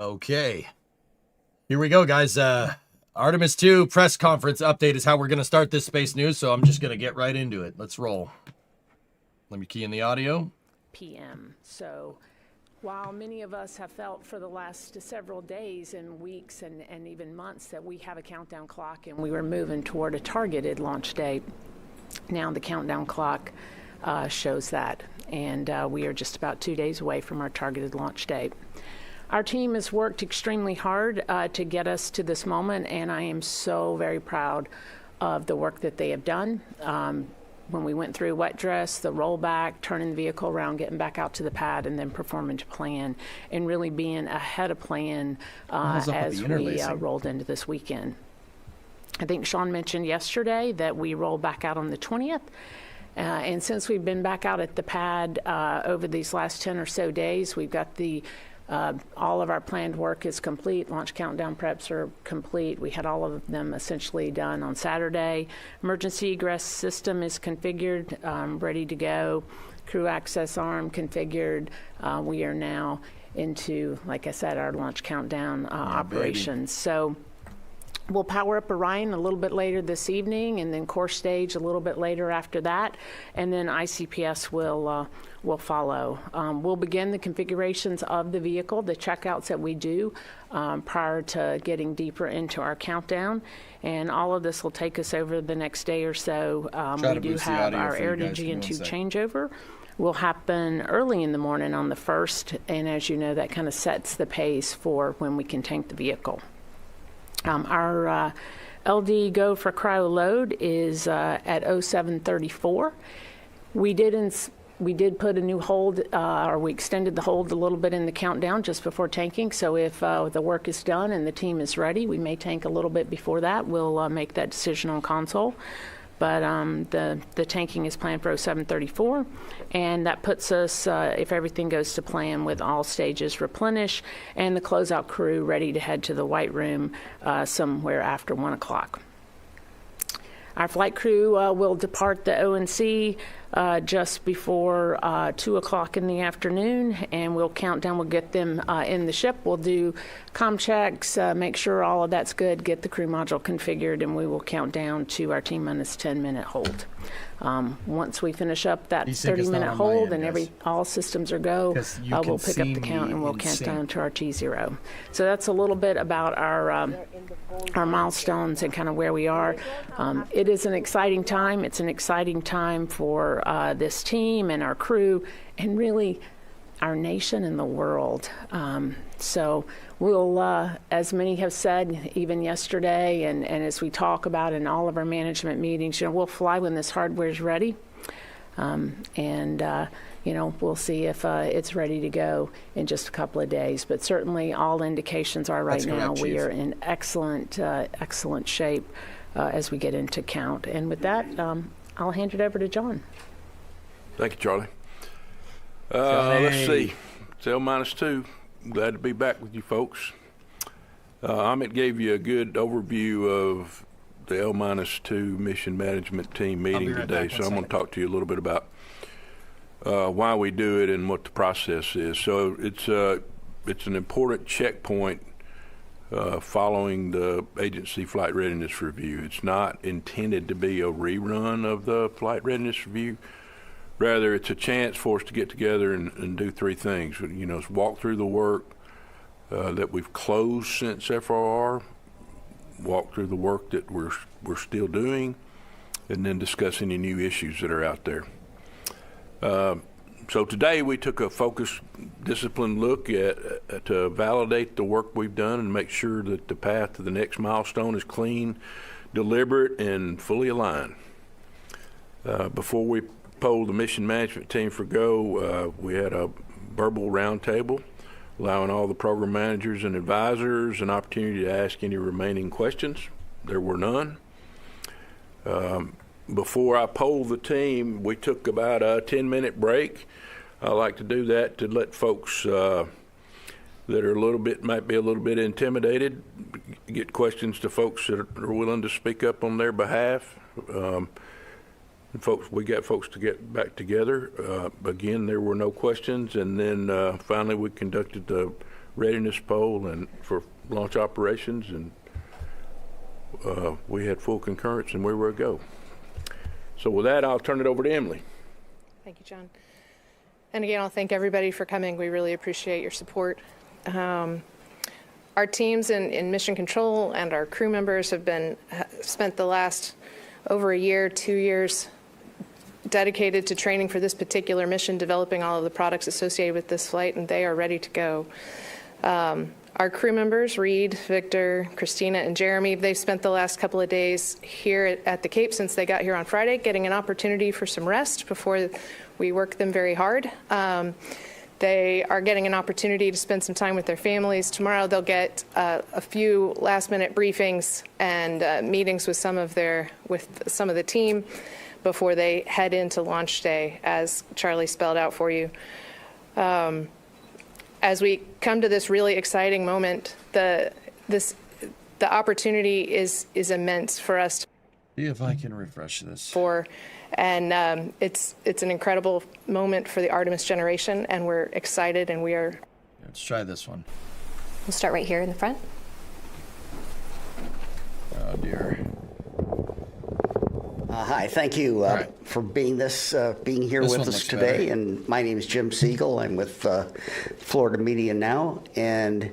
Okay, here we go, guys. Artemis II press conference update is how we're going to start this space news, so I'm just going to get right into it. Let's roll. Let me key in the audio. PM. So while many of us have felt for the last several days and weeks and even months that we have a countdown clock and we were moving toward a targeted launch date, now the countdown clock shows that. And we are just about 2 days away from our targeted launch date. Our team has worked extremely hard to get us to this moment, and I am so very proud of the work that they have done. When we went through wet dress, the rollback, turning the vehicle around, getting back out to the pad, and then performing to plan, and really being ahead of plan as we rolled into this weekend. I think Sean mentioned yesterday that we rolled back out on the 20th. And since we've been back out at the pad over these last 10 or so days, we've got all of our planned work is complete. Launch countdown preps are complete. We had all of them essentially done on Saturday. Emergency egress system is configured, ready to go. Crew access arm configured. We are now into, like I said, our launch countdown operations. So we'll power up Orion a little bit later this evening, and then core stage a little bit later after that, and then ICPS will follow. We'll begin the configurations of the vehicle, the checkouts that we do prior to getting deeper into our countdown, and all of this will take us over the next day or so. We do have our Air to GN2 changeover. Will happen early in the morning on the 1st, and as you know, that kind of sets the pace for when we can tank the vehicle. Our LD go for cryo load is at 0734. We did put a new hold, or we extended the hold a little bit in the countdown just before tanking. So if the work is done and the team is ready, we may tank a little bit before that. We'll make that decision on console. But the tanking is planned for 0734, and that puts us, if everything goes to plan, with all stages replenished and the closeout crew ready to head to the White Room somewhere after 1 o'clock. Our flight crew will depart the ONC just before 2 o'clock in the afternoon, and we'll count down. We'll get them in the ship. We'll do comm checks, make sure all of that's good, get the crew module configured, and we will count down to our T-minus 10-minute hold. Once we finish up that 30-minute hold and all systems are go, we'll pick up the count and we'll count down to our T0. So that's a little bit about our milestones and kind of where we are. It is an exciting time. It's an exciting time for this team and our crew and really our nation and the world. So we'll, as many have said, even yesterday, and as we talk about in all of our management meetings, we'll fly when this hardware is ready. We'll see if it's ready to go in just a couple of days. But certainly all indications are right now we are in excellent shape as we get into count. And with that, I'll hand it over to John. Thank you, Charlie. Let's see. It's L-2. Glad to be back with you folks. Amit gave you a good overview of the L-2 mission management team meeting today, so I'm going to talk to you a little bit about why we do it and what the process is. So it's an important checkpoint following the agency flight readiness review. It's not intended to be a rerun of the flight readiness review. Rather, it's a chance for us to get together and do three things. It's walk through the work that we've closed since FRR, walk through the work that we're still doing, and then discuss any new issues that are out there. So today we took a focused, disciplined look to validate the work we've done and make sure that the path to the next milestone is clean, deliberate, and fully aligned. Before we polled the mission management team for go, we had a verbal roundtable allowing all the program managers and advisors an opportunity to ask any remaining questions. There were none. Before I polled the team, we took about a 10-minute break. I like to do that to let folks that are might be a little bit intimidated get questions to folks that are willing to speak up on their behalf. We got folks to get back together. Again, there were no questions, and then finally we conducted the readiness poll and for launch operations, and we had full concurrence and we were a go. So with that, I'll turn it over to Emily. Thank you, John. And again, I'll thank everybody for coming. We really appreciate your support. Our teams in Mission Control and our crew members have spent the last over a year, 2 years, dedicated to training for this particular mission, developing all of the products associated with this flight, and they are ready to go. Our crew members, Reed, Victor, Christina, and Jeremy, they've spent the last couple of days here at the Cape since they got here on Friday, getting an opportunity for some rest before we work them very hard. They are getting an opportunity to spend some time with their families. Tomorrow they'll get a few last-minute briefings and meetings with some of the team before they head into launch day, as Charlie spelled out for you. As we come to this really exciting moment, the opportunity is immense for us. See if I can refresh this. And it's an incredible moment for the Artemis generation, and we're excited, and we are. Let's try this one. We'll start right here in the front. Oh dear. Hi, thank you for being here with us today. Better. And my name is Jim Siegel. I'm with Florida Media Now, and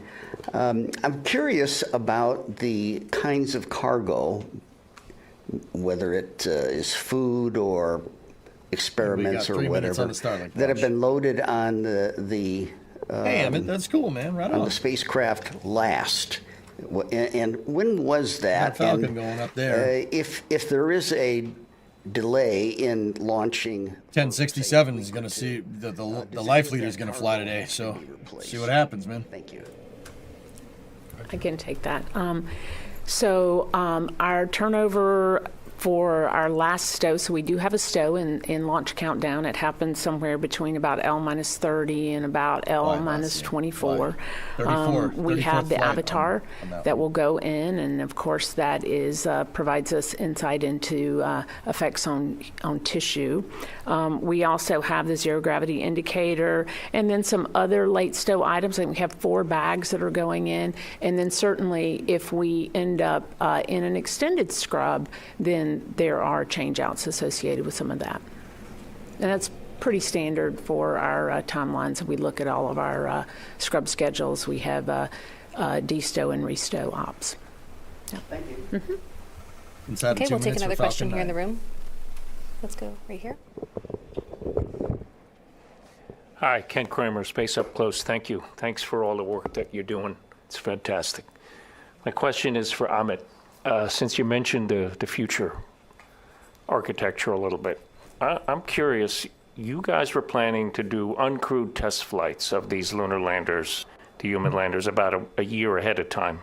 I'm curious about the kinds of cargo, whether it is food or experiments or whatever, that have been loaded on the hey, I mean, that's cool, man. Right on on. the spacecraft last. And when was that? Falcon and, going up there. If there is a delay in launching, 1067 is going to see the life leader is going to fly today. So see what happens, man. Thank you. I can take that. Our turnover for our last stow, so we do have a stow in launch countdown. It happens somewhere between about L-30 and about L-24. 34. We have the flight Avatar on that that will go in, and of course that is provides us insight into effects on tissue. We also have the zero gravity indicator, and then some other late stow items. Like we have 4 bags that are going in, and then certainly if we end up in an extended scrub, then there are change-outs associated with some of that. And that's pretty standard for our timelines. We look at all of our scrub schedules. We have destow and restow ops. Yeah. Thank you. Mm-hmm. Inside Okay, of 2 we'll take minutes another for question Falcon here in the 9. room. Let's go right here. Hi, Ken Kramer, Space Up Close. Thank you. Thanks for all the work that you're doing. It's fantastic. My question is for Amit. Since you mentioned the future architecture a little bit, I'm curious, you guys were planning to do uncrewed test flights of these lunar landers, the human landers, about a year ahead of time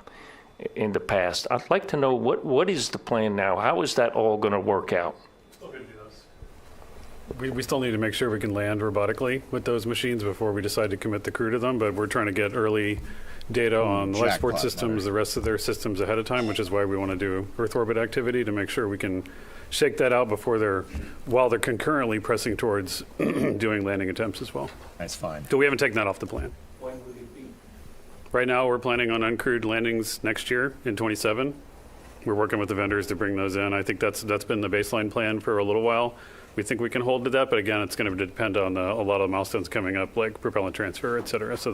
in the past. I'd like to know what is the plan now? How is that all going to work out? Still going to do those. We still need to make sure we can land robotically with those machines before we decide to commit the crew to them, but we're trying to get early data on the life support systems, the rest of their systems ahead of time, which is why we want to do Earth orbit activity to make sure we can shake that out while they're concurrently pressing towards doing landing attempts as well. That's fine. So we haven't taken that off the plan. When would it be? Right now, we're planning on uncrewed landings next year in 27. We're working with the vendors to bring those in. I think that's been the baseline plan for a little while. We think we can hold to that, but again, it's going to depend on a lot of milestones coming up, like propellant transfer, et cetera. So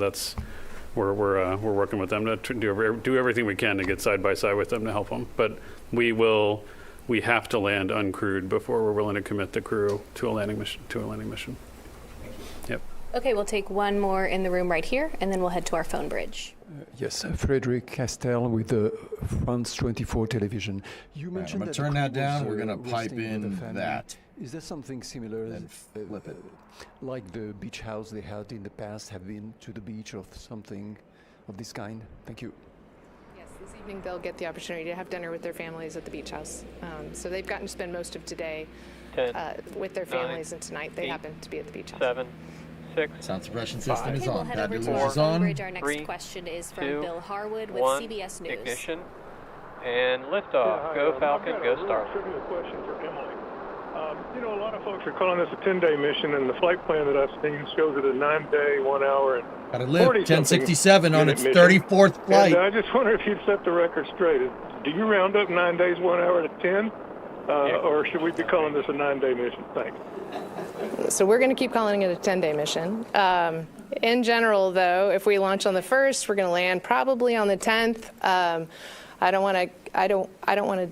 we're working with them to do everything we can to get side by side with them to help them. But we have to land uncrewed before we're willing to commit the crew to a landing mission. Yep. Okay, we'll take one more in the room right here, and then we'll head to our phone bridge. Yes, Frederick Castell with the France 24 television. You mentioned I'm that going to turn that down. We're was, going to pipe resting with in the family. that. Is there something similar, Then flip it. like the beach house they had in the past? Have been to the beach or something of this kind? Thank you. Yes, this evening they'll get the opportunity to have dinner with their families at the beach house. So they've gotten to spend most of today 10, with their 9, families, and tonight they 8, happen to be at the beach house. 7, 6, Sound suppression system Okay, is we'll on. head Pad over to deluge our is phone on. bridge. Our next 3, question is from 2, Bill Harwood with 1, CBS News. ignition, and liftoff. Go Falcon, go Starlink. Certainly a question for Emily. A lot of folks are calling this a 10-day mission, and the flight plan that I've seen shows it a 9-day, 1 hour, and Gotta live 1067 on its mission. 34th flight. And I just wonder if you'd set the record straight. Do you round up 9 days, 1 hour to 10? Or should we be calling this a 9-day mission? Thanks. So we're going to keep calling it a 10-day mission. In general, though, if we launch on the 1st, we're going to land probably on the 10th. I don't want to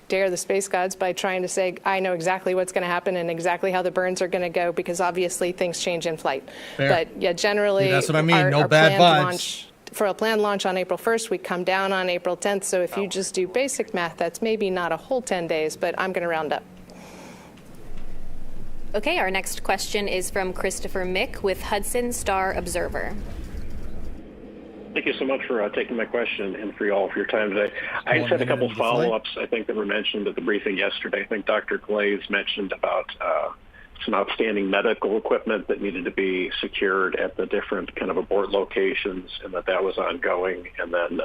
dare the space gods by trying to say I know exactly what's going to happen and exactly how the burns are going to go, because obviously things change in flight. Fair. But yeah, generally, that's what I mean. No our bad planned vibes. For a planned launch on April 1st, we come down on April 10th. So if you just do basic math, that's maybe not a whole 10 days, but I'm going to round up. Okay, our next question is from Christopher Mick with Hudson Star Observer. Thank you so much for taking my question and for you all for your time today. I just had a couple follow-ups, I think, that were mentioned at the briefing yesterday. I think Dr. Glaze mentioned about some outstanding medical equipment that needed to be secured at the different kind of abort locations, and that was ongoing. And then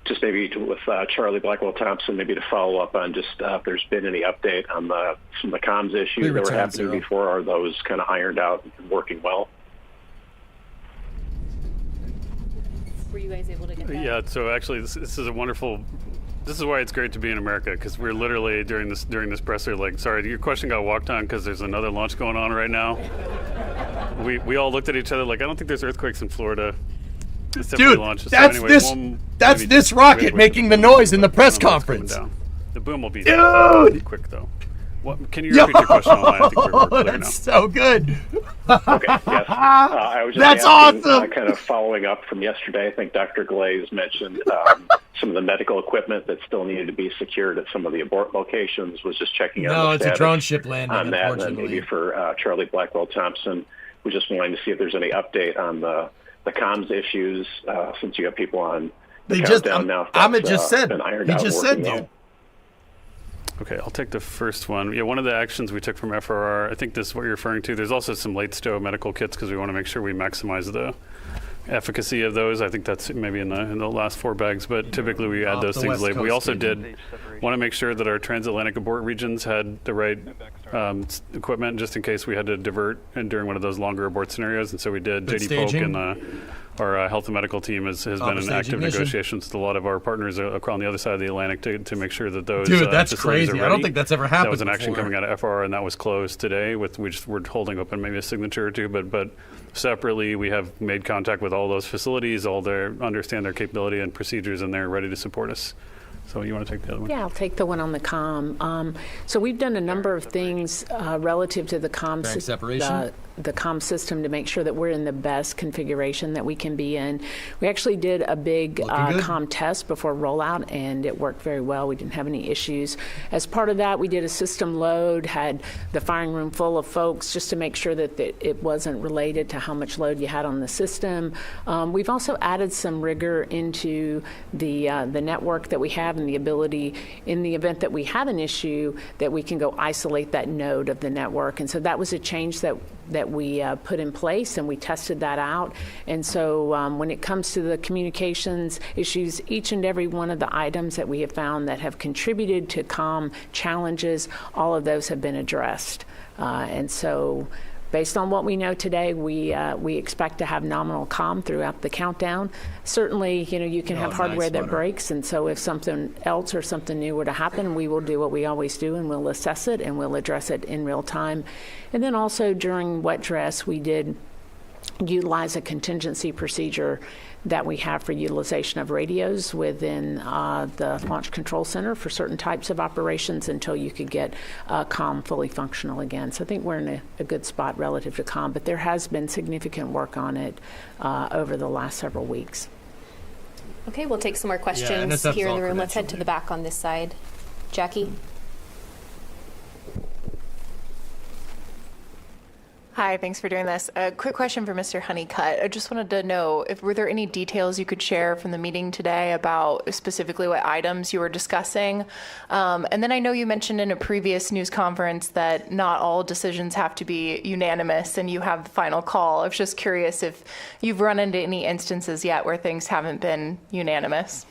just maybe with Charlie Blackwell Thompson, maybe to follow up on just if there's been any update on some of the comms issues that were happening before. Are those kind of ironed out and working well? Were you guys able to get that? Yeah, so actually this is a wonderful, this is why it's great to be in America, because we're literally during this presser like, sorry, your question got walked on because there's another launch going on right now. We all looked at each other like, I don't think there's earthquakes in Florida. Dude, that's this rocket making the noise in the press conference. The boom will be quick though. What, can you repeat your question online? I think we're clear that's now. so good. Okay, yes. I was just that's asking, awesome. Kind of following up from yesterday, I think Dr. Glaze mentioned some of the medical equipment that still needed to be secured at some of the abort locations. Was just checking out No, it's a drone ship landing, on that. And then unfortunately. maybe for Charlie Blackwell Thompson, we're just wanting to see if there's any update on the comms issues since you have people on the countdown now. Amit just said, he just said, dude. Okay, I'll take the first one. Yeah, one of the actions we took from FRR, I think this is what you're referring to. There's also some late stow medical kits because we want to make sure we maximize the efficacy of those. I think that's maybe in the last 4 bags, but typically we add those things late. We also did want to make sure that our transatlantic abort regions had the right equipment just in case we had to divert and during one of those longer abort scenarios. And so we did. JD Polk and our health and medical team has been in active negotiations with a lot of our partners on the other side of the Atlantic to make sure that those that's facilities crazy. are ready. I don't think that's ever happened That was an action before. coming out of FR, and that was closed today. We're holding open maybe a signature or two, but separately we have made contact with all those facilities. Understand their capability and procedures, and they're ready to support us. So you want to take the other one? Yeah, I'll take the one on the comm. So we've done a number of things relative to the comm separation? The comm system to make sure that we're in the best configuration that we can be in. We actually did a big comm test before rollout, and it worked very well. We didn't have any issues. As part of that, we did a system load, had the firing room full of folks just to make sure that it wasn't related to how much load you had on the system. We've also added some rigor into the network that we have and the ability, in the event that we have an issue, that we can go isolate that node of the network. And so that was a change that we put in place, and we tested that out. And so when it comes to the communications issues, each and every one of the items that we have found that have contributed to comm challenges, all of those have been addressed. And so based on what we know today, we expect to have nominal comm throughout the countdown. Certainly, you can have hardware that breaks, and so if something else or something new were to happen, we will do what we always do, and we'll assess it, and we'll address it in real time. And then also during wet dress, we did utilize a contingency procedure that we have for utilization of radios within the Launch Control Center for certain types of operations until you could get comm fully functional again. So I think we're in a good spot relative to comm, but there has been significant work on it over the last several weeks. Okay, we'll take some more questions here in the room. Let's head to the back on this side. Jackie? Hi, thanks for doing this. A quick question for Mr. Honeycutt. I just wanted to know were there any details you could share from the meeting today about specifically what items you were discussing? And then I know you mentioned in a previous news conference that not all decisions have to be unanimous and you have the final call. I was just curious if you've run into any instances yet where things haven't been unanimous.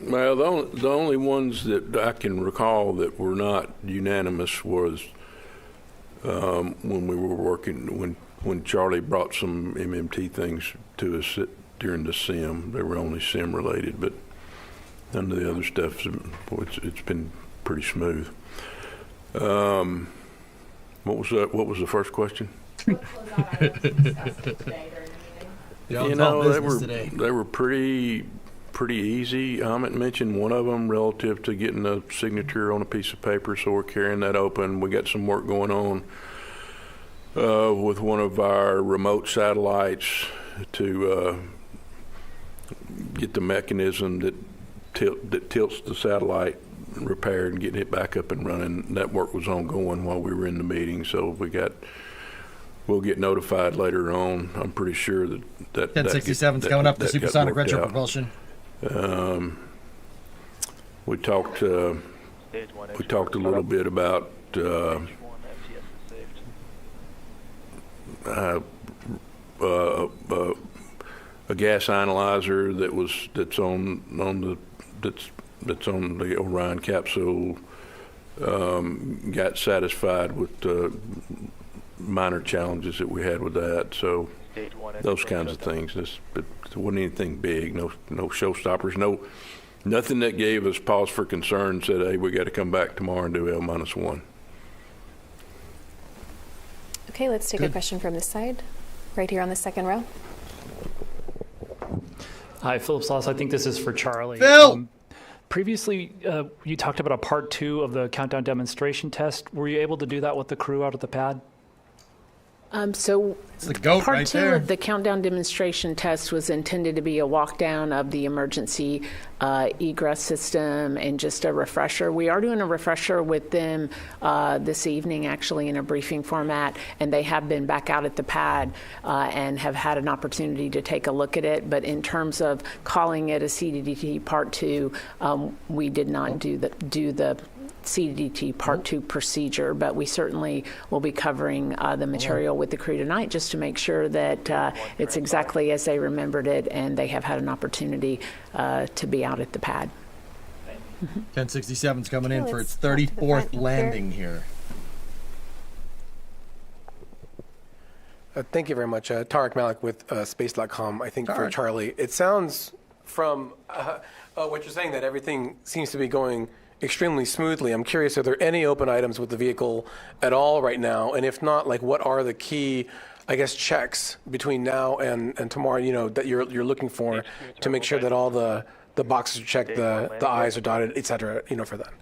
Well, the only ones that I can recall that were not unanimous was when we were working, when Charlie brought some MMT things to us during the sim. They were only sim related, but none of the other stuff, it's been pretty smooth. What was the first question? You know, they were pretty easy. Amit mentioned one of them relative to getting a signature on a piece of paper, so we're carrying that open. We got some work going on with one of our remote satellites to get the mechanism that tilts the satellite repaired and getting it back up and running. That work was ongoing while we were in the meeting, so we'll get notified later on. I'm pretty sure that 1067's coming up, the supersonic retro propulsion. We talked a little bit about a gas analyzer that's on the Orion capsule. Got satisfied with the minor challenges that we had with that. So those kinds of things. But it wasn't anything big. No showstoppers. Nothing that gave us pause for concern and said, hey, we got to come back tomorrow and do L-1. Okay, let's take a question from this side, right here on the second row. Hi, Philip Sloss. I think this is for Charlie. Phil! Previously, you talked about a part 2 of the countdown demonstration test. Were you able to do that with the crew out at the pad? So it's the goat part right 2 there. of the countdown demonstration test was intended to be a walk down of the emergency egress system and just a refresher. We are doing a refresher with them this evening, actually, in a briefing format, and they have been back out at the pad and have had an opportunity to take a look at it. But in terms of calling it a CDT part 2, we did not do the CDT Part 2 procedure, but we certainly will be covering the material with the crew tonight just to make sure that it's exactly as they remembered it and they have had an opportunity to be out at the pad. 1067's coming in for its 34th landing here. Thank you very much. Tarek Malik with Space.com. I think for Charlie, it sounds from what you're saying that everything seems to be going extremely smoothly. I'm curious, are there any open items with the vehicle at all right now? And if not, like, what are the key, I guess, checks between now and tomorrow, you know, that you're looking for to make sure that all the boxes are checked, the I's are dotted, et cetera, you know, for that?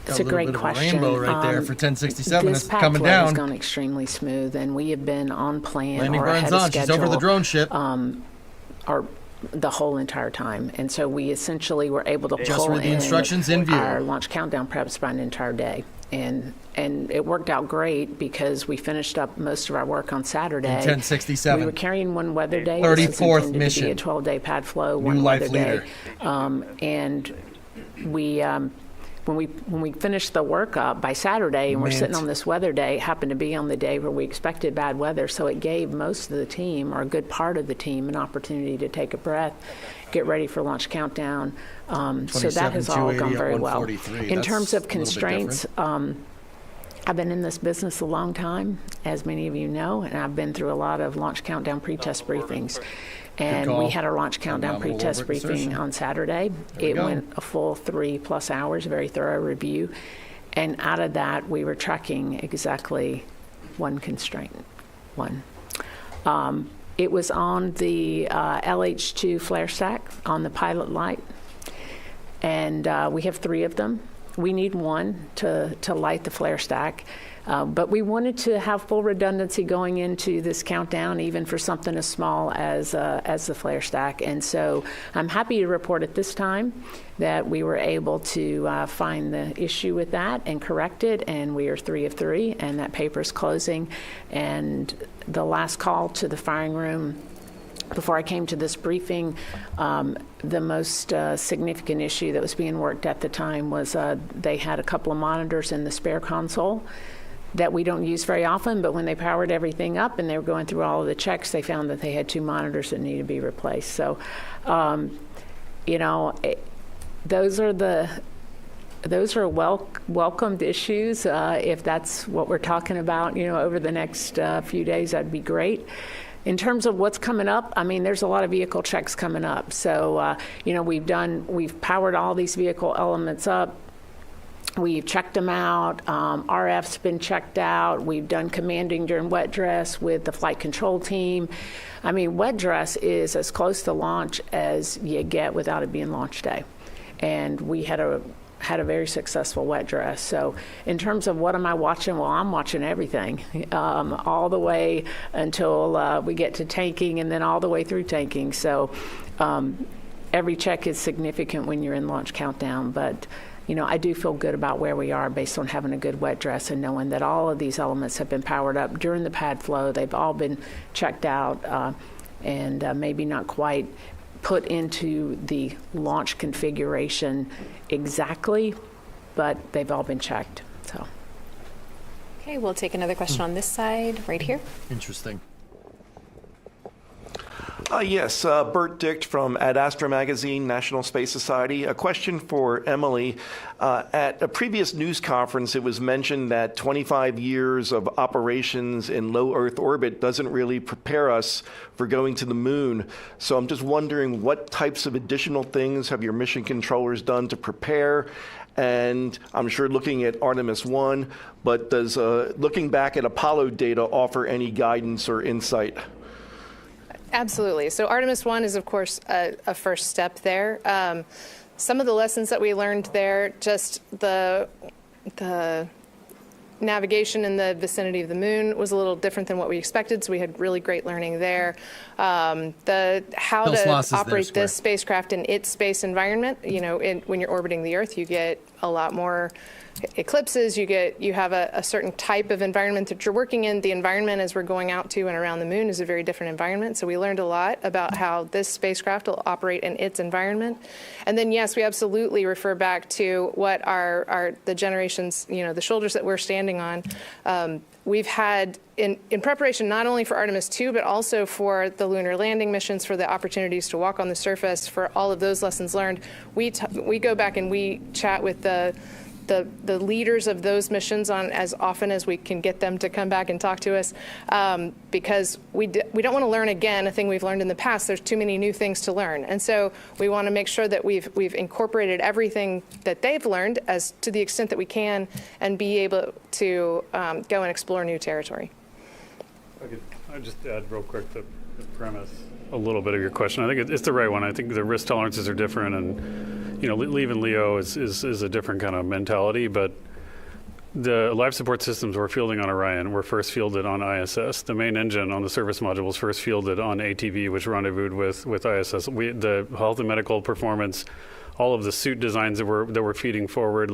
It's a great question. Rainbow right there for 1067. This It's coming path down. has gone extremely smooth, and we have been on plan Landing or ahead burns of on. schedule. She's over the drone ship. The whole entire time. And so we essentially were able to Just pull read the in instructions in view. our launch countdown preps by an entire day. And it worked out great because we finished up most of our work on Saturday. 1067. We were carrying one weather day. 34th mission. To be a 12-day pad flow, New one life weather leader. day. And we when we finished the work up by Saturday and we're sitting on this weather day, it happened to be on the day where we expected bad weather, so it gave most of the team, or a good part of the team, an opportunity to take a breath, get ready for launch countdown. So that has all gone very well. In terms of constraints, I've been in this business a long time, as many of you know, and I've been through a lot of launch countdown pre-test briefings. And we had our launch countdown pre-test briefing on Saturday. It went a full 3+ hours, very thorough review. And out of that, we were tracking exactly one constraint. It was on the LH2 flare stack on the pilot light. And we have 3 of them. We need one to light the flare stack. But we wanted to have full redundancy going into this countdown, even for something as small as the flare stack. And so I'm happy to report at this time that we were able to find the issue with that and correct it, and we are 3 of 3, and that paper is closing. And the last call to the firing room before I came to this briefing, the most significant issue that was being worked at the time was they had a couple of monitors in the spare console that we don't use very often, but when they powered everything up and they were going through all of the checks, they found that they had 2 monitors that needed to be replaced. So, those are welcomed issues. If that's what we're talking about, over the next few days, that'd be great. In terms of what's coming up, I mean, there's a lot of vehicle checks coming up. So, we've powered all these vehicle elements up. We've checked them out. RF's been checked out. We've done commanding during wet dress with the flight control team. I mean, wet dress is as close to launch as you get without it being launch day. And we had a very successful wet dress. So in terms of what am I watching? Well, I'm watching everything, all the way until we get to tanking and then all the way through tanking. So every check is significant when you're in launch countdown. But, I do feel good about where we are based on having a good wet dress and knowing that all of these elements have been powered up during the pad flow. They've all been checked out and maybe not quite put into the launch configuration exactly, but they've all been checked. So, okay, we'll take another question on this side, right here. Interesting. Yes, Bert Dicht from Ad Astra Magazine, National Space Society. A question for Emily. At a previous news conference, it was mentioned that 25 years of operations in low Earth orbit doesn't really prepare us for going to the moon. So I'm just wondering, what types of additional things have your mission controllers done to prepare? And I'm sure looking at Artemis I, but does looking back at Apollo data offer any guidance or insight? Absolutely. So Artemis I is, of course, a first step there. Some of the lessons that we learned there, just the navigation in the vicinity of the moon was a little different than what we expected, so we had really great learning there. How to operate this spacecraft in its space environment. When you're orbiting the Earth, you get a lot more eclipses. You have a certain type of environment that you're working in. The environment as we're going out to and around the moon is a very different environment. So we learned a lot about how this spacecraft will operate in its environment. And then, yes, we absolutely refer back to what are the generations, the shoulders that we're standing on. We've had, in preparation not only for Artemis II, but also for the lunar landing missions, for the opportunities to walk on the surface, for all of those lessons learned, we go back and we chat with the leaders of those missions on as often as we can get them to come back and talk to us, because we don't want to learn again a thing we've learned in the past. There's too many new things to learn, and so we want to make sure that we've incorporated everything that they've learned as to the extent that we can, and be able to go and explore new territory. I'd just add real quick the premise a little bit of your question. I think it's the right one. I think the risk tolerances are different, and leaving LEO is a different kind of mentality. But the life support systems we're fielding on Orion were first fielded on ISS. The main engine on the service module was first fielded on ATV, which rendezvoused with ISS. The health and medical performance, all of the suit designs that we're feeding forward,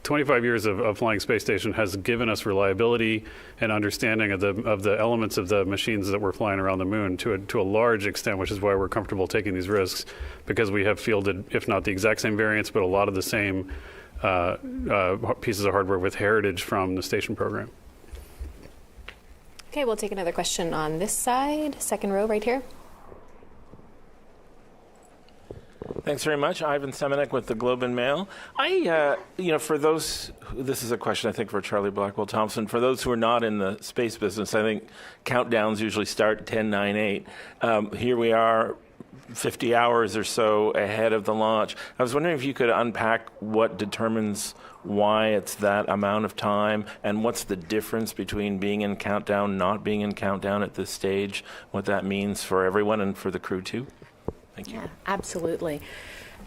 25 years of flying space station has given us reliability and understanding of the elements of the machines that we're flying around the moon to a large extent, which is why we're comfortable taking these risks, because we have fielded, if not the exact same variants, but a lot of the same pieces of hardware with heritage from the station program. Okay, we'll take another question on this side, second row right here. Thanks very much. Ivan Semenek with the Globe and Mail. For those, this is a question I think for Charlie Blackwell Thompson. For those who are not in the space business, I think countdowns usually start 10, 9, 8. Here we are 50 hours or so ahead of the launch. I was wondering if you could unpack what determines why it's that amount of time, and what's the difference between being in countdown, not being in countdown at this stage, what that means for everyone and for the crew too. Thank you. Yeah, absolutely.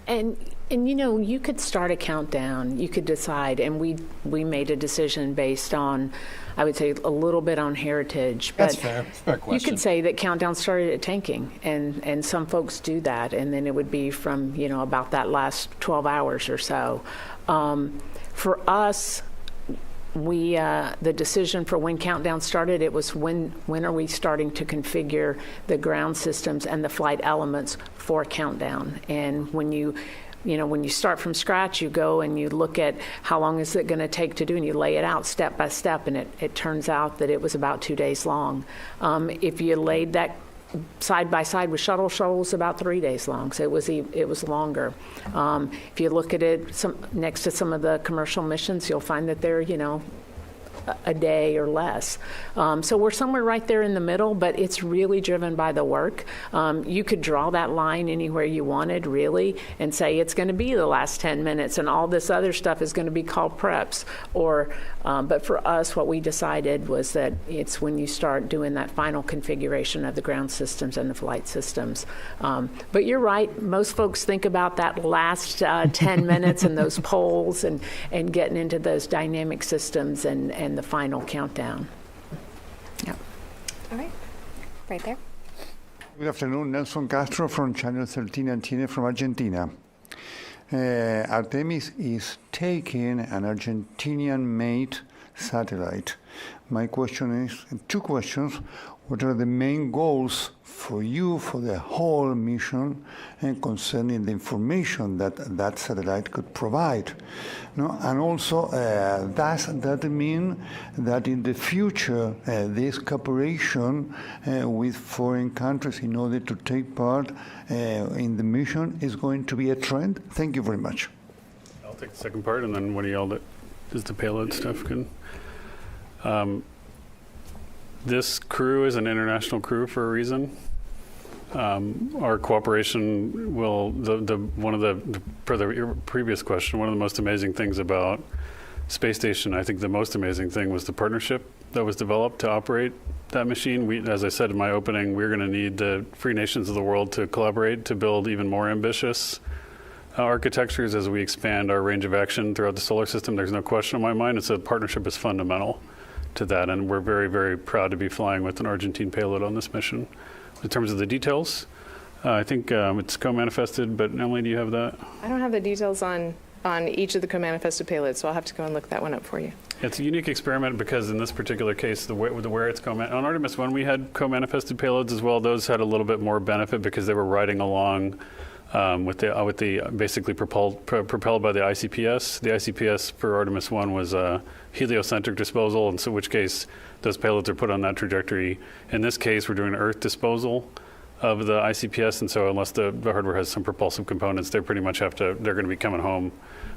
And you could start a countdown. You could decide, and we made a decision based on, I would say, a little bit on heritage. But that's fair. Fair question. You could say that countdown started at tanking, and some folks do that, and then it would be from about that last 12 hours or so. For us, the decision for when countdown started, it was when are we starting to configure the ground systems and the flight elements for countdown. And when you start from scratch, you go and you look at how long is it going to take to do, and you lay it out step by step, and it turns out that it was about 2 days long. If you laid that side by side with shuttle was about 3 days long, so it was longer. If you look at it next to some of the commercial missions, you'll find that they're, a day or less. So we're somewhere right there in the middle, but it's really driven by the work. You could draw that line anywhere you wanted, really, and say it's going to be the last 10 minutes and all this other stuff is going to be called preps. But for us, what we decided was that it's when you start doing that final configuration of the ground systems and the flight systems. But you're right, most folks think about that last 10 minutes and those polls and getting into those dynamic systems and the final countdown. Yeah. All right. Right there. Good afternoon. Nelson Castro from Channel 13 Antenna from Argentina. Artemis is taking an Argentinian-made satellite. My question is, two questions. What are the main goals for you for the whole mission and concerning the information that that satellite could provide? No? And also, does that mean that in the future, this cooperation with foreign countries in order to take part in the mission is going to be a trend? Thank you very much. I'll take the second part, and then one of y'all that is the payload stuff can. This crew is an international crew for a reason. Our cooperation will, per the previous question, one of the most amazing things about Space Station, I think the most amazing thing was the partnership that was developed to operate that machine. As I said in my opening, we're going to need the free nations of the world to collaborate to build even more ambitious architectures as we expand our range of action throughout the solar system. There's no question in my mind. It's a partnership is fundamental to that, and we're very, very proud to be flying with an Argentine payload on this mission. In terms of the details, I think it's co-manifested, but Emily, do you have that? I don't have the details on each of the co-manifested payloads, so I'll have to go and look that one up for you. It's a unique experiment because in this particular case, where it's on Artemis 1, we had co-manifested payloads as well. Those had a little bit more benefit because they were riding along with the basically propelled by the ICPS. The ICPS for Artemis 1 was heliocentric disposal, in which case those payloads are put on that trajectory. In this case, we're doing Earth disposal of the ICPS, and so unless the hardware has some propulsive components, they pretty much they're going to be coming home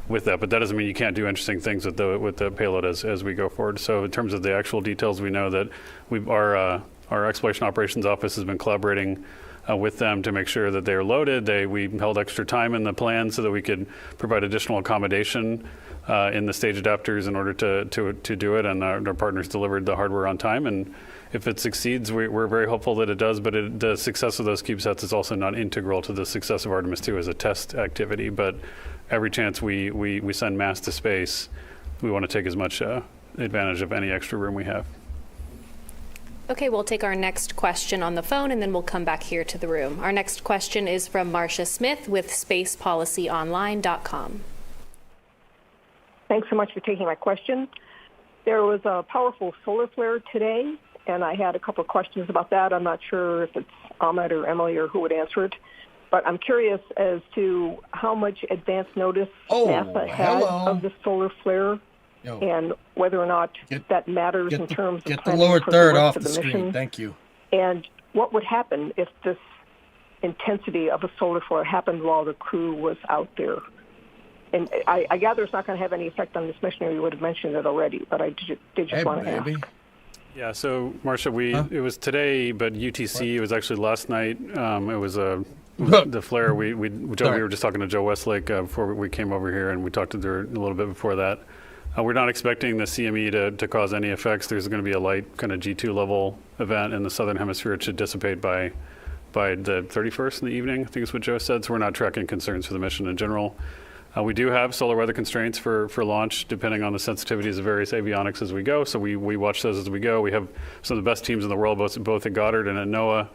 with that. But that doesn't mean you can't do interesting things with the payload as we go forward. So in terms of the actual details, we know that our Exploration Operations Office has been collaborating with them to make sure that they are loaded. We held extra time in the plan so that we could provide additional accommodation in the stage adapters in order to do it, and our partners delivered the hardware on time. And if it succeeds, we're very hopeful that it does, but the success of those CubeSats is also not integral to the success of Artemis II as a test activity. But every chance we send mass to space, we want to take as much advantage of any extra room we have. Okay, we'll take our next question on the phone, and then we'll come back here to the room. Our next question is from Marcia Smith with spacepolicyonline.com. Thanks so much for taking my question. There was a powerful solar flare today, and I had a couple of questions about that. I'm not sure if it's Ahmed or Emily or who would answer it, but I'm curious as to how much advance notice NASA had of the solar flare. And whether or not that matters in terms of the lower third off the mission. screen. Thank you. And what would happen if this intensity of a solar flare happened while the crew was out there? And I gather it's not going to have any effect on this mission, or you would have mentioned it already, but I did just want to ask. Yeah, so, Marcia, it was today, but UTC, it was actually last night. It was the flare. We were just talking to Joe Westlake before we came over here, and we talked to her a little bit before that. We're not expecting the CME to cause any effects. There's going to be a light kind of G2 level event in the southern hemisphere. It should dissipate by the 31st in the evening, I think is what Joe said. So we're not tracking concerns for the mission in general. We do have solar weather constraints for launch, depending on the sensitivities of various avionics as we go. So we watch those as we go. We have some of the best teams in the world, both at Goddard and at NOAA,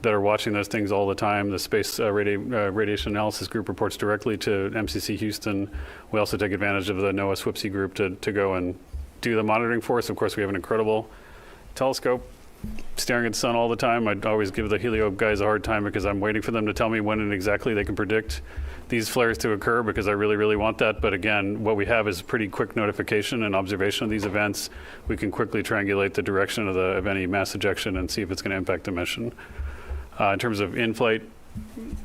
that are watching those things all the time. The Space Radiation Analysis Group reports directly to MCC Houston. We also take advantage of the NOAA SWIPSI group to go and do the monitoring for us. Of course, we have an incredible telescope staring at the sun all the time. I'd always give the Helio guys a hard time because I'm waiting for them to tell me when and exactly they can predict these flares to occur, because I really, really want that. But again, what we have is pretty quick notification and observation of these events. We can quickly triangulate the direction of any mass ejection and see if it's going to impact the mission. in terms of in-flight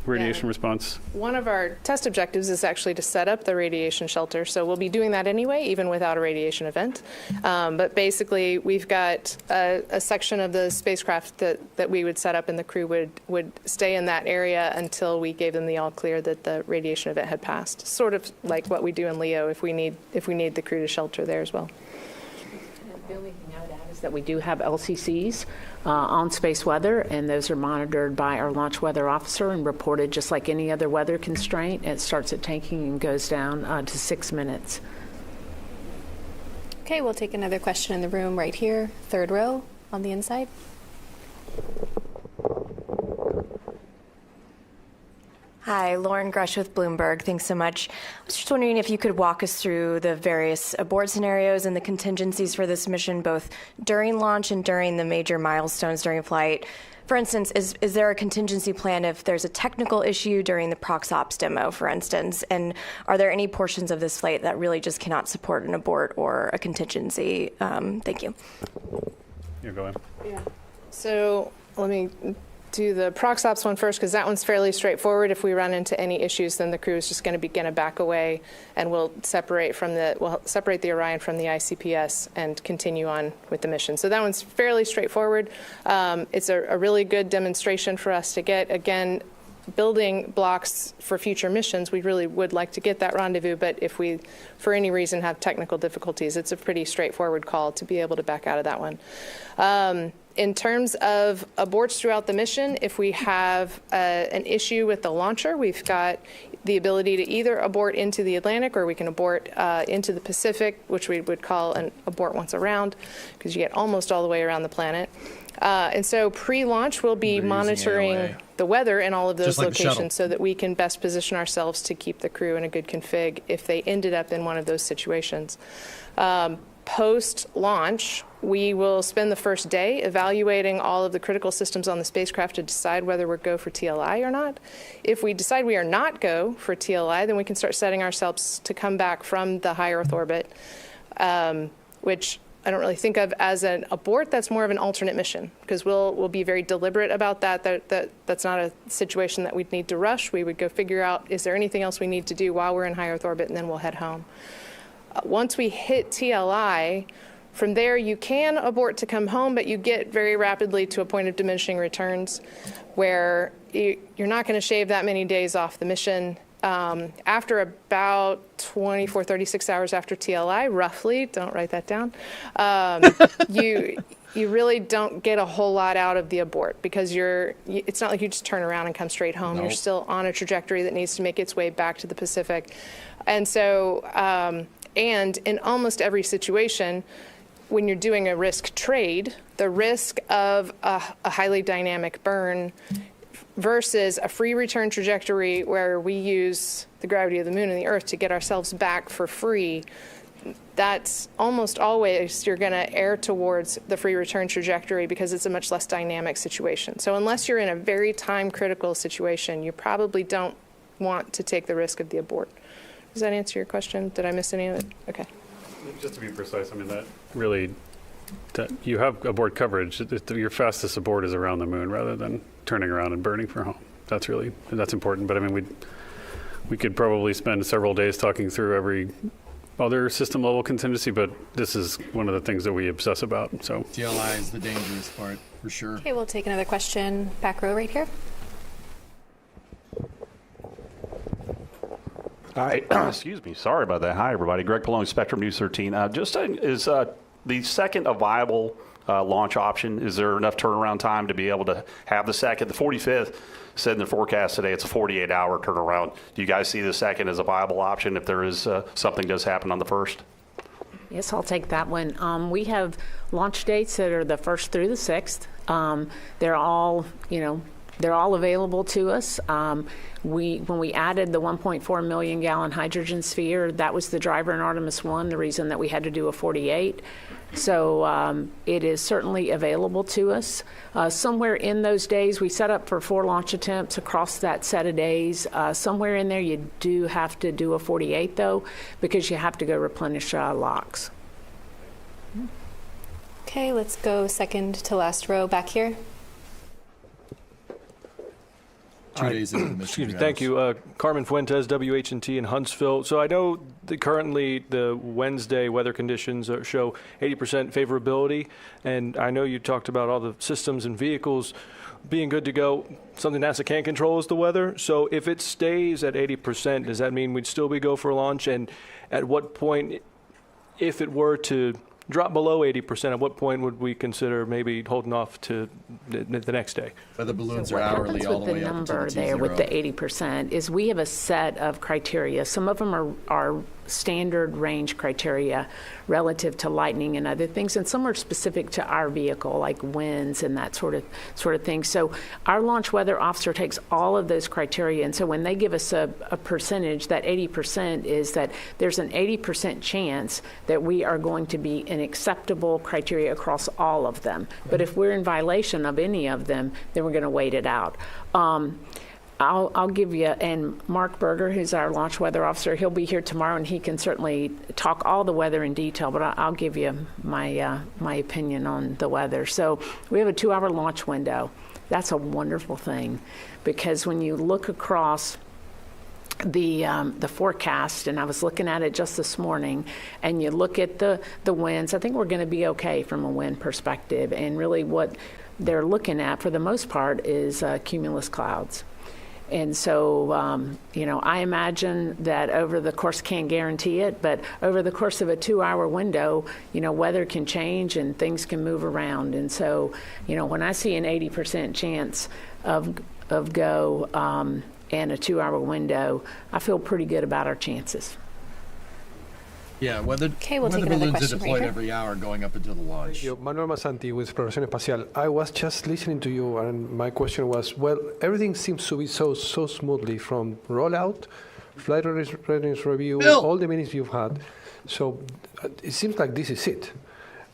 radiation response? One of our test objectives is actually to set up the radiation shelter. So we'll be doing that anyway, even without a radiation event. But basically, we've got a section of the spacecraft that we would set up, and the crew would stay in that area until we gave them the all clear that the radiation event had passed. Sort of like what we do in LEO if we need the crew to shelter there as well. The only thing I would add is that we do have LCCs on space weather, and those are monitored by our launch weather officer and reported just like any other weather constraint. It starts at tanking and goes down to 6 minutes. Okay, we'll take another question in the room right here, third row on the inside. Hi, Lauren Grush with Bloomberg. Thanks so much. I was just wondering if you could walk us through the various abort scenarios and the contingencies for this mission, both during launch and during the major milestones during flight. For instance, is there a contingency plan if there's a technical issue during the ProxOps demo, for instance? And are there any portions of this flight that really just cannot support an abort or a contingency? Thank you. Yeah, go ahead. Yeah. So let me do the ProxOps one first, because that one's fairly straightforward. If we run into any issues, then the crew is just going to begin to back away, and we'll separate the Orion from the ICPS and continue on with the mission. So that one's fairly straightforward. It's a really good demonstration for us to get. Again, building blocks for future missions, we really would like to get that rendezvous, but if we, for any reason, have technical difficulties, it's a pretty straightforward call to be able to back out of that one. In terms of aborts throughout the mission, if we have an issue with the launcher, we've got the ability to either abort into the Atlantic or we can abort into the Pacific, which we would call an abort once around, because you get almost all the way around the planet. And so pre-launch, we'll be monitoring the weather in all of those locations so that we can best position ourselves to keep the crew in a good config if they ended up in one of those situations. Post-launch, we will spend the first day evaluating all of the critical systems on the spacecraft to decide whether we're go for TLI or not. If we decide we are not go for TLI, then we can start setting ourselves to come back from the high Earth orbit, which I don't really think of as an abort. That's more of an alternate mission, because we'll be very deliberate about that. That's not a situation that we'd need to rush. We would go figure out, is there anything else we need to do while we're in high Earth orbit, and then we'll head home. Once we hit TLI, from there you can abort to come home, but you get very rapidly to a point of diminishing returns where you're not going to shave that many days off the mission. After about 24, 36 hours after TLI, roughly, don't write that down, you really don't get a whole lot out of the abort, because it's not like you just turn around and come straight home. Nope. You're still on a trajectory that needs to make its way back to the Pacific. And so, and in almost every situation, when you're doing a risk trade, the risk of a highly dynamic burn versus a free return trajectory where we use the gravity of the moon and the Earth to get ourselves back for free, that's almost always you're going to err towards the free return trajectory, because it's a much less dynamic situation. So unless you're in a very time-critical situation, you probably don't want to take the risk of the abort. Does that answer your question? Did I miss any of it? Okay. Just to be precise, I mean, that really, you have abort coverage. Your fastest abort is around the moon rather than turning around and burning for home. That's important. But I mean, we could probably spend several days talking through every other system level contingency, but this is one of the things that we obsess about. So TLI is the dangerous part, for sure. Okay, we'll take another question. Back row right here. Hi, excuse me. Sorry about that. Hi, everybody. Greg Poloni, Spectrum News 13. Is the second a viable launch option? Is there enough turnaround time to be able to have the second? The 45th said in the forecast today it's a 48-hour turnaround. Do you guys see the second as a viable option if there is something does happen on the first? Yes, I'll take that one. We have launch dates that are the 1st through the 6th. They're all available to us. When we added the 1.4 million gallon hydrogen sphere, that was the driver in Artemis I, the reason that we had to do a 48. So it is certainly available to us. Somewhere in those days, we set up for 4 launch attempts across that set of days. Somewhere in there, you do have to do a 48, though, because you have to go replenish locks. Okay, let's go second to last row back here. 2 days into the mission. Excuse me. Thank you. Carmen Fuentes, WH&T in Huntsville. So I know that currently the Wednesday weather conditions show 80% favorability, and I know you talked about all the systems and vehicles being good to go. Something NASA can't control is the weather. So if it stays at 80%, does that mean we'd still be go for launch? And at what point, if it were to drop below 80%, at what point would we consider maybe holding off to the next day? The balloons So are what hourly happens all with the the way up number until the there T0. with the 80% is we have a set of criteria. Some of them are standard range criteria relative to lightning and other things, and some are specific to our vehicle, like winds and that sort of thing. So our launch weather officer takes all of those criteria, and so when they give us a percentage, that 80% is that there's an 80% chance that we are going to be in acceptable criteria across all of them. But if we're in violation of any of them, then we're going to wait it out. I'll give you, and Mark Berger, who's our launch weather officer, he'll be here tomorrow, and he can certainly talk all the weather in detail, but I'll give you my opinion on the weather. So we have a 2-hour launch window. That's a wonderful thing, because when you look across the forecast, and I was looking at it just this morning, and you look at the winds, I think we're going to be okay from a wind perspective, and really what they're looking at for the most part is cumulus clouds. And so, I imagine that over the course, can't guarantee it, but over the course of a 2-hour window, weather can change and things can move around. And so, when I see an 80% chance of go and a 2-hour window, I feel pretty good about our chances. Yeah, weather balloons are deployed every hour going up until the launch. Manuel Masanti with Exploración Espacial. I was just listening to you, and my question was, well, everything seems to be so smoothly from rollout, flight readiness review, all the meetings you've had. So it seems like this is it.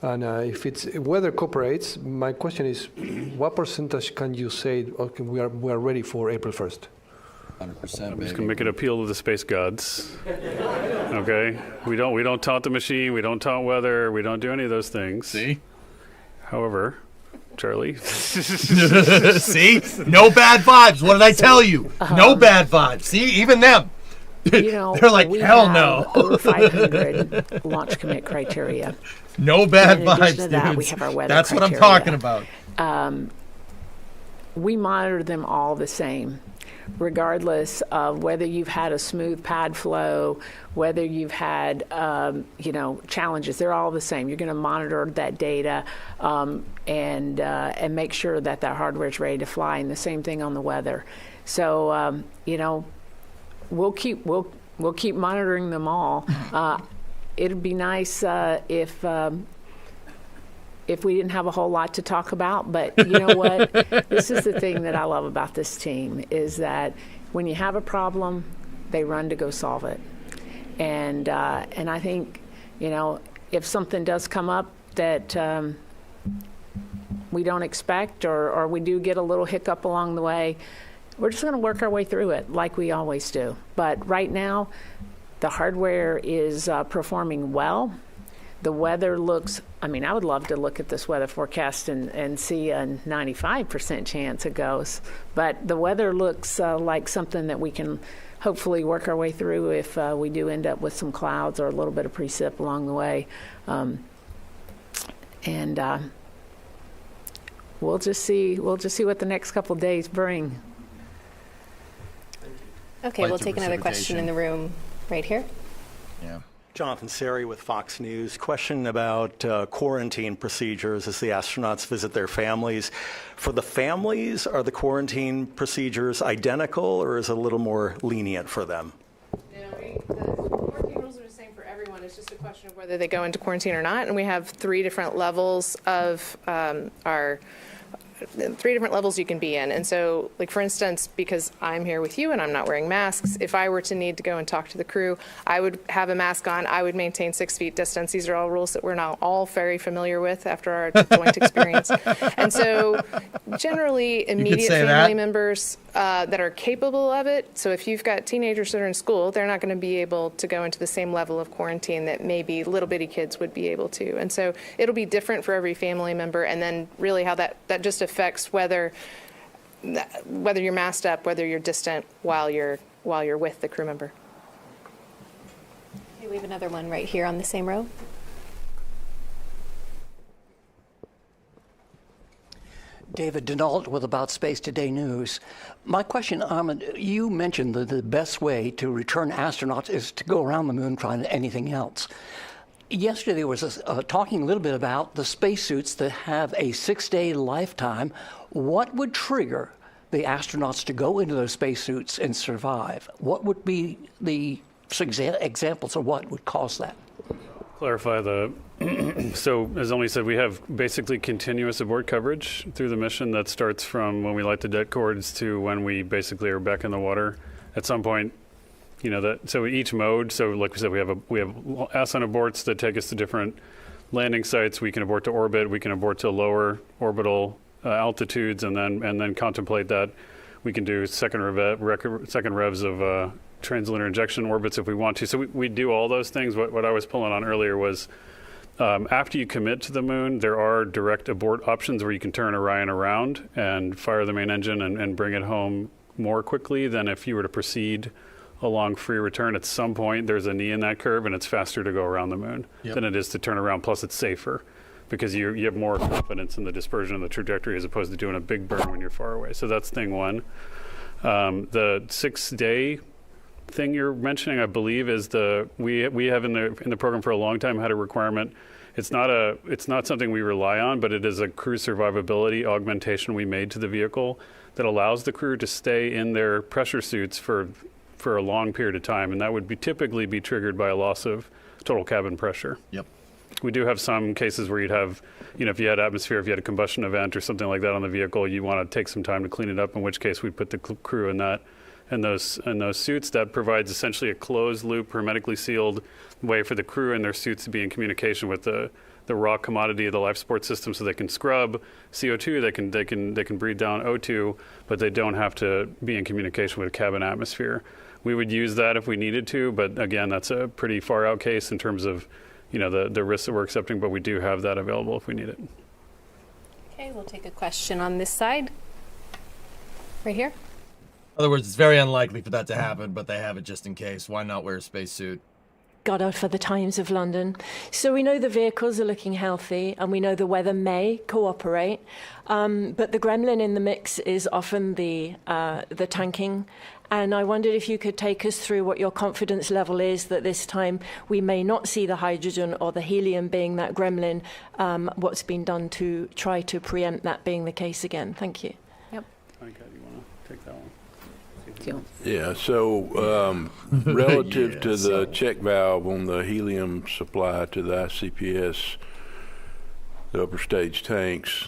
And if it's weather cooperates, my question is, what percentage can you say, okay, we are ready for April 1st? 100%. I'm just going to make an appeal to the space gods. Okay? We don't taunt the machine. We don't taunt weather. We don't do any of those things. See? However, Charlie. See? No bad vibes. What did I tell you? No bad vibes. See? Even them. They're like, hell no. Over 500 launch commit criteria. No bad vibes, to that, dudes. we have our weather That's criteria. what I'm talking about. We monitor them all the same, regardless of whether you've had a smooth pad flow, whether you've had, challenges. They're all the same. You're going to monitor that data and make sure that that hardware is ready to fly. And the same thing on the weather. So, we'll keep monitoring them all. It'd be nice if we didn't have a whole lot to talk about, but you know what? This is the thing that I love about this team, is that when you have a problem, they run to go solve it. And I think, if something does come up that we don't expect, or we do get a little hiccup along the way, we're just going to work our way through it like we always do. But right now, the hardware is performing well. The weather looks, I would love to look at this weather forecast and see a 95% chance it goes. But the weather looks like something that we can hopefully work our way through if we do end up with some clouds or a little bit of precip along the way. We'll just see what the next couple of days bring. Okay, we'll take another question in the room right here. Yeah. Jonathan Seri with Fox News. Question about quarantine procedures as the astronauts visit their families. For the families, are the quarantine procedures identical, or is it a little more lenient for them? The quarantine rules are the same for everyone. It's just a question of whether they go into quarantine or not. And we have 3 different levels of three different levels you can be in. And so, like, for instance, because I'm here with you and I'm not wearing masks, if I were to need to go and talk to the crew, I would have a mask on. I would maintain 6 feet distance. These are all rules that we're now all very familiar with after our joint experience. And so generally immediate family members that are capable of it. So if you've got teenagers that are in school, they're not going to be able to go into the same level of quarantine that maybe little bitty kids would be able to. And so it'll be different for every family member. And then really how that just affects whether whether you're masked up, whether you're distant while you're with the crew member. Okay, we have another one right here on the same row. David Denault with About Space Today News. My question, you mentioned that the best way to return astronauts is to go around the moon trying anything else. Yesterday there was talking a little bit about the spacesuits that have a 6-day lifetime. What would trigger the astronauts to go into those spacesuits and survive? What would be the examples of what would cause that? Clarify so as Emily said, we have basically continuous abort coverage through the mission that starts from when we light the det cords to when we basically are back in the water. At some point, so each mode, so like we said, we have ascent aborts that take us to different landing sites. We can abort to orbit, we can abort to lower orbital altitudes, and then contemplate that. We can do second revs of translunar injection orbits if we want to. So we do all those things. What I was pulling on earlier was after you commit to the moon, there are direct abort options where you can turn Orion around and fire the main engine and bring it home more quickly than if you were to proceed along free return. At some point, there's a knee in that curve, and it's faster to go around the moon than it is to turn around. Plus, it's safer because you have more confidence in the dispersion of the trajectory as opposed to doing a big burn when you're far away. So that's thing one. The 6-day thing you're mentioning, I believe, is we have in the program for a long time had a requirement. It's not something we rely on, but it is a crew survivability augmentation we made to the vehicle that allows the crew to stay in their pressure suits for a long period of time, and that would typically be triggered by a loss of total cabin pressure. Yep. We do have some cases where you'd have, if you had atmosphere, if you had a combustion event or something like that on the vehicle, you want to take some time to clean it up, in which case we'd put the crew in that. And those suits, that provides essentially a closed loop, hermetically sealed way for the crew and their suits to be in communication with the raw commodity of the life support system, so they can scrub CO2, they can breathe down O2, but they don't have to be in communication with cabin atmosphere. We would use that if we needed to, but again, that's a pretty far out case in terms of the risks that we're accepting, but we do have that available if we need it. Okay, we'll take a question on this side. Right here. In other words, it's very unlikely for that to happen, but they have it just in case. Why not wear a spacesuit? Goddard for the Times of London. So we know the vehicles are looking healthy, and we know the weather may cooperate, but the gremlin in the mix is often the tanking. And I wondered if you could take us through what your confidence level is that this time we may not see the hydrogen or the helium being that gremlin, what's been done to try to preempt that being the case again. Thank you. Yep. Okay, you want to take that one? Yeah, so relative to the check valve on the helium supply to the ICPS, the upper stage tanks,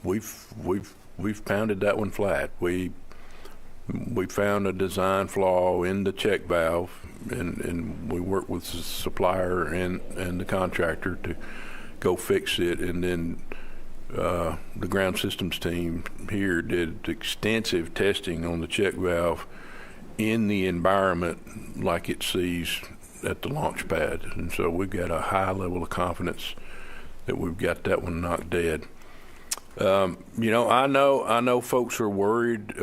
we've pounded that one flat. We found a design flaw in the check valve, and we worked with the supplier and the contractor to go fix it, and then the ground systems team here did extensive testing on the check valve in the environment like it sees at the launch pad. And so we've got a high level of confidence that we've got that one knocked dead. I know folks are worried.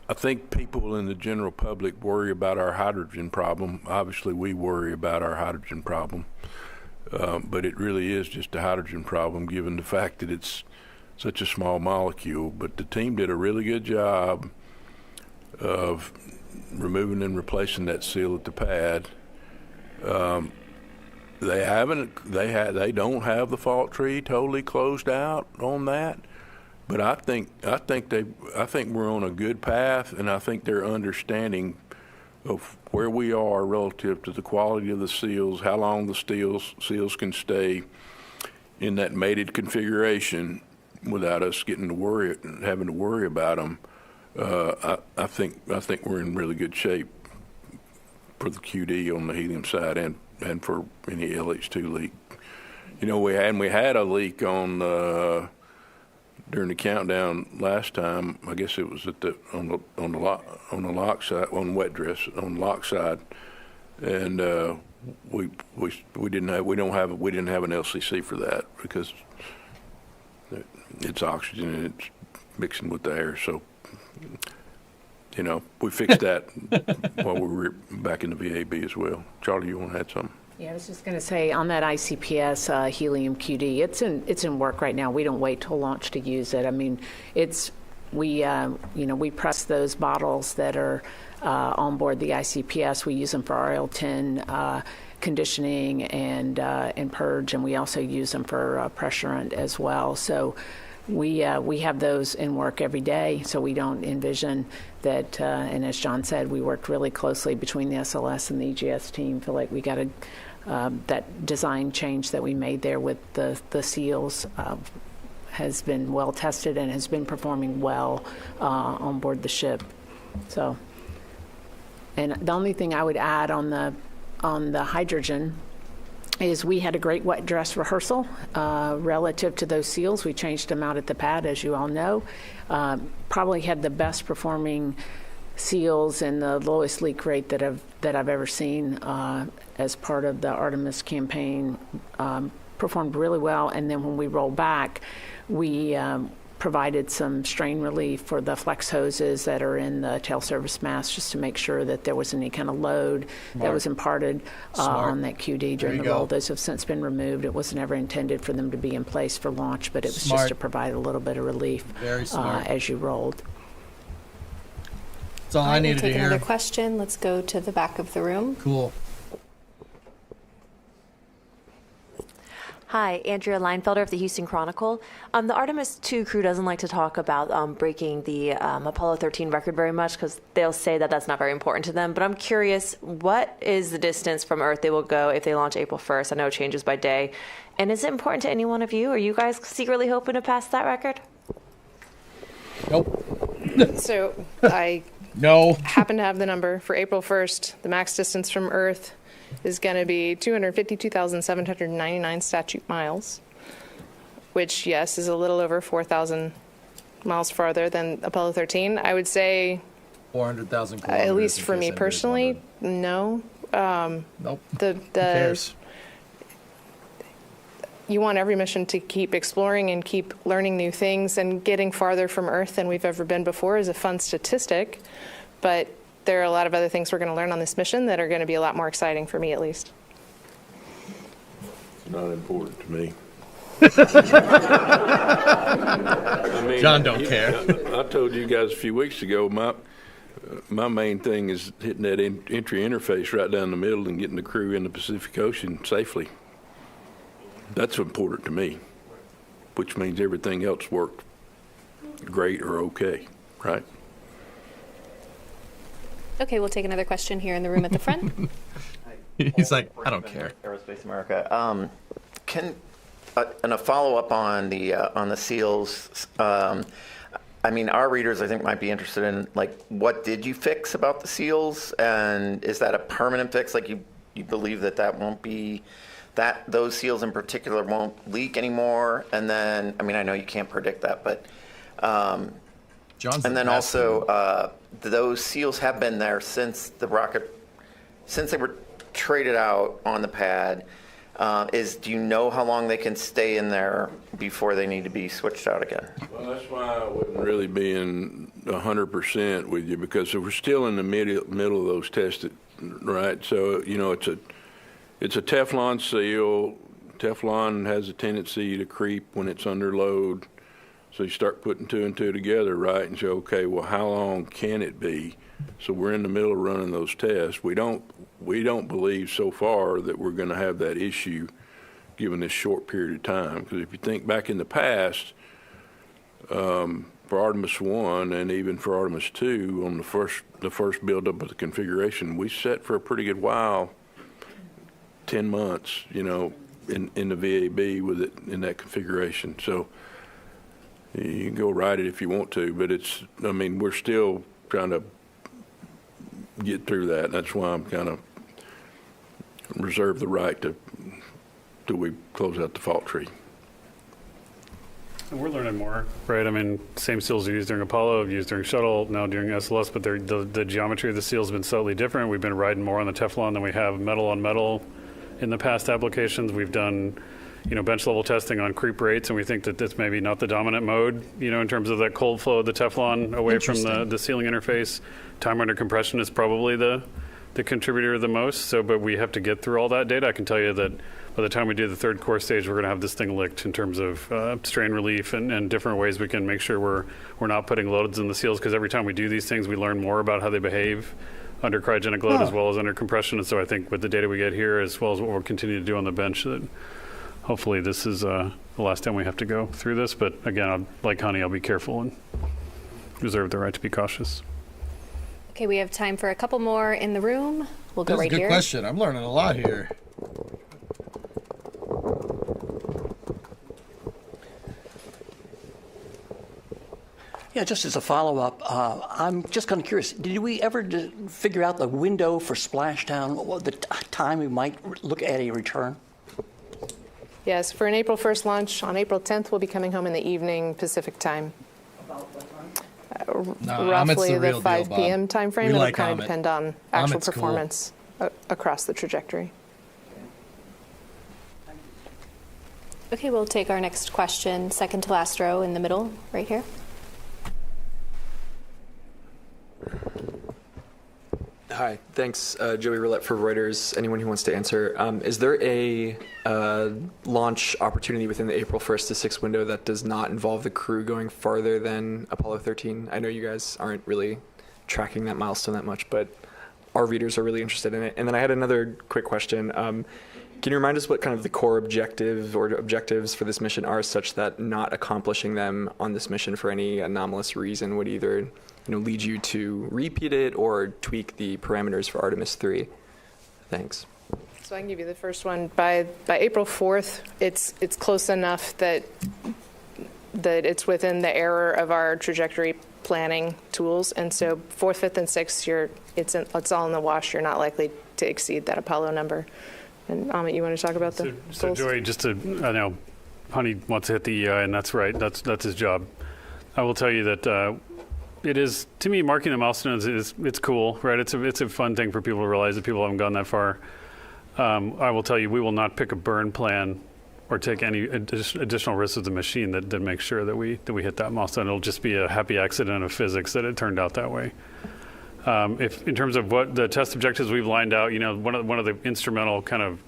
I think people in the general public worry about our hydrogen problem. Obviously, we worry about our hydrogen problem. But it really is just a hydrogen problem given the fact that it's such a small molecule. But the team did a really good job of removing and replacing that seal at the pad. They don't have the fault tree totally closed out on that. But I think we're on a good path, and I think they're understanding of where we are relative to the quality of the seals, how long the seals can stay in that mated configuration without us having to worry about them. I think we're in really good shape for the QD on the helium side and for any LH2 leak. We had a leak on during the countdown last time. I guess it was on the lock side, on the wet dress, on the lock side, and we didn't have an LCC for that because It's oxygen and it's mixing with the air. So, we fixed that while we were back in the VAB as well. Charlie, you want to add something? Yeah, I was just going to say on that ICPS helium QD, it's in work right now. We don't wait till launch to use it. I mean, we press those bottles that are on board the ICPS. We use them for RL10 conditioning and purge, and we also use them for pressurant as well. So we have those in work every day, so we don't envision that. And as John said, we worked really closely between the SLS and the EGS team. Feel like we got that design change that we made there with the seals has been well tested and has been performing well on board the ship. So, and the only thing I would add on the hydrogen is we had a great wet dress rehearsal relative to those seals. We changed them out at the pad, as you all know. Probably had the best performing seals and the lowest leak rate that I've ever seen as part of the Artemis campaign. Performed really well, and then when we rolled back, we provided some strain relief for the flex hoses that are in the tail service mast, just to make sure that there was any kind of load that was imparted on that QD during the roll. Those have since been removed. It was never intended for them to be in place for launch, but it was just to provide a little bit of relief as you rolled. That's all I needed to hear. Take another question. Let's go to the back of the room. Cool. Hi, Andrea Leinfelder of the Houston Chronicle. The Artemis II crew doesn't like to talk about breaking the Apollo 13 record very much because they'll say that that's not very important to them. But I'm curious, what is the distance from Earth they will go if they launch April 1st? I know it changes by day. And is it important to any one of you? Are you guys secretly hoping to pass that record? Nope. So I happen to have the number for April 1st. The max distance from Earth is going to be 252,799 statute miles, which, yes, is a little over 4,000 miles farther than Apollo 13. I would say 400,000 kilometers. At least for me personally, no. Nope. Who cares? You want every mission to keep exploring and keep learning new things, and getting farther from Earth than we've ever been before is a fun statistic, but there are a lot of other things we're going to learn on this mission that are going to be a lot more exciting for me, at least. It's not important to me. John don't care. I told you guys a few weeks ago, my main thing is hitting that entry interface right down the middle and getting the crew in the Pacific Ocean safely. That's important to me, which means everything else worked great or okay, right? Okay, we'll take another question here in the room at the front. He's like, I don't care. Aerospace America. And a follow-up on the seals. I mean, our readers, I think, might be interested in, like, what did you fix about the seals, and is that a permanent fix? Like, you believe that won't be, that those seals in particular won't leak anymore? And then, I mean, I know you can't predict that, but and then also, those seals have been there since the rocket, since they were traded out on the pad. Do you know how long they can stay in there before they need to be switched out again? Well, that's why I wouldn't really be in 100% with you, because we're still in the middle of those tests, right? So, it's a Teflon seal. Teflon has a tendency to creep when it's under load. So you start putting two and two together, right, and say, okay, well, how long can it be? So we're in the middle of running those tests. We don't believe so far that we're going to have that issue given this short period of time. Because if you think back in the past, for Artemis I and even for Artemis II, on the first buildup of the configuration, we set for a pretty good while, 10 months, in the VAB with it in that configuration. So you can go ride it if you want to, but we're still trying to get through that. That's why I'm kind of reserve the right till we close out the fault tree. And we're learning more, right? I mean, same seals are used during Apollo, used during Shuttle, now during SLS, but the geometry of the seal has been slightly different. We've been riding more on the Teflon than we have metal on metal in the past applications. We've done, bench level testing on creep rates, and we think that that's maybe not the dominant mode, in terms of that cold flow of the Teflon away from the sealing interface. Time under compression is probably the contributor the most. But we have to get through all that data. I can tell you that by the time we do the third core stage, we're going to have this thing licked in terms of strain relief and different ways we can make sure we're not putting loads in the seals, because every time we do these things, we learn more about how they behave under cryogenic load as well as under compression. And so I think with the data we get here, as well as what we'll continue to do on the bench, that hopefully this is the last time we have to go through this. But again, like Honey, I'll be careful and reserve the right to be cautious. Okay, we have time for a couple more in the room. We'll go That's right a good here. question. I'm learning a lot here. Yeah, just as a follow-up, I'm just kind of curious. Did we ever figure out the window for splashdown, or the time we might look at a return? Yes, for an April 1st launch, on April 10th, we'll be coming home in the evening Pacific time. No, Roughly the real the 5 deal, p.m. Bob. time frame. We It'll like kind of Amit. depend on actual Amit's cool. performance across the trajectory. Okay, we'll take our next question, second to last row in the middle, right here. Hi, thanks, Joey Roulette for Reuters. Anyone who wants to answer, is there a launch opportunity within the April 1st to 6th window that does not involve the crew going farther than Apollo 13? I know you guys aren't really tracking that milestone that much, but our readers are really interested in it. And then I had another quick question. Can you remind us what kind of the core objective or objectives for this mission are, such that not accomplishing them on this mission for any anomalous reason would either lead you to repeat it or tweak the parameters for Artemis III? Thanks. So I can give you the first one. By April 4th, it's close enough that it's within the error of our trajectory planning tools. And so 4th, 5th, and 6th, it's all in the wash. You're not likely to exceed that Apollo number. And Amit, you want to talk about the So goals? Joey, I know Honey wants to hit the EI, and that's right. That's his job. I will tell you that it is, to me, marking the milestones it's cool, right? It's a fun thing for people to realize that people haven't gone that far. I will tell you, we will not pick a burn plan or take any additional risks of the machine that makes sure that we hit that milestone. It'll just be a happy accident of physics that it turned out that way. If in terms of what the test objectives we've lined out, one of the instrumental kind of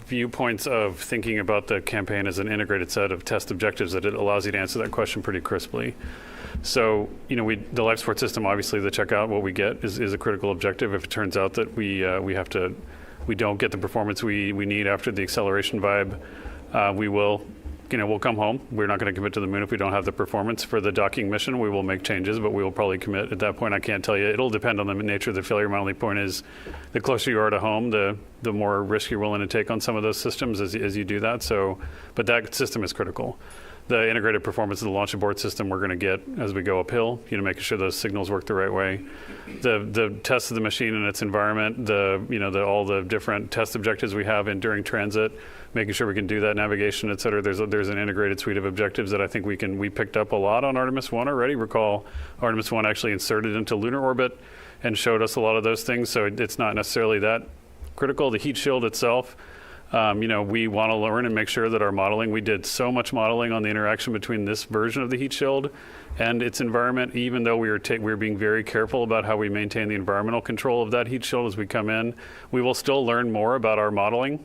viewpoints of thinking about the campaign as an integrated set of test objectives, that it allows you to answer that question pretty crisply. So, the life support system, obviously, the check out what we get is a critical objective. If it turns out that we don't get the performance we need after the acceleration vibe, we'll come home. We're not going to commit to the moon if we don't have the performance. For the docking mission, we will make changes, but we will probably commit at that point. I can't tell you. It'll depend on the nature of the failure. My only point is, the closer you are to home, the more risk you're willing to take on some of those systems as you do that. So, but that system is critical. The integrated performance of the launch abort system we're going to get as we go uphill, making sure those signals work the right way. The test of the machine and its environment, all the different test objectives we have during transit, making sure we can do that, navigation, et cetera. There's an integrated suite of objectives that I think we picked up a lot on Artemis 1 already. Recall, Artemis 1 actually inserted into lunar orbit and showed us a lot of those things, so it's not necessarily that critical. The heat shield itself, we want to learn and make sure that our modeling, we did so much modeling on the interaction between this version of the heat shield and its environment, even though we were being very careful about how we maintain the environmental control of that heat shield as we come in. We will still learn more about our modeling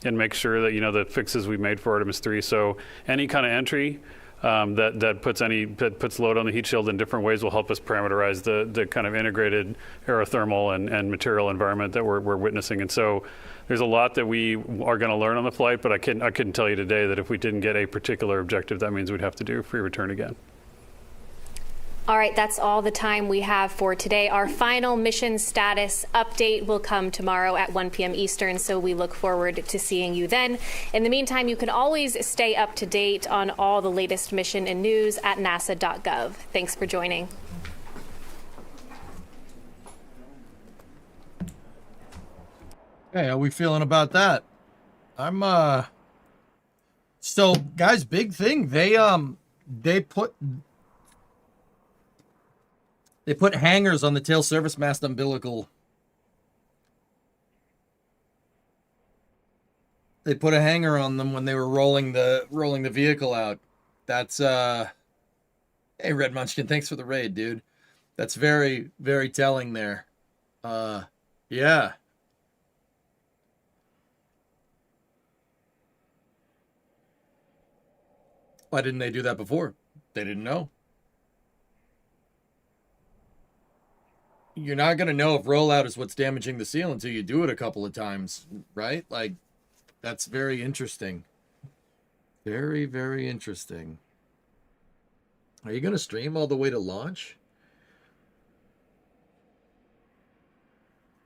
and make sure that, the fixes we made for Artemis 3. So any kind of entry that puts load on the heat shield in different ways will help us parameterize the kind of integrated aerothermal and material environment that we're witnessing. And so there's a lot that we are going to learn on the flight, but I couldn't tell you today that if we didn't get a particular objective, that means we'd have to do free return again. All right, that's all the time we have for today. Our final mission status update will come tomorrow at 1 p.m. Eastern, so we look forward to seeing you then. In the meantime, you can always stay up to date on all the latest mission and news at nasa.gov. Thanks for joining. Hey, how we feeling about that? I'm so guys, big thing. They put hangers on the tail service mast umbilical. They put a hanger on them when they were rolling the vehicle out. That's hey, Red Munchkin, thanks for the raid, dude. That's very, very telling there. Yeah. Why didn't they do that before? They didn't know. You're not going to know if rollout is what's damaging the seal until you do it a couple of times, right? Like, that's very interesting. Very, very interesting. Are you going to stream all the way to launch?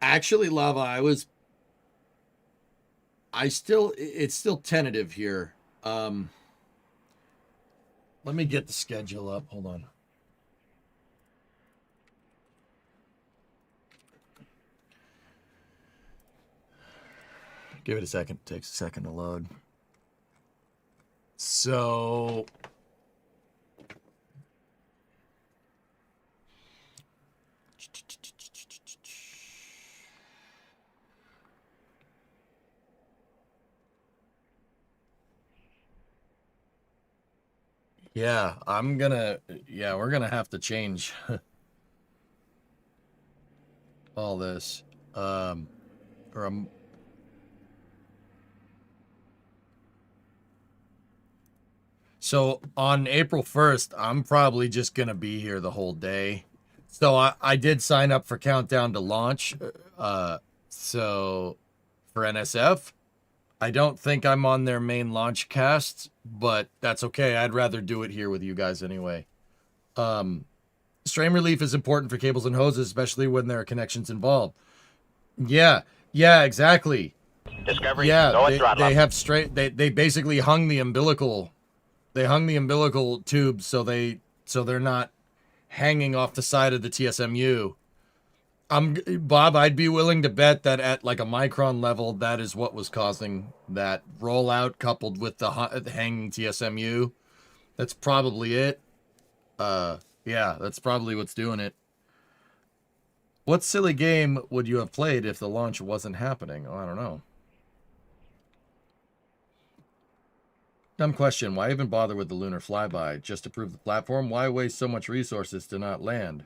Actually, Lava, it's still tentative here. Let me get the schedule up. Hold on. Give it a second. It takes a second to load. So yeah, we're gonna have to change all this. So on April 1st, I'm probably just going to be here the whole day. So I did sign up for Countdown to Launch. So for NSF, I don't think I'm on their main launch cast, but that's okay. I'd rather do it here with you guys anyway. Strain relief is important for cables and hoses, especially when there are connections involved. Yeah, exactly. Discovery, yeah, they have straight. They basically hung the umbilical. They hung the umbilical tubes so they're not hanging off the side of the TSMU. Bob, I'd be willing to bet that at like a micron level, that is what was causing that rollout coupled with the hanging TSMU. That's probably it. Yeah, that's probably what's doing it. What silly game would you have played if the launch wasn't happening? Oh, I don't know. Dumb question. Why even bother with the lunar flyby? Just to prove the platform? Why waste so much resources to not land?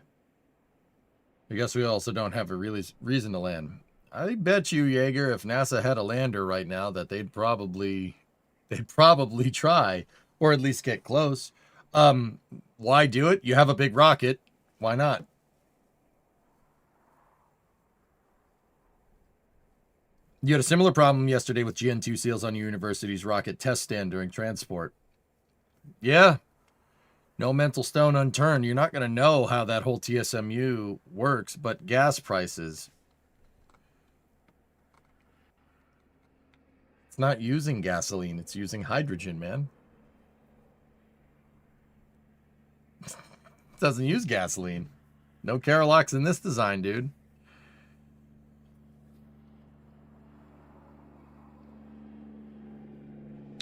I guess we also don't have a really reason to land. I bet you, Jaeger, if NASA had a lander right now, that they'd probably try, or at least get close. Why do it? You have a big rocket. Why not? You had a similar problem yesterday with GN2 seals on your university's rocket test stand during transport. Yeah. No mental stone unturned. You're not going to know how that whole TSMU works, but gas prices. It's not using gasoline. It's using hydrogen, man. It doesn't use gasoline. No Carolox in this design, dude.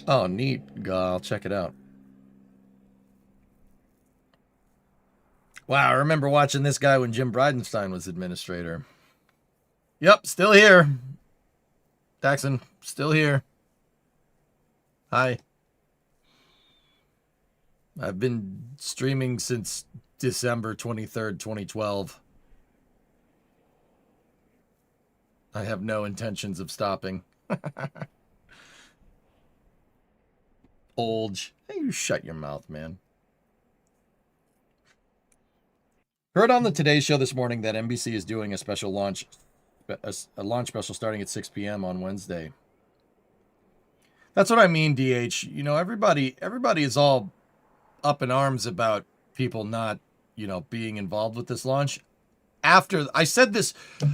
Oh, neat. I'll check it out. Wow, I remember watching this guy when Jim Bridenstine was administrator. Yep, still here. Daxon, still here. Hi. I've been streaming since December 23rd, 2012. I have no intentions of stopping. Olge. Hey, you shut your mouth, man. Heard on the Today Show this morning that NBC is doing a special launch, a launch special starting at 6 p.m. on Wednesday. That's what I mean, DH. You know, everybody is all up in arms about people not, being involved with this launch. After I said this,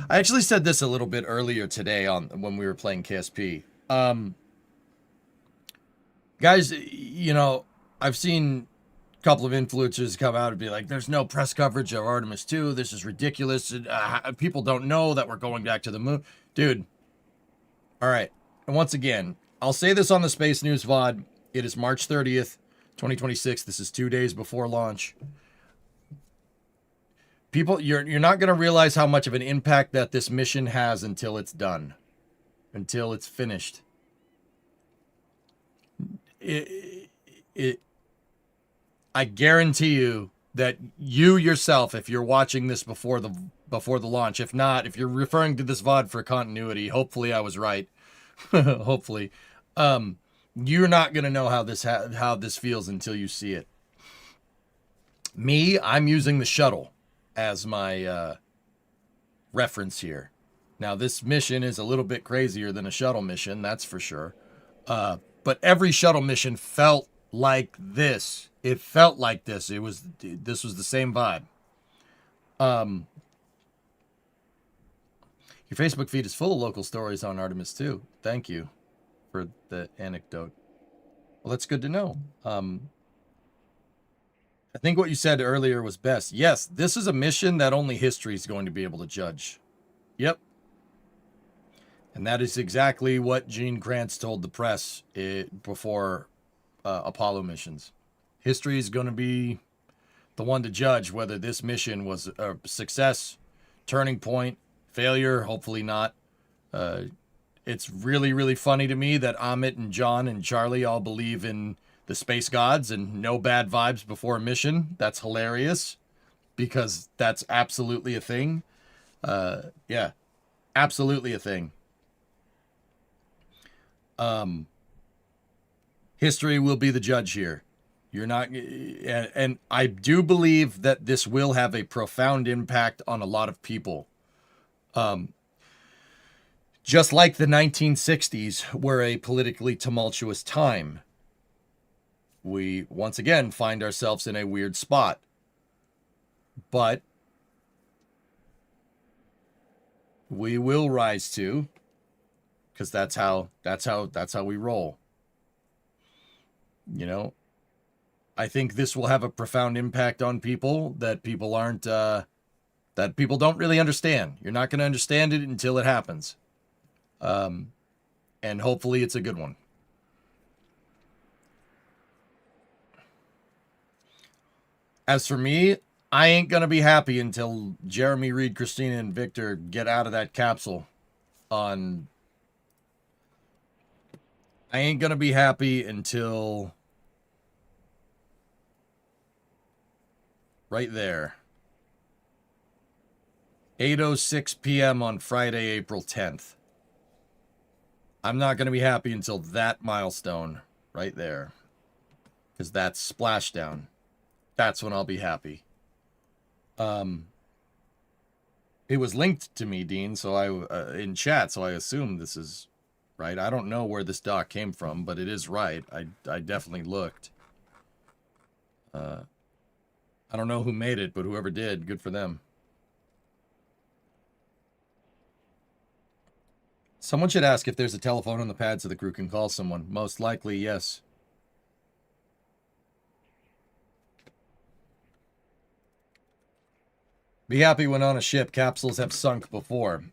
I actually said this a little bit earlier today when we were playing KSP. Guys, I've seen a couple of influencers come out and be like, there's no press coverage of Artemis II. This is ridiculous. People don't know that we're going back to the moon. Dude, all right. And once again, I'll say this on the Space News VOD. It is March 30th, 2026. This is 2 days before launch. People, you're not going to realize how much of an impact that this mission has until it's done. Until it's finished. I guarantee you that you yourself, if you're watching this before the launch, if not, if you're referring to this VOD for continuity, hopefully I was right. Hopefully, you're not gonna know how this feels until you see it. Me, I'm using the shuttle as my reference here. Now, this mission is a little bit crazier than a shuttle mission, that's for sure. But every shuttle mission felt like this. It felt like this. This was the same vibe. Your Facebook feed is full of local stories on Artemis II. Thank you for the anecdote. Well, that's good to know. I think what you said earlier was best. Yes, this is a mission that only history is going to be able to judge. Yep. And that is exactly what Gene Kranz told the press before Apollo missions. History is going to be the one to judge whether this mission was a success, turning point, failure, hopefully not. It's really, really funny to me that Amit and John and Charlie all believe in the space gods and no bad vibes before a mission. That's hilarious because that's absolutely a thing. Yeah, absolutely a thing. History will be the judge here. You're not, and I do believe that this will have a profound impact on a lot of people. Just like the 1960s were a politically tumultuous time, we once again find ourselves in a weird spot. But we will rise to, because that's how we roll. You know, I think this will have a profound impact on people that people don't really understand. You're not going to understand it until it happens. And hopefully it's a good one. As for me, I ain't going to be happy until Jeremy, Reed, Christina, and Victor get out of that capsule on... I ain't going to be happy until... right there. 8:06 p.m. on Friday, April 10th. I'm not going to be happy until that milestone right there. Because that's splashdown. That's when I'll be happy. It was linked to me, Dean, so I in chat, so I assume this is right. I don't know where this doc came from, but it is right. I definitely looked. I don't know who made it, but whoever did, good for them. Someone should ask if there's a telephone on the pad so the crew can call someone. Most likely, yes. Be happy when on a ship capsules have sunk before.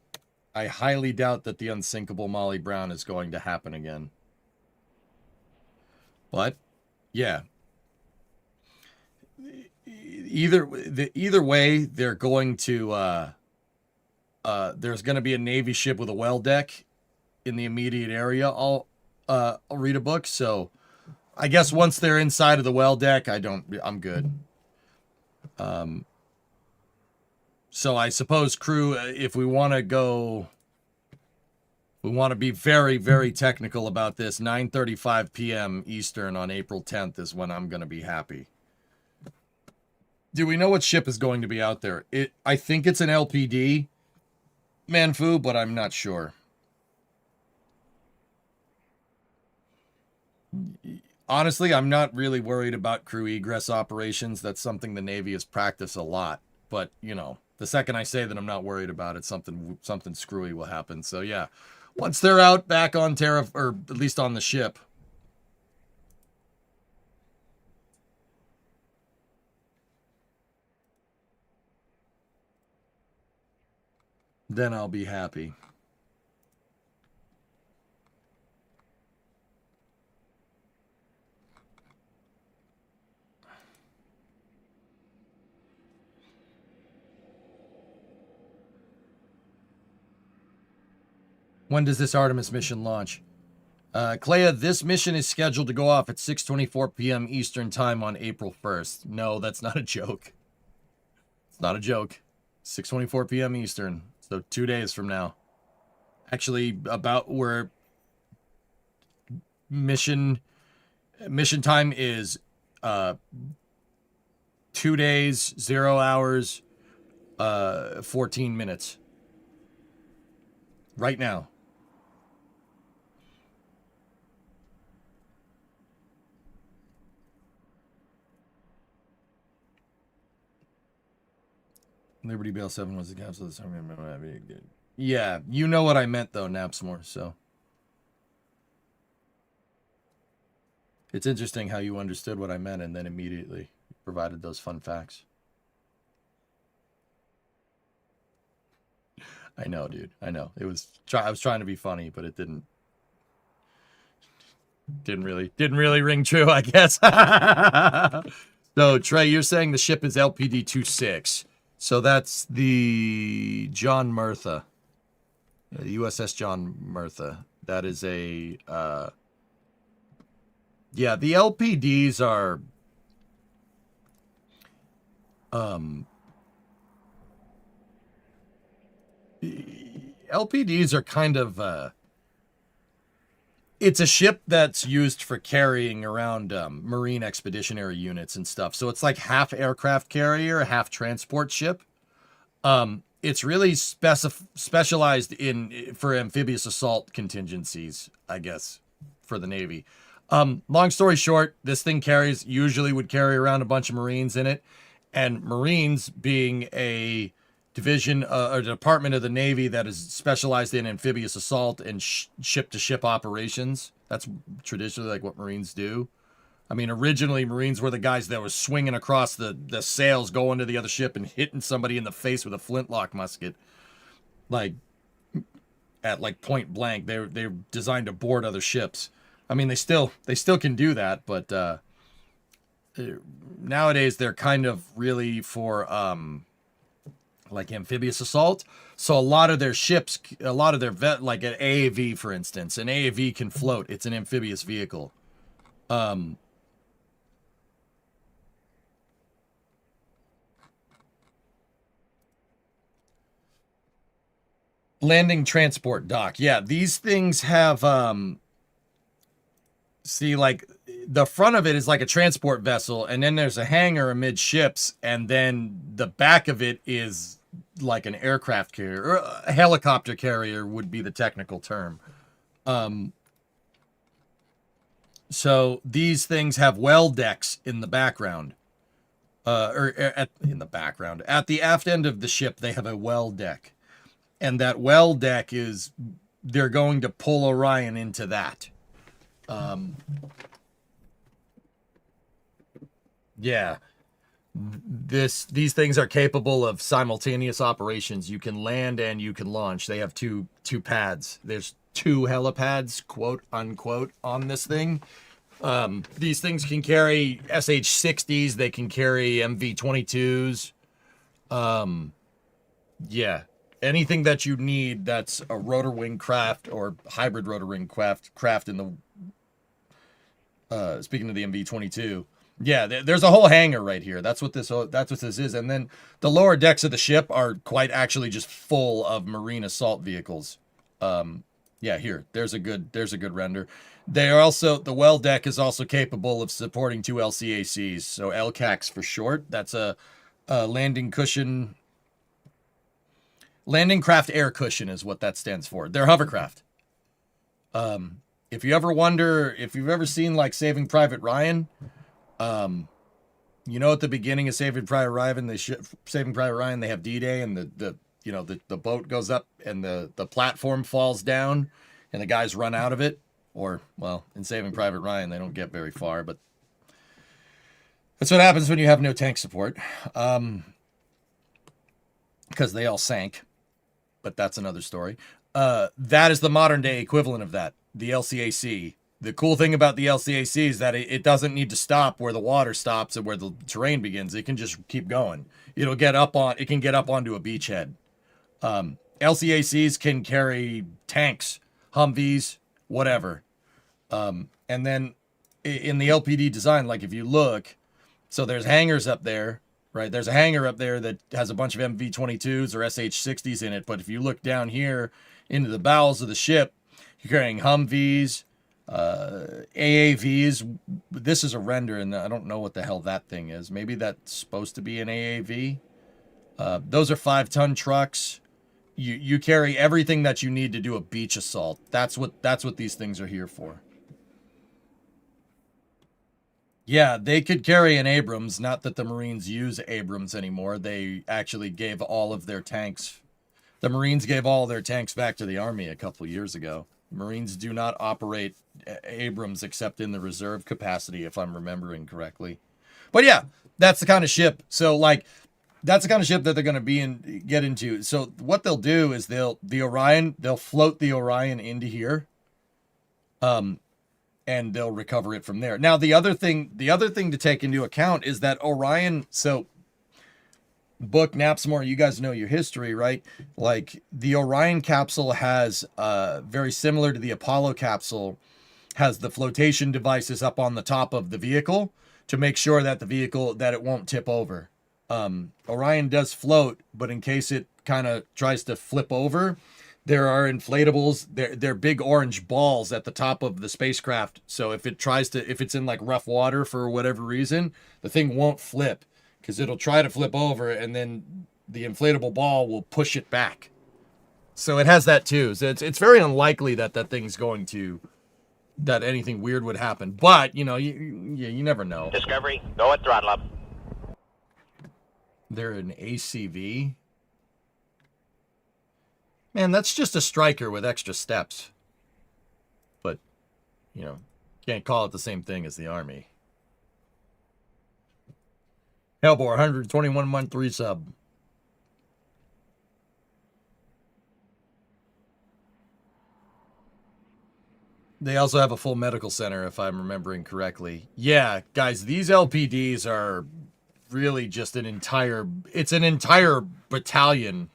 I highly doubt that the unsinkable Molly Brown is going to happen again. But, yeah. Either way, they're going to... there's going to be a Navy ship with a well deck in the immediate area. I'll read a book. So I guess once they're inside of the well deck, I'm good. So I suppose crew, if we want to go, we want to be very, very technical about this. 9:35 p.m. Eastern on April 10th is when I'm going to be happy. Do we know what ship is going to be out there? I think it's an LPD. Manfu, but I'm not sure. Honestly, I'm not really worried about crew egress operations. That's something the Navy has practiced a lot. But, you know, the second I say that I'm not worried about it, something screwy will happen. So, yeah. Once they're out back on Terra, or at least on the ship, then I'll be happy. When does this Artemis mission launch? Clea, this mission is scheduled to go off at 6:24 p.m. Eastern Time on April 1st. No, that's not a joke. It's not a joke. 6:24 p.m. Eastern. So 2 days from now. Actually, about where mission time is 2 days, 0 hours, 14 minutes. Right now. Liberty Bale 7 was the capsule of the summer. Yeah, you know what I meant though, Napsmore, so. It's interesting how you understood what I meant and then immediately provided those fun facts. I know, dude. I know. I was trying to be funny, but it didn't really ring true, I guess. So, Trey, you're saying the ship is LPD-26. So that's the John Murtha. The USS John Murtha. That is a yeah, the LPDs are LPDs are kind of it's a ship that's used for carrying around Marine expeditionary units and stuff. So it's like half aircraft carrier, half transport ship. It's really specialized for amphibious assault contingencies, I guess, for the Navy. Long story short, this thing usually would carry around a bunch of Marines in it. And Marines being a division or department of the Navy that is specialized in amphibious assault and ship-to-ship operations. That's traditionally like what Marines do. I mean, originally Marines were the guys that were swinging across the sails, going to the other ship and hitting somebody in the face with a flintlock musket, like at like point blank. They're designed to board other ships. I mean, they still can do that, but nowadays they're kind of really for like amphibious assault. So a lot of their ships, like an AAV, for instance, an AAV can float. It's an amphibious vehicle. Landing transport dock. Yeah, these things have, see, like, the front of it is like a transport vessel, and then there's a hangar amidships, and then the back of it is like an aircraft carrier, or a helicopter carrier would be the technical term. So these things have well decks in the background, in the background. At the aft end of the ship, they have a well deck, and that well deck they're going to pull Orion into that. Yeah. These things are capable of simultaneous operations. You can land and you can launch. They have two pads. There's 2 helipads, quote unquote, on this thing. These things can carry SH-60s. They can carry MV-22s. Yeah. Anything that you need that's a rotor wing craft or hybrid rotor wing craft in the speaking of the MV-22. Yeah, there's a whole hangar right here. That's what this is. And then the lower decks of the ship are quite actually just full of Marine assault vehicles. Yeah, here. There's a good render. The well deck is also capable of supporting 2 LCACs, so LCACs for short. That's a landing cushion. Landing craft air cushion is what that stands for. They're hovercraft. If you you've ever seen like Saving Private Ryan, you know, at the beginning of Saving Private Ryan, they have D-Day, and the boat goes up and the platform falls down and the guys run out of it. Or, well, in Saving Private Ryan, they don't get very far, but that's what happens when you have no tank support. Because they all sank, but that's another story. That is the modern day equivalent of that, the LCAC. The cool thing about the LCAC is that it doesn't need to stop where the water stops and where the terrain begins. It can just keep going. It can get up onto a beachhead. LCACs can carry tanks, Humvees, whatever. And then in the LPD design, like if you look, so there's hangars up there, right? There's a hangar up there that has a bunch of MV-22s or SH-60s in it. But if you look down here into the bowels of the ship, you're carrying Humvees, AAVs. This is a render, and I don't know what the hell that thing is. Maybe that's supposed to be an AAV. Those are 5-ton trucks. You carry everything that you need to do a beach assault. That's what these things are here for. Yeah, they could carry an Abrams. Not that the Marines use Abrams anymore. They actually gave all of their tanks. The Marines gave all their tanks back to the Army a couple years ago. Marines do not operate Abrams except in the reserve capacity, if I'm remembering correctly. But yeah, that's the kind of ship. So like, that's the kind of ship that they're going to get into. So what they'll do is they'll float the Orion into here, and they'll recover it from there. Now the other thing to take into account is that Orion. So, Book Napsmore, you guys know your history, right? Like the Orion capsule has, very similar to the Apollo capsule, has the flotation devices up on the top of the vehicle to make sure that it won't tip over. Orion does float, but in case it kind of tries to flip over, there are inflatables. They're big orange balls at the top of the spacecraft. So if it's in like rough water for whatever reason, the thing won't flip because it'll try to flip over and then the inflatable ball will push it back. So it has that too. So it's very unlikely that that anything weird would happen. But, you never know. Discovery, go at throttle up. They're an ACV. Man, that's just a Striker with extra steps. But, can't call it the same thing as the Army. Hellbore, 121 month 3 sub. They also have a full medical center, if I'm remembering correctly. Yeah, guys, these LPDs are really just an entire battalion,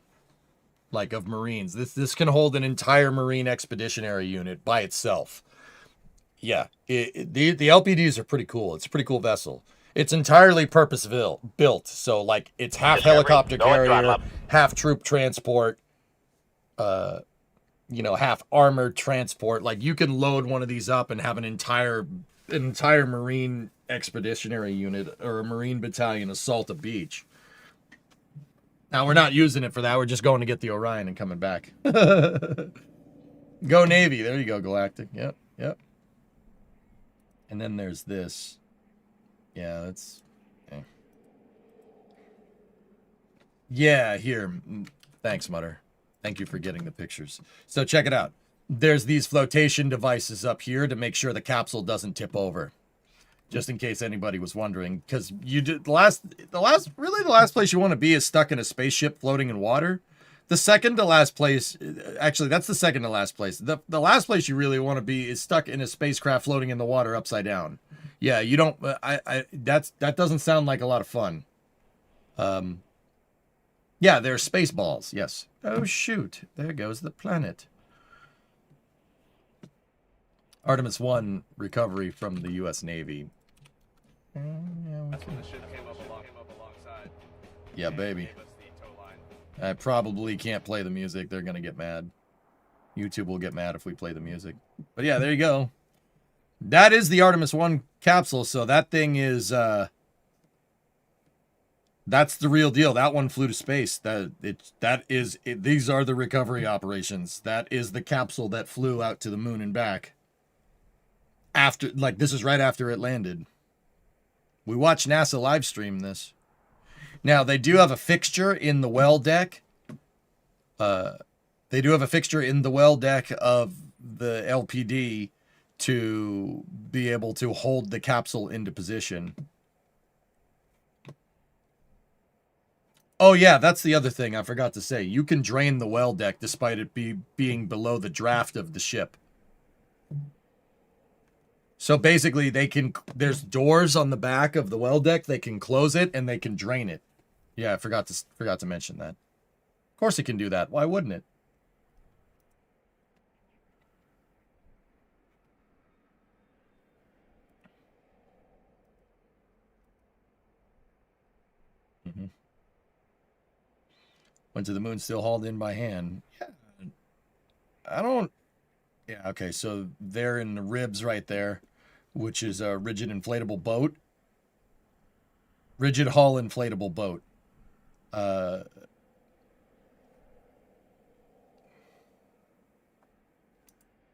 like, of Marines. This can hold an entire Marine expeditionary unit by itself. Yeah, the LPDs are pretty cool. It's a pretty cool vessel. It's entirely purpose-built. So, like, it's half helicopter carrier, half troop transport, half armored transport. Like, you can load one of these up and have an entire Marine expeditionary unit or a Marine battalion assault a beach. Now, we're not using it for that. We're just going to get the Orion and coming back. Go Navy. There you go, Galactic. Yep. And then there's this. Yeah, that's... Okay. Yeah, here. Thanks, Mutter. Thank you for getting the pictures. So check it out. There's these flotation devices up here to make sure the capsule doesn't tip over. Just in case anybody was wondering. Because the last place you want to be is stuck in a spaceship floating in water. The second to last place... Actually, that's the second to last place. The last place you really want to be is stuck in a spacecraft floating in the water upside down. Yeah, you don't... that doesn't sound like a lot of fun. Yeah, they're space balls, yes. Oh, shoot. There goes the planet. Artemis I recovery from the U.S. Navy. Yeah, baby. I probably can't play the music. They're going to get mad. YouTube will get mad if we play the music. But yeah, there you go. That is the Artemis I capsule, so that thing is... That's the real deal. That one flew to space. These are the recovery operations. That is the capsule that flew out to the moon and back. This is right after it landed. We watched NASA live stream this. Now, they do have a fixture in the well deck. They do have a fixture in the well deck of the LPD to be able to hold the capsule into position. Oh, yeah, that's the other thing I forgot to say. You can drain the well deck despite it being below the draft of the ship. So basically, there's doors on the back of the well deck. They can close it and they can drain it. Yeah, I forgot to mention that. Of course it can do that. Why wouldn't it? Went to the moon, still hauled in by hand. Yeah. I don't... Yeah, okay, so they're in the ribs right there, which is a rigid inflatable boat. Rigid hull inflatable boat. Yeah,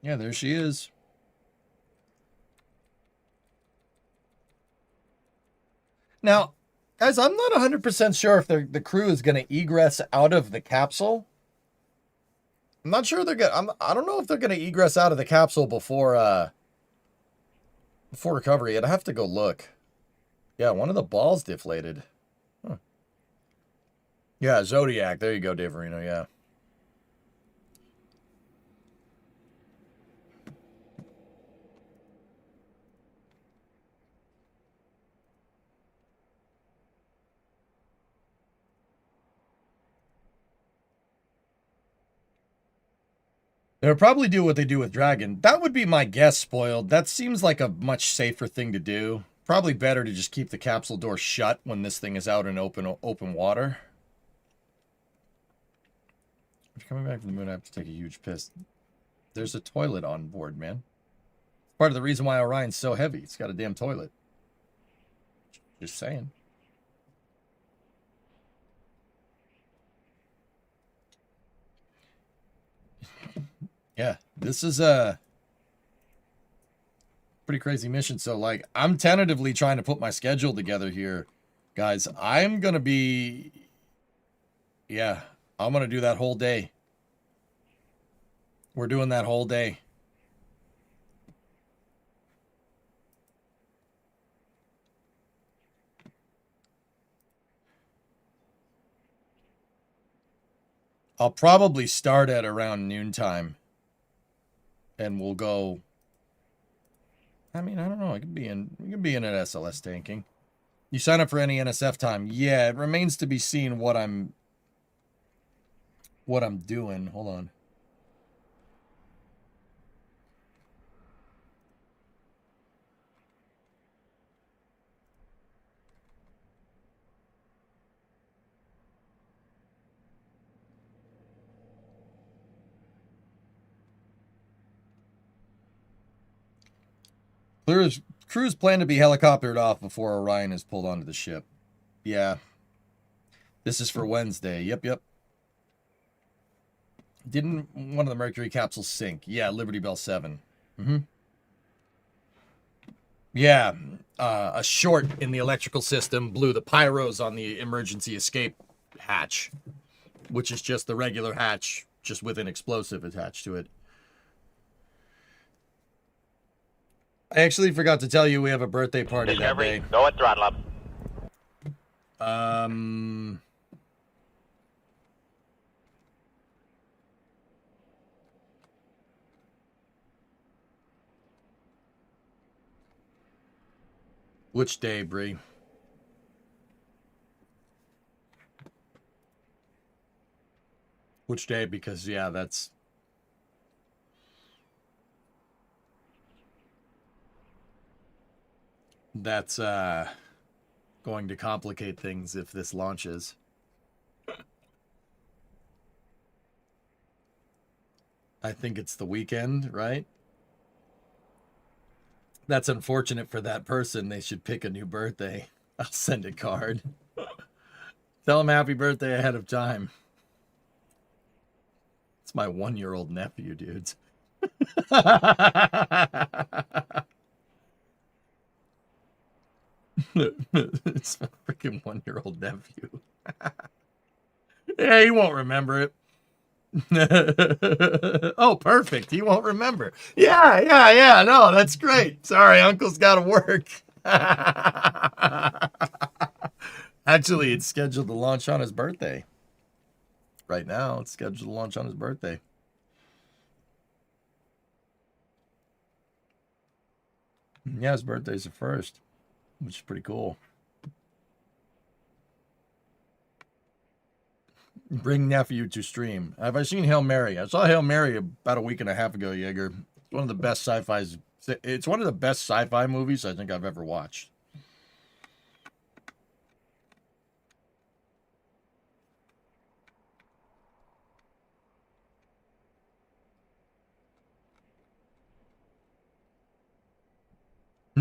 there she is. Now, guys, I'm not 100% sure if the crew is going to egress out of the capsule. I'm not sure they're going to... I don't know if they're going to egress out of the capsule before recovery. I'd have to go look. Yeah, one of the balls deflated. Huh. Yeah, Zodiac. There you go, Dave Marino. Yeah. They'll probably do what they do with Dragon. That would be my guess, Spoiled. That seems like a much safer thing to do. Probably better to just keep the capsule door shut when this thing is out in open water. If you're coming back from the moon, I have to take a huge piss. There's a toilet on board, man. Part of the reason why Orion's so heavy. It's got a damn toilet. Just saying. Yeah, this is a pretty crazy mission. So, like, I'm tentatively trying to put my schedule together here. Guys, I'm going to be... Yeah, I'm going to do that whole day. We're doing that whole day. I'll probably start at around noontime. And we'll go... I mean, I don't know. We could be in at SLS tanking. You sign up for any NSF time. Yeah, it remains to be seen what I'm doing. Hold on. Crews plan to be helicoptered off before Orion is pulled onto the ship. Yeah. This is for Wednesday. Yep. Didn't one of the Mercury capsules sink? Yeah, Liberty Bell 7. Yeah. A short in the electrical system blew the pyros on the emergency escape hatch, which is just the regular hatch, just with an explosive attached to it. I actually forgot to tell you we have a birthday party that day. Go at throttle up. Which day, Bree? Which day? Because, yeah, that's... That's going to complicate things if this launches. I think it's the weekend, right? That's unfortunate for that person. They should pick a new birthday. I'll send a card. Tell them happy birthday ahead of time. It's my 1-year-old nephew, dudes. It's my freaking 1-year-old nephew. Yeah, he won't remember it. Oh, perfect. He won't remember. Yeah. No, that's great. Sorry, Uncle's got to work. Actually, it's scheduled to launch on his birthday. Right now, it's scheduled to launch on his birthday. Yeah, his birthday's the 1st. Which is pretty cool. Bring nephew to stream. Have I seen Hail Mary? I saw Hail Mary about a week and a half ago, Jaeger. It's one of the best sci-fi's. It's one of the best sci-fi movies I think I've ever watched.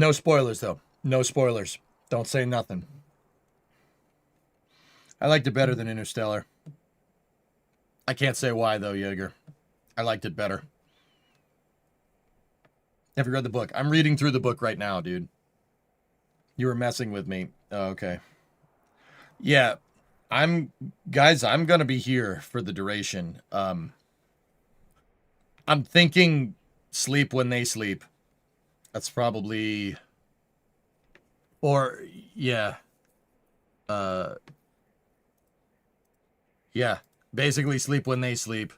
No spoilers, though. No spoilers. Don't say nothing. I liked it better than Interstellar. I can't say why, though, Jaeger. I liked it better. Have you read the book? I'm reading through the book right now, dude. You were messing with me. Oh, okay. Yeah, I'm going to be here for the duration. I'm thinking sleep when they sleep. That's probably... Or, yeah. Yeah, basically sleep when they sleep.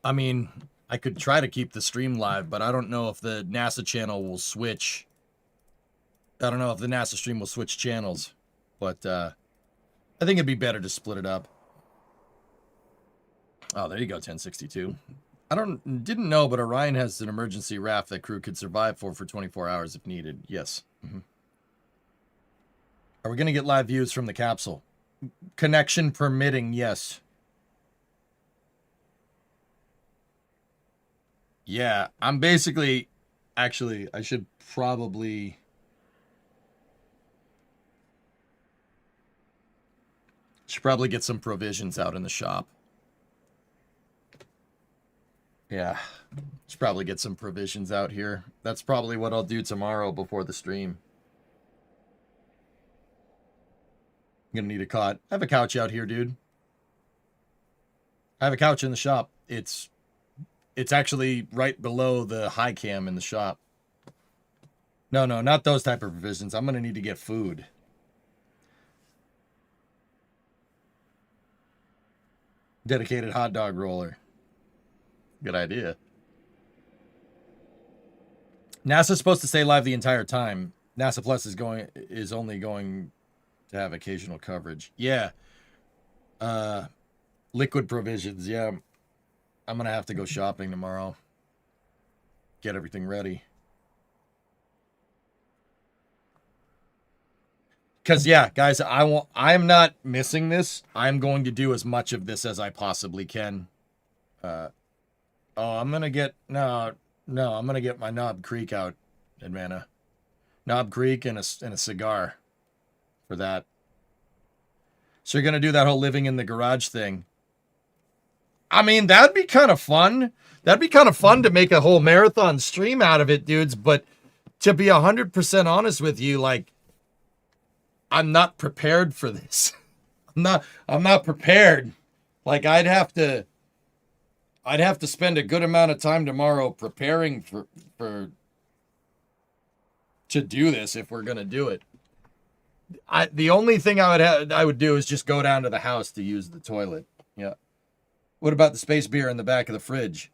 I mean, I could try to keep the stream live, but I don't know if the NASA channel will switch. I don't know if the NASA stream will switch channels, but I think it'd be better to split it up. Oh, there you go, 1062. Didn't know, but Orion has an emergency raft that crew could survive for 24 hours if needed. Yes. Mm-hmm. Are we going to get live views from the capsule? Connection permitting, yes. Yeah, I'm basically... Actually, I should probably... get some provisions out in the shop. Yeah, should probably get some provisions out here. That's probably what I'll do tomorrow before the stream. I'm gonna need a cot. I have a couch out here, dude. I have a couch in the shop. It's actually right below the high cam in the shop. No, not those type of provisions. I'm gonna need to get food. Dedicated hot dog roller. Good idea. NASA's supposed to stay live the entire time. NASA Plus is only going to have occasional coverage. Yeah. Liquid provisions. Yeah. I'm going to have to go shopping tomorrow. Get everything ready. Because, yeah, guys, I'm not missing this. I'm going to do as much of this as I possibly can. I'm going to get... No, I'm going to get my Knob Creek out, Advana. Knob Creek and a cigar for that. So you're going to do that whole living in the garage thing. I mean, that'd be kind of fun. That'd be kind of fun to make a whole marathon stream out of it, dudes. But to be 100% honest with you, like, I'm not prepared for this. I'm not prepared. Like, I'd have to spend a good amount of time tomorrow preparing to do this if we're gonna do it. The only thing I would do is just go down to the house to use the toilet. Yeah. What about the space beer in the back of the fridge?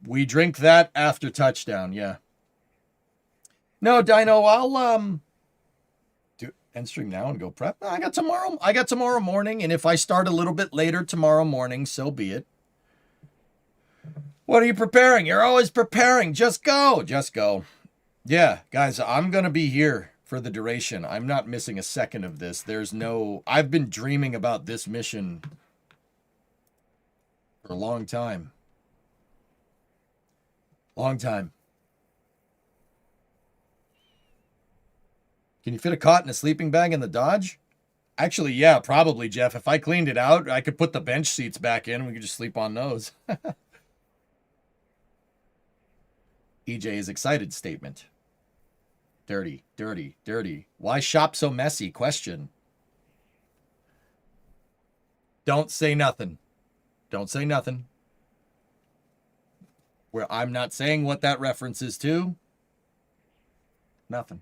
We drink that after touchdown. Yeah. No, Dino, I'll do end stream now and go prep. I got tomorrow morning, and if I start a little bit later tomorrow morning, so be it. What are you preparing? You're always preparing. Just go. Yeah, guys, I'm going to be here for the duration. I'm not missing a second of this. I've been dreaming about this mission for a long time. Long time. Can you fit a cot and a sleeping bag in the Dodge? Actually, yeah, probably, Jeff. If I cleaned it out, I could put the bench seats back in and we could just sleep on those. EJ is excited statement. Dirty, dirty, dirty. Why shop so messy? Question. Don't say nothing. Don't say nothing. Where I'm not saying what that reference is to. Nothing.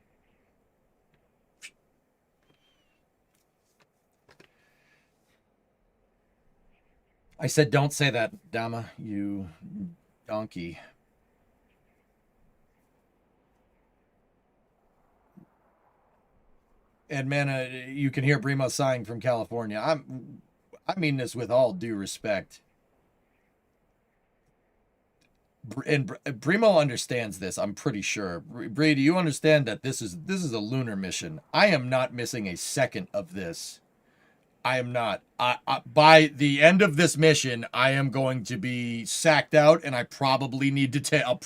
I said don't say that, Dama, you donkey. Edmana, you can hear Brimo sighing from California. I mean this with all due respect. And Brimo understands this, I'm pretty sure. Bree, do you understand that this is a lunar mission? I am not missing a second of this. I am not. By the end of this mission, I am going to be sacked out, and I probably need to take. I'm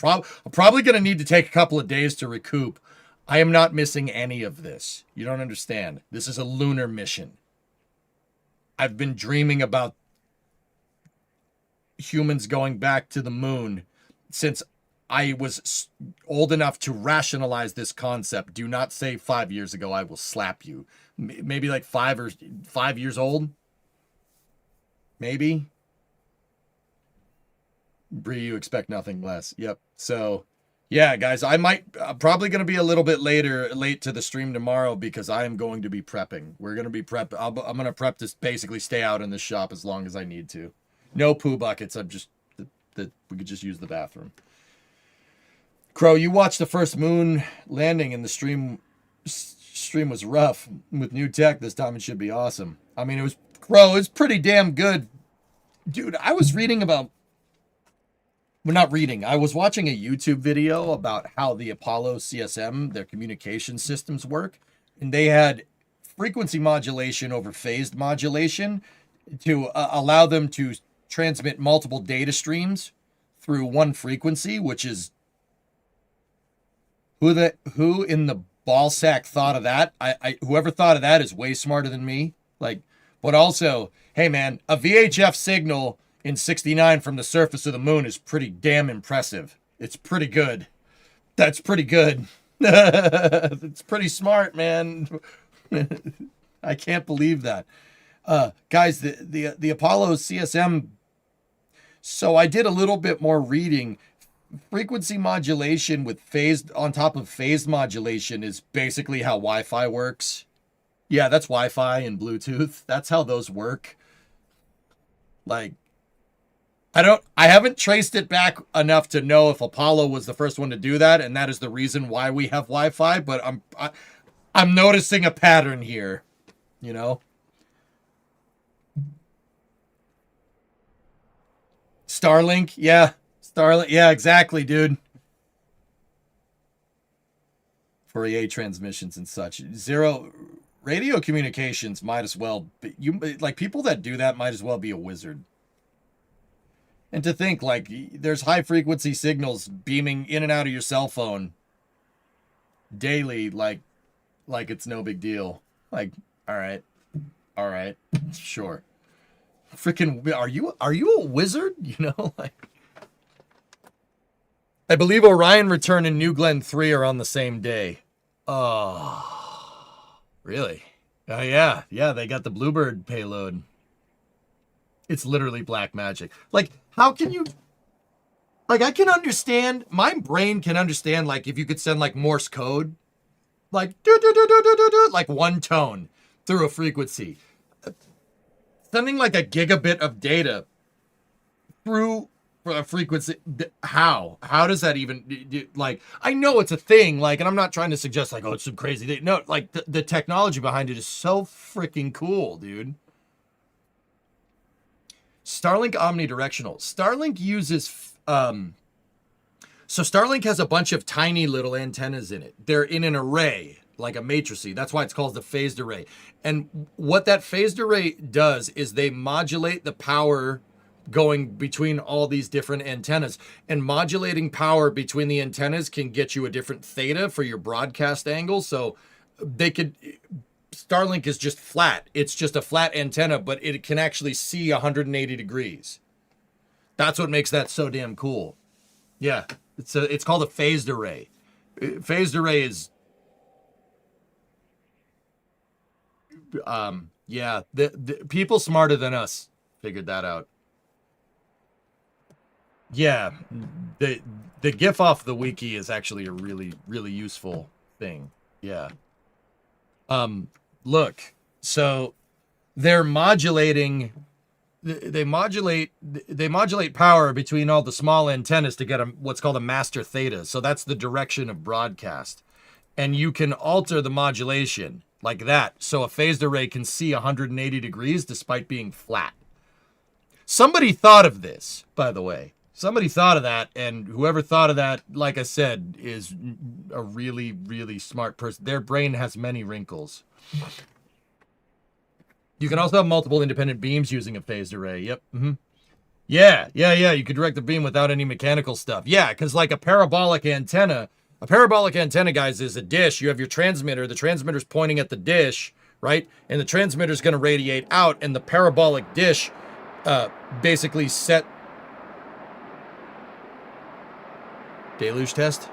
probably going to need to take a couple of days to recoup. I am not missing any of this. You don't understand. This is a lunar mission. I've been dreaming about humans going back to the moon since I was old enough to rationalize this concept. Do not say 5 years ago. I will slap you. Maybe like 5 years old. Maybe. Bree, you expect nothing less. Yep. So, yeah, guys, I'm probably going to be a little bit late to the stream tomorrow because I am going to be prepping. We're going to be prep. I'm going to prep to basically stay out in this shop as long as I need to. No poo buckets. I'm just that we could just use the bathroom. Crow, you watched the first moon landing and the stream was rough. With new tech this time, it should be awesome. I mean, it was pretty damn good. Dude, I was reading about, well, not reading, I was watching a YouTube video about how the Apollo CSM, their communication systems work, and they had frequency modulation over phased modulation to allow them to transmit multiple data streams through one frequency, which is who in the ball sack thought of that? Whoever thought of that is way smarter than me. Like, but also, hey man, a VHF signal in 69 from the surface of the moon is pretty damn impressive. It's pretty good. That's pretty good. It's pretty smart, man. I can't believe that. Guys, the Apollo CSM. So I did a little bit more reading. Frequency modulation with phased on top of phased modulation is basically how Wi-Fi works. Yeah, that's Wi-Fi and Bluetooth. That's how those work. Like, I haven't traced it back enough to know if Apollo was the first one to do that, and that is the reason why we have Wi-Fi, but I'm noticing a pattern here, you know? Starlink, yeah. Starlink, yeah, exactly, dude. Fourier transmissions and such. Zero radio communications might as well be, like, people that do that might as well be a wizard. And to think, like, there's high frequency signals beaming in and out of your cell phone daily, like it's no big deal. Like, all right, sure. Freaking, are you a wizard? You know, like, I believe Orion Return and New Glenn 3 are on the same day. Oh, really? Oh, yeah, they got the Bluebird payload. It's literally black magic. Like, how can you... Like, I can understand... My brain can understand, like, if you could send, like, Morse code. Like, like one tone through a frequency. Sending, like, a gigabit of data through a frequency... How? How does that even... Like, I know it's a thing, like, and I'm not trying to suggest, like, oh, it's some crazy thing. No, like, the technology behind it is so freaking cool, dude. Starlink omnidirectional. Starlink uses... So Starlink has a bunch of tiny little antennas in it. They're in an array, like a matrice. That's why it's called the phased array. And what that phased array does is they modulate the power going between all these different antennas. And modulating power between the antennas can get you a different theta for your broadcast angle. So they could... Starlink is just flat. It's just a flat antenna, but it can actually see 180 degrees. That's what makes that so damn cool. Yeah, it's called a phased array. Phased array is... yeah, the people smarter than us figured that out. Yeah, the GIF off the wiki is actually a really, really useful thing. Yeah. Look, so they're modulating, they modulate power between all the small antennas to get what's called a master theta. So that's the direction of broadcast. And you can alter the modulation like that. So a phased array can see 180 degrees despite being flat. Somebody thought of this, by the way. Somebody thought of that, and whoever thought of that, like I said, is a really, really smart person. Their brain has many wrinkles. You can also have multiple independent beams using a phased array. Yep. Yeah. You could direct the beam without any mechanical stuff. Yeah, because like a parabolic antenna, guys, is a dish. You have your transmitter. The transmitter's pointing at the dish, right? And the transmitter's going to radiate out, and the parabolic dish basically set... Deluge test?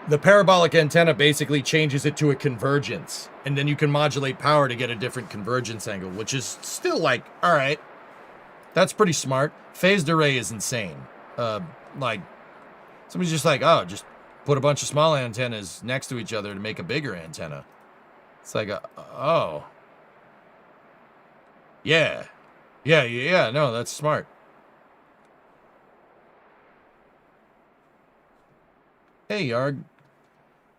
The parabolic antenna basically changes it to a convergence, and then you can modulate power to get a different convergence angle, which is still like, all right, that's pretty smart. Phased array is insane. Like, somebody's just like, oh, just put a bunch of small antennas next to each other to make a bigger antenna. It's like, oh. Yeah, no, that's smart. Hey, Yarg.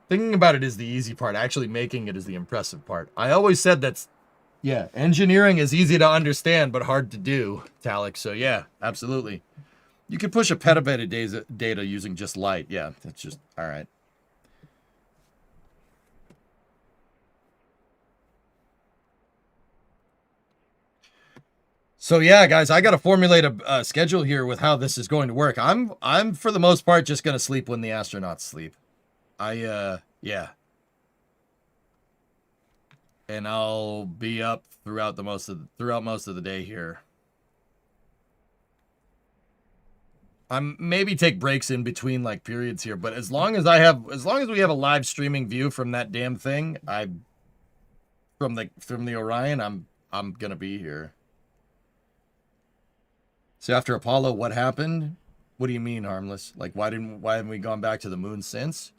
Thinking about it is the easy part. Actually making it is the impressive part. I always said that's... Yeah, engineering is easy to understand, but hard to do, Talik. So yeah, absolutely. You could push a petabyte of data using just light. Yeah, that's just... All right. So yeah, guys, I got to formulate a schedule here with how this is going to work. I'm for the most part just going to sleep when the astronauts sleep. Yeah. And I'll be up throughout most of the day here. I'm maybe take breaks in between like periods here, but as long as we have a live streaming view from that damn thing, from the Orion, I'm going to be here. So after Apollo, what happened? What do you mean, Harmless? Like, why haven't we gone back to the moon since?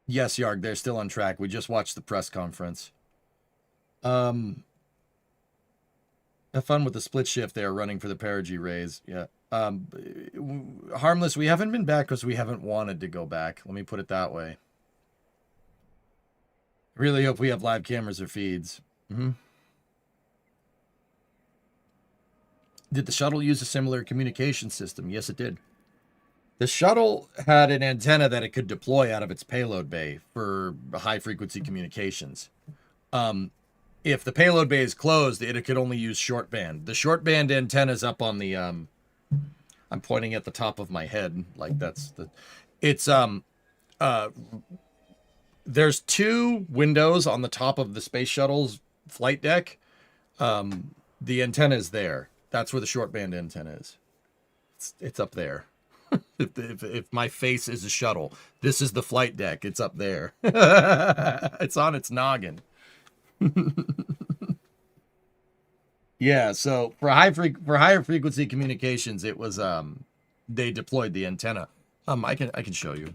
Yes, Yarg, they're still on track. We just watched the press conference. Have fun with the split shift there running for the perigee rays. Yeah. Harmless, we haven't been back because we haven't wanted to go back. Let me put it that way. Really hope we have live cameras or feeds. Did the shuttle use a similar communication system? Yes, it did. The shuttle had an antenna that it could deploy out of its payload bay for high-frequency communications. If the payload bay is closed, it could only use short band. The short band antenna is up on the... I'm pointing at the top of my head, like that's the... It's... There's two windows on the top of the space shuttle's flight deck. The antenna is there. That's where the short band antenna is. It's up there. If my face is a shuttle, this is the flight deck. It's up there. It's on its noggin. Yeah, so for higher frequency communications, it was they deployed the antenna. I can show you.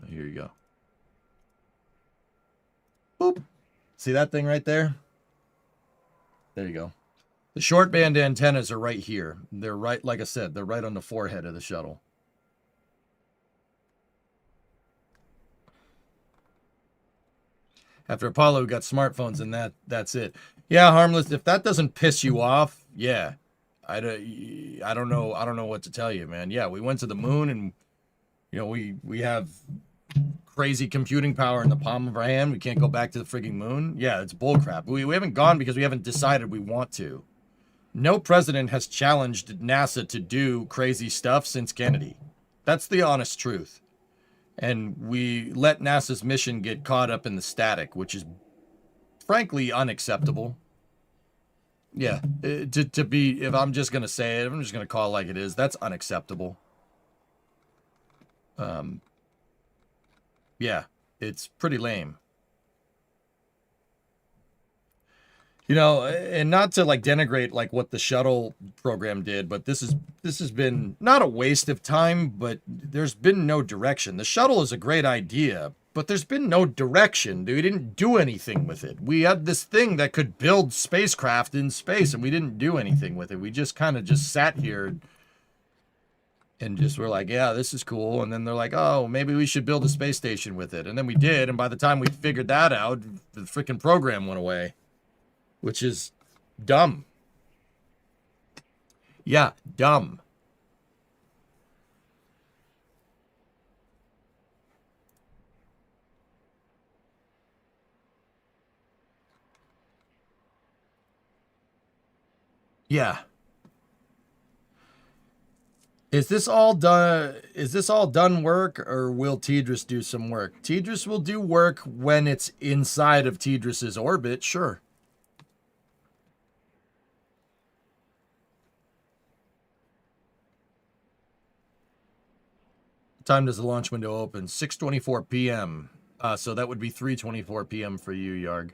Here you go. Boop. See that thing right there? There you go. The short band antennas are right here. They're right, like I said, they're right on the forehead of the shuttle. After Apollo, we got smartphones, and that's it. Yeah, Harmless, if that doesn't piss you off, yeah. I don't know what to tell you, man. Yeah, we went to the moon, and we have crazy computing power in the palm of our hand. We can't go back to the frigging moon. Yeah, it's bullcrap. We haven't gone because we haven't decided we want to. No president has challenged NASA to do crazy stuff since Kennedy. That's the honest truth. And we let NASA's mission get caught up in the static, which is frankly unacceptable. Yeah, to be, if I'm just going to say it, I'm just going to call it like it is. That's unacceptable. Yeah, it's pretty lame. And not to like denigrate like what the shuttle program did, but this has been not a waste of time, but there's been no direction. The shuttle is a great idea, but there's been no direction. We didn't do anything with it. We had this thing that could build spacecraft in space, and we didn't do anything with it. We just kind of just sat here And just we're like, yeah, this is cool. And then they're like, oh, maybe we should build a space station with it. And then we did. And by the time we figured that out, the freaking program went away, which is dumb. Yeah, dumb. Yeah. Is this all done work, or will Tidris do some work? Tidris will do work when it's inside of Tidris's orbit, sure. What time does the launch window open? 6:24 p.m. So that would be 3:24 p.m. for you, Yarg.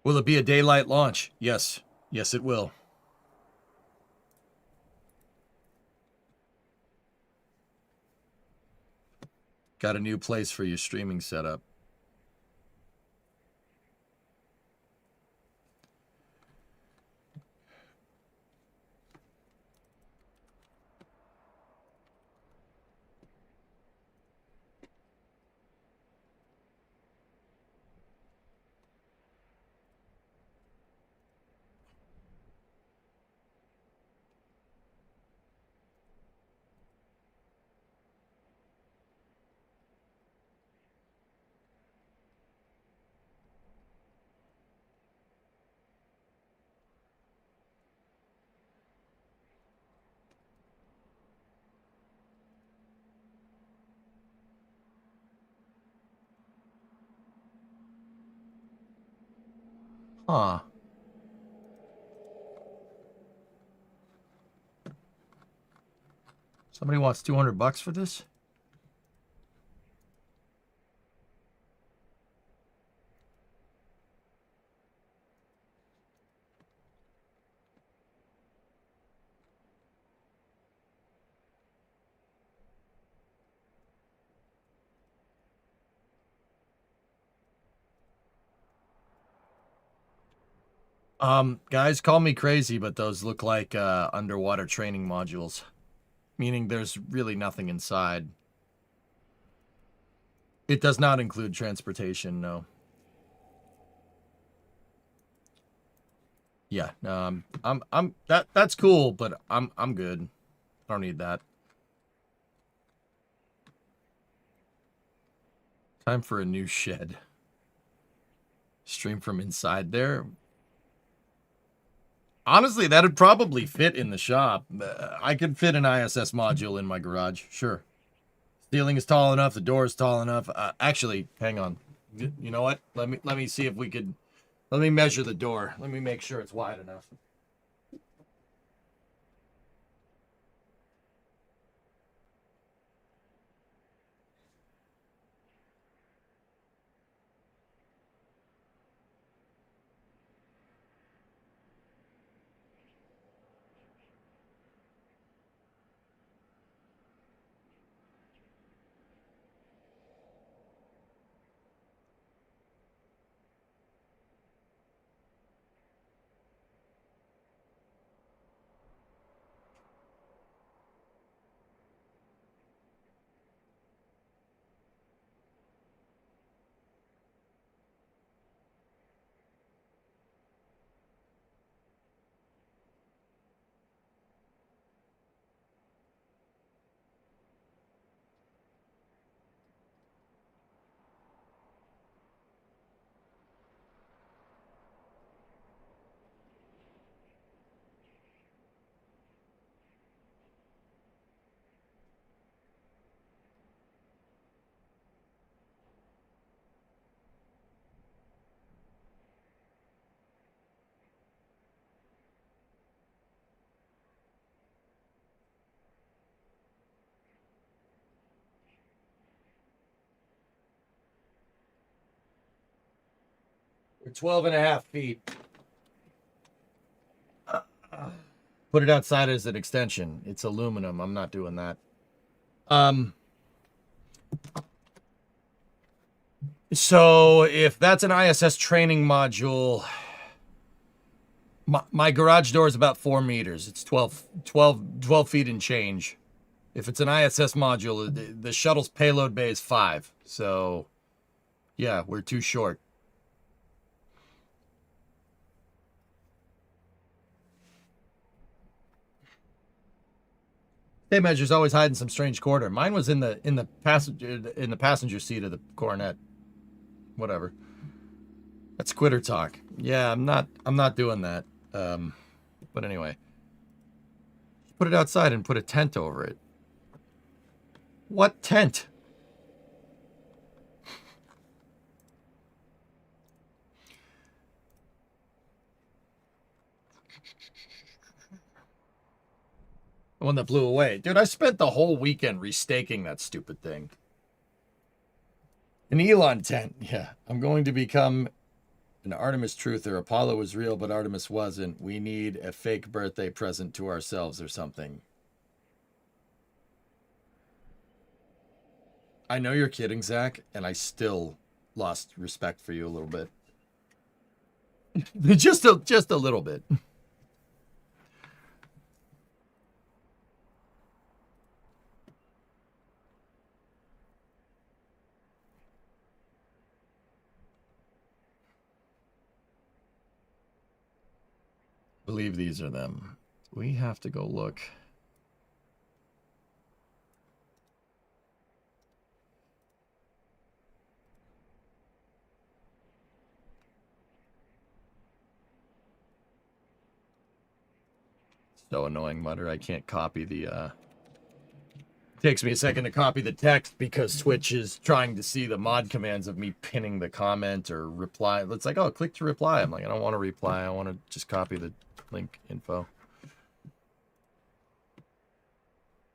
Will it be a daylight launch? Yes. Yes, it will. Got a new place for your streaming setup. Huh. Somebody wants $200 for this? Guys, call me crazy, but those look like underwater training modules. Meaning there's really nothing inside. It does not include transportation, no. Yeah, that's cool, but I'm good. I don't need that. Time for a new shed. Stream from inside there. Honestly, that'd probably fit in the shop. I could fit an ISS module in my garage, sure. Ceiling is tall enough, the door is tall enough. Actually, hang on. You know what? Let me see if we could. Let me measure the door. Let me make sure it's wide enough. 12.5 feet. Put it outside as an extension. It's aluminum. I'm not doing that. So if that's an ISS training module, my garage door is about 4 meters. It's 12 feet and change. If it's an ISS module, the shuttle's payload bay is 5. So, yeah, we're too short. Tape measure's always hiding some strange corner. Mine was in the passenger seat of the Coronet. Whatever. That's quitter talk. Yeah, I'm not doing that. But anyway, put it outside and put a tent over it. What tent? The one that blew away. Dude, I spent the whole weekend restaking that stupid thing. An Elon tent. Yeah. I'm going to become an Artemis truther. Apollo was real, but Artemis wasn't. We need a fake birthday present to ourselves or something. I know you're kidding, Zach, and I still lost respect for you a little bit. just a little bit. Believe these are them. We have to go look. So annoying, Mutter. I can't copy the, Takes me a second to copy the text because Twitch is trying to see the mod commands of me pinning the comment or reply. It's like, oh, click to reply. I'm like, I don't want to reply. I want to just copy the link info.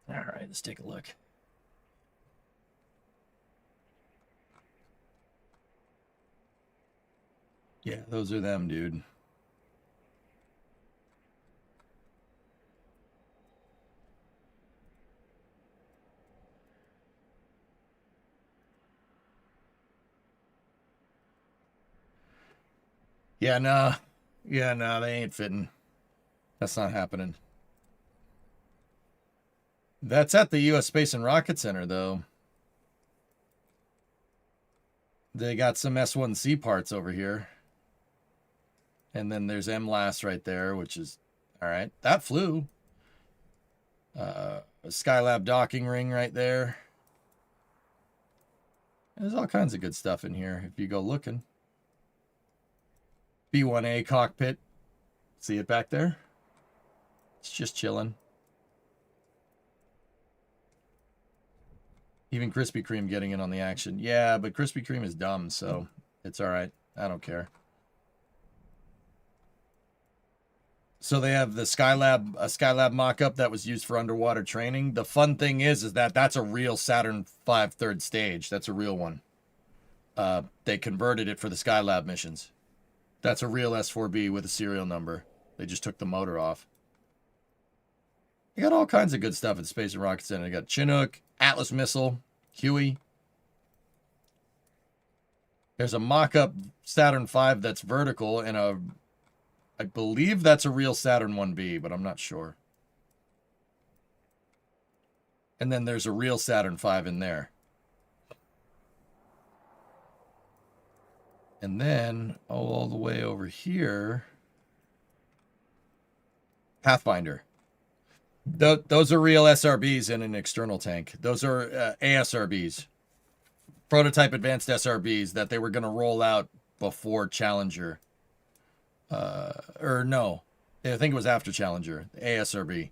All right, let's take a look. Yeah, those are them, dude. Yeah, nah. Yeah, nah, they ain't fitting. That's not happening. That's at the U.S. Space and Rocket Center, though. They got some S1C parts over here. And then there's MLAS right there, which is... All right, that flew. A Skylab docking ring right there. There's all kinds of good stuff in here if you go looking. B1A cockpit. See it back there? It's just chilling. Even Krispy Kreme getting in on the action. Yeah, but Krispy Kreme is dumb, so it's all right. I don't care. So they have the Skylab, a Skylab mock-up that was used for underwater training. The fun thing is that that's a real Saturn V third stage. That's a real one. They converted it for the Skylab missions. That's a real S4B with a serial number. They just took the motor off. You got all kinds of good stuff at Space and Rocket Center. You got Chinook, Atlas missile, Huey. There's a mock-up Saturn V that's vertical and I believe that's a real Saturn 1B, but I'm not sure. And then there's a real Saturn V in there. And then, all the way over here, Pathfinder. Those are real SRBs in an external tank. Those are ASRBs. Prototype advanced SRBs that they were going to roll out before Challenger. Or no, I think it was after Challenger, ASRB.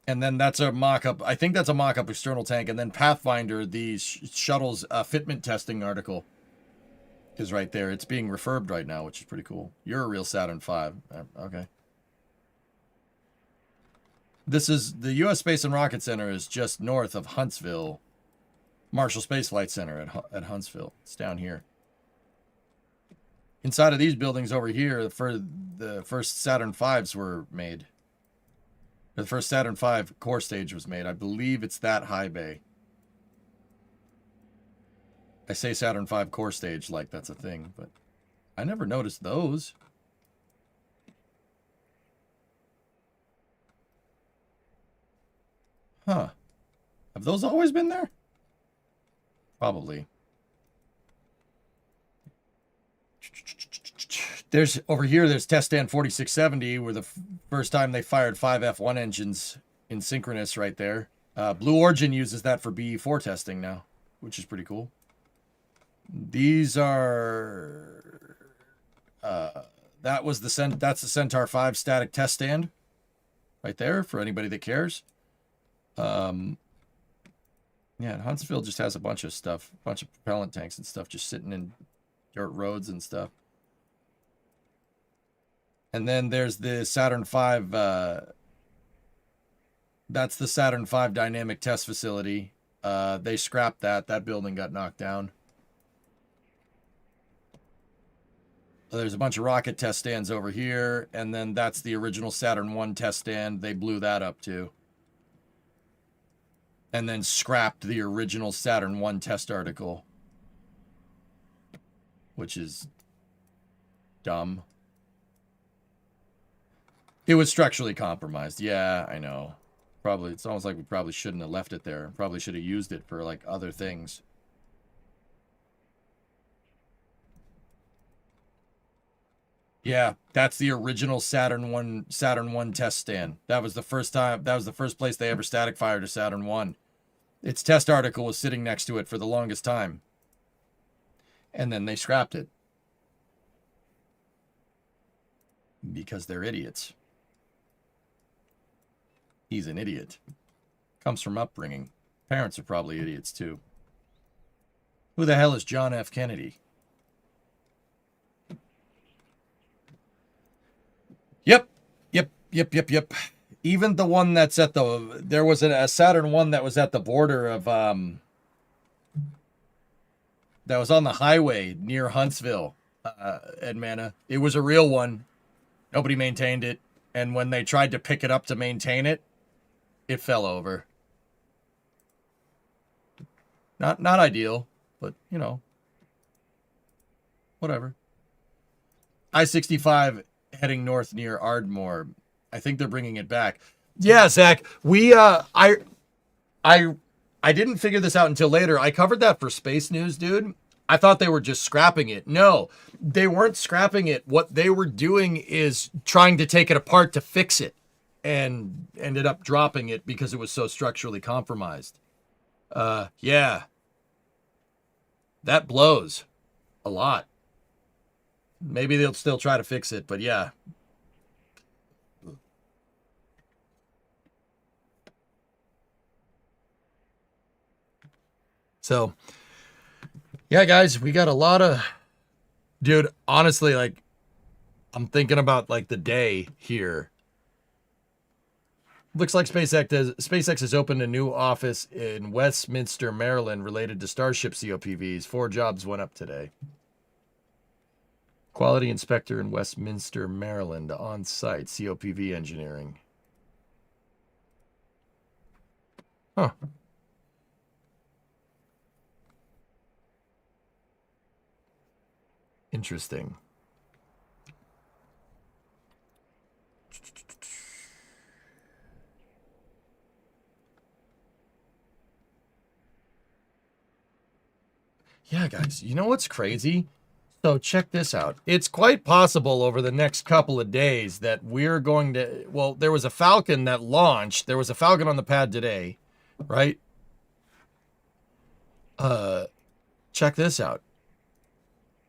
And then that's a mock-up. I think that's a mock-up external tank. And then Pathfinder, the shuttle's fitment testing article is right there. It's being refurbed right now, which is pretty cool. You're a real Saturn V. Okay. This is the U.S. Space and Rocket Center is just north of Huntsville. Marshall Space Flight Center at Huntsville. It's down here. Inside of these buildings over here, the first Saturn V's were made. The first Saturn V core stage was made. I believe it's that high bay. I say Saturn V core stage like that's a thing, but I never noticed those. Huh. Have those always been there? Probably. There's over here, there's test stand 4670, where the first time they fired 5 F1 engines in synchronous right there. Blue Origin uses that for BE4 testing now, which is pretty cool. These are that's the Centaur 5 static test stand right there for anybody that cares. Yeah, and Huntsville just has a bunch of stuff, a bunch of propellant tanks and stuff just sitting in dirt roads and stuff. And then there's the Saturn V, that's the Saturn V dynamic test facility. They scrapped that. That building got knocked down. There's a bunch of rocket test stands over here, and then that's the original Saturn I test stand. They blew that up too. And then scrapped the original Saturn I test article, which is dumb. It was structurally compromised. Yeah, I know. Probably, it's almost like we probably shouldn't have left it there. Probably should have used it for, like, other things. Yeah, that's the original Saturn I test stand. That was the first time, that was the first place they ever static fired a Saturn I. Its test article was sitting next to it for the longest time. And then they scrapped it. Because they're idiots. He's an idiot. Comes from upbringing. Parents are probably idiots too. Who the hell is John F. Kennedy? Yep. Even the one that's at the... There was a Saturn I that was at the border of... that was on the highway near Huntsville, Edmana. It was a real one. Nobody maintained it. And when they tried to pick it up to maintain it, it fell over. Not ideal, but, you know. Whatever. I-65 heading north near Ardmore. I think they're bringing it back. Yeah, Zach, I didn't figure this out until later. I covered that for Space News, dude. I thought they were just scrapping it. No, they weren't scrapping it. What they were doing is trying to take it apart to fix it, and ended up dropping it because it was so structurally compromised. Yeah. That blows a lot. Maybe they'll still try to fix it, but yeah. So, yeah, guys, we got a lot of... Dude, honestly, like, I'm thinking about, like, the day here. Looks like SpaceX has opened a new office in Westminster, Maryland, related to Starship COPVs. 4 jobs went up today. Quality inspector in Westminster, Maryland, on site, COPV engineering. Huh. Interesting. Yeah, guys, you know what's crazy? So check this out. It's quite possible over the next couple of days that we're going to... Well, there was a Falcon that launched. There was a Falcon on the pad today, right? Check this out.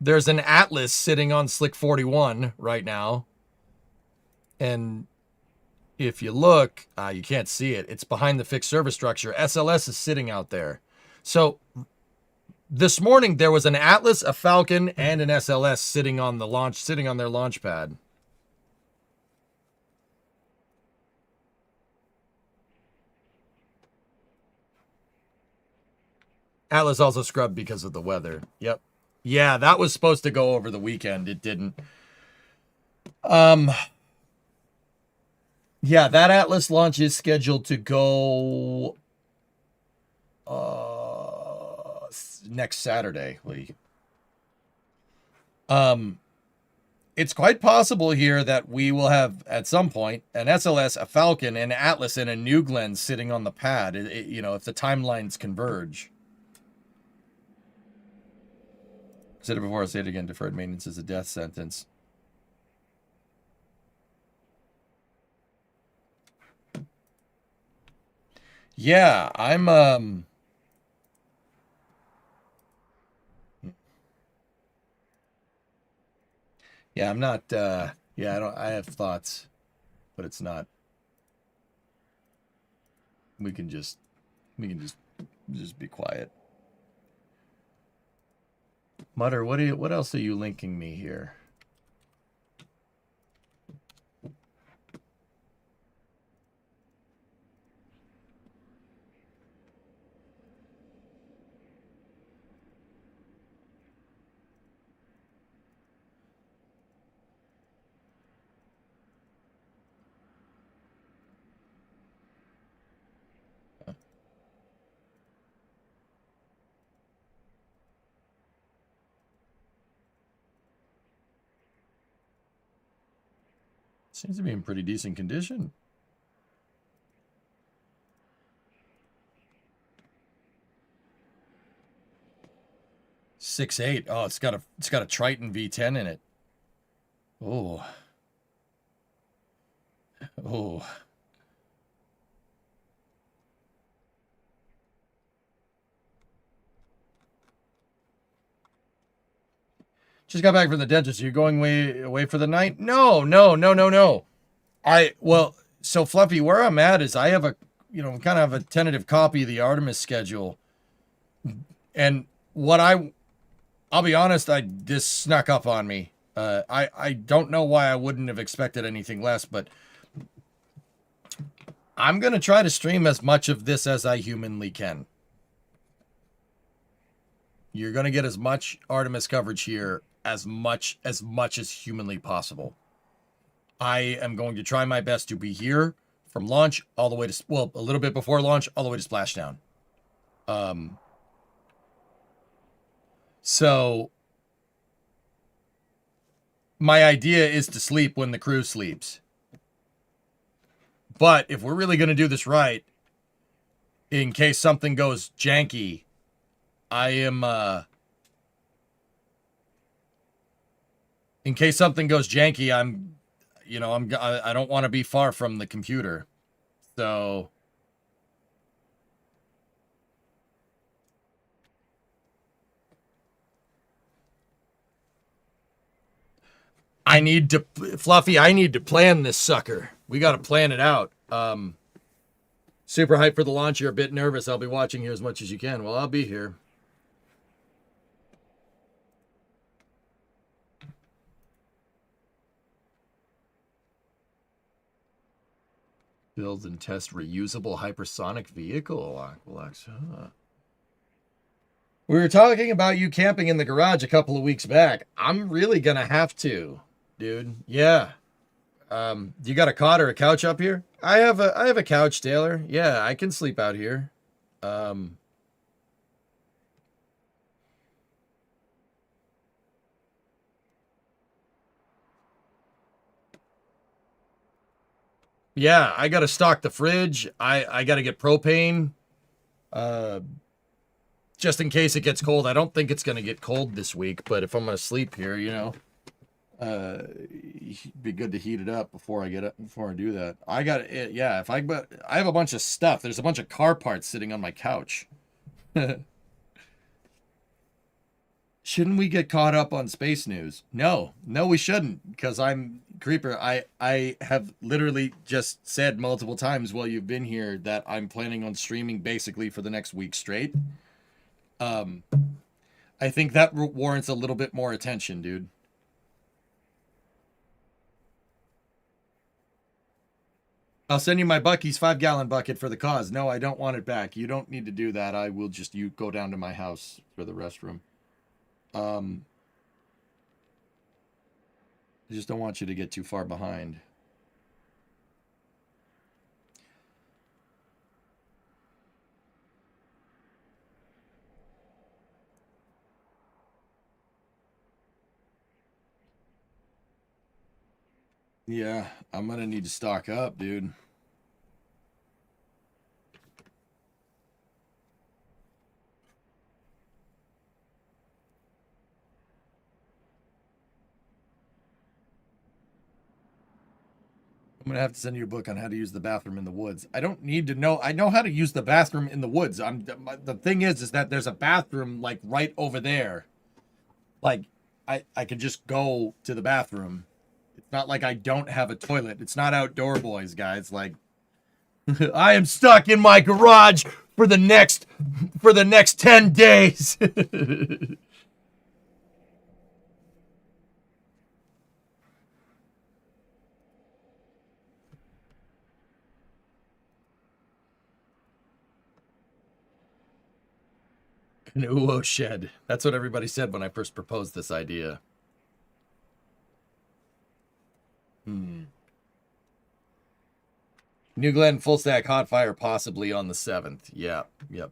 There's an Atlas sitting on Slick 41 right now. And if you look, you can't see it. It's behind the fixed service structure. SLS is sitting out there. So... This morning, there was an Atlas, a Falcon, and an SLS sitting on their launch pad. Atlas also scrubbed because of the weather. Yep. Yeah, that was supposed to go over the weekend. It didn't. Yeah, that Atlas launch is scheduled to go next Saturday, Lee. It's quite possible here that we will have, at some point, an SLS, a Falcon, an Atlas, and a New Glenn sitting on the pad, you know, if the timelines converge. Said it before, I'll say it again, deferred maintenance is a death sentence. Yeah, I'm, yeah, I'm not, yeah, I have thoughts, but it's not, we can just be quiet. Mutter, what else are you linking me here? Seems to be in pretty decent condition. .68. Oh, it's got a Triton V10 in it. Oh. Oh. Just got back from the dentist. You're going away for the night? No. So Fluffy, where I'm at is I have a, kind of have a tentative copy of the Artemis schedule. And I'll be honest, this snuck up on me. I don't know why I wouldn't have expected anything less, but I'm going to try to stream as much of this as I humanly can. You're going to get as much Artemis coverage here as much as humanly possible. I am going to try my best to be here from launch all the way to, well, a little bit before launch, all the way to splashdown. So my idea is to sleep when the crew sleeps. But if we're really going to do this right, in case something goes janky, in case something goes janky, I don't want to be far from the computer. So Fluffy, I need to plan this sucker. We got to plan it out. Super hyped for the launch. You're a bit nervous. I'll be watching here as much as you can. Well, I'll be here. Build and test reusable hypersonic vehicle. We were talking about you camping in the garage a couple of weeks back. I'm really going to have to, dude. Yeah. You got a cot or a couch up here? I have a couch, Taylor. Yeah, I can sleep out here. Yeah, I got to stock the fridge. I got to get propane. Just in case it gets cold. I don't think it's going to get cold this week, but if I'm going to sleep here, it'd be good to heat it up before I do that. I have a bunch of stuff. There's a bunch of car parts sitting on my couch. Shouldn't we get caught up on space news? No, we shouldn't, because I'm Creeper. I have literally just said multiple times while you've been here that I'm planning on streaming basically for the next week straight. I think that warrants a little bit more attention, dude. I'll send you my Buc-ee's 5-gallon bucket for the cause. No, I don't want it back. You don't need to do that. You go down to my house for the restroom. I just don't want you to get too far behind. Yeah, I'm gonna need to stock up, dude. I'm gonna have to send you a book on how to use the bathroom in the woods. I don't need to know. I know how to use the bathroom in the woods. The thing is that there's a bathroom like right over there. Like, I could just go to the bathroom. It's not like I don't have a toilet. It's not outdoor boys, guys. Like, I am stuck in my garage for the next 10 days. An Uo shed. That's what everybody said when I first proposed this idea. New Glen full stack hot fire possibly on the 7th. Yeah. Yep.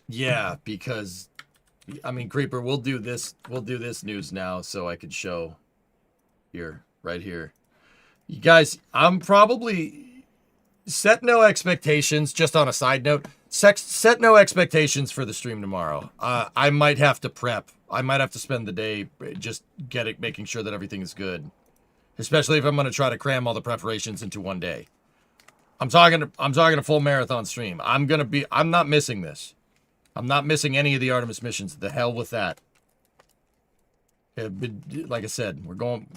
Yeah, because I mean, Creeper, we'll do this news now so I could show here, right here. You guys, I'm probably set no expectations, just on a side note. Set no expectations for the stream tomorrow. I might have to prep. I might have to spend the day just making sure that everything is good. Especially if I'm going to try to cram all the preparations into one day. I'm talking a full marathon stream. I'm not missing this. I'm not missing any of the Artemis missions. The hell with that. Like I said, we're going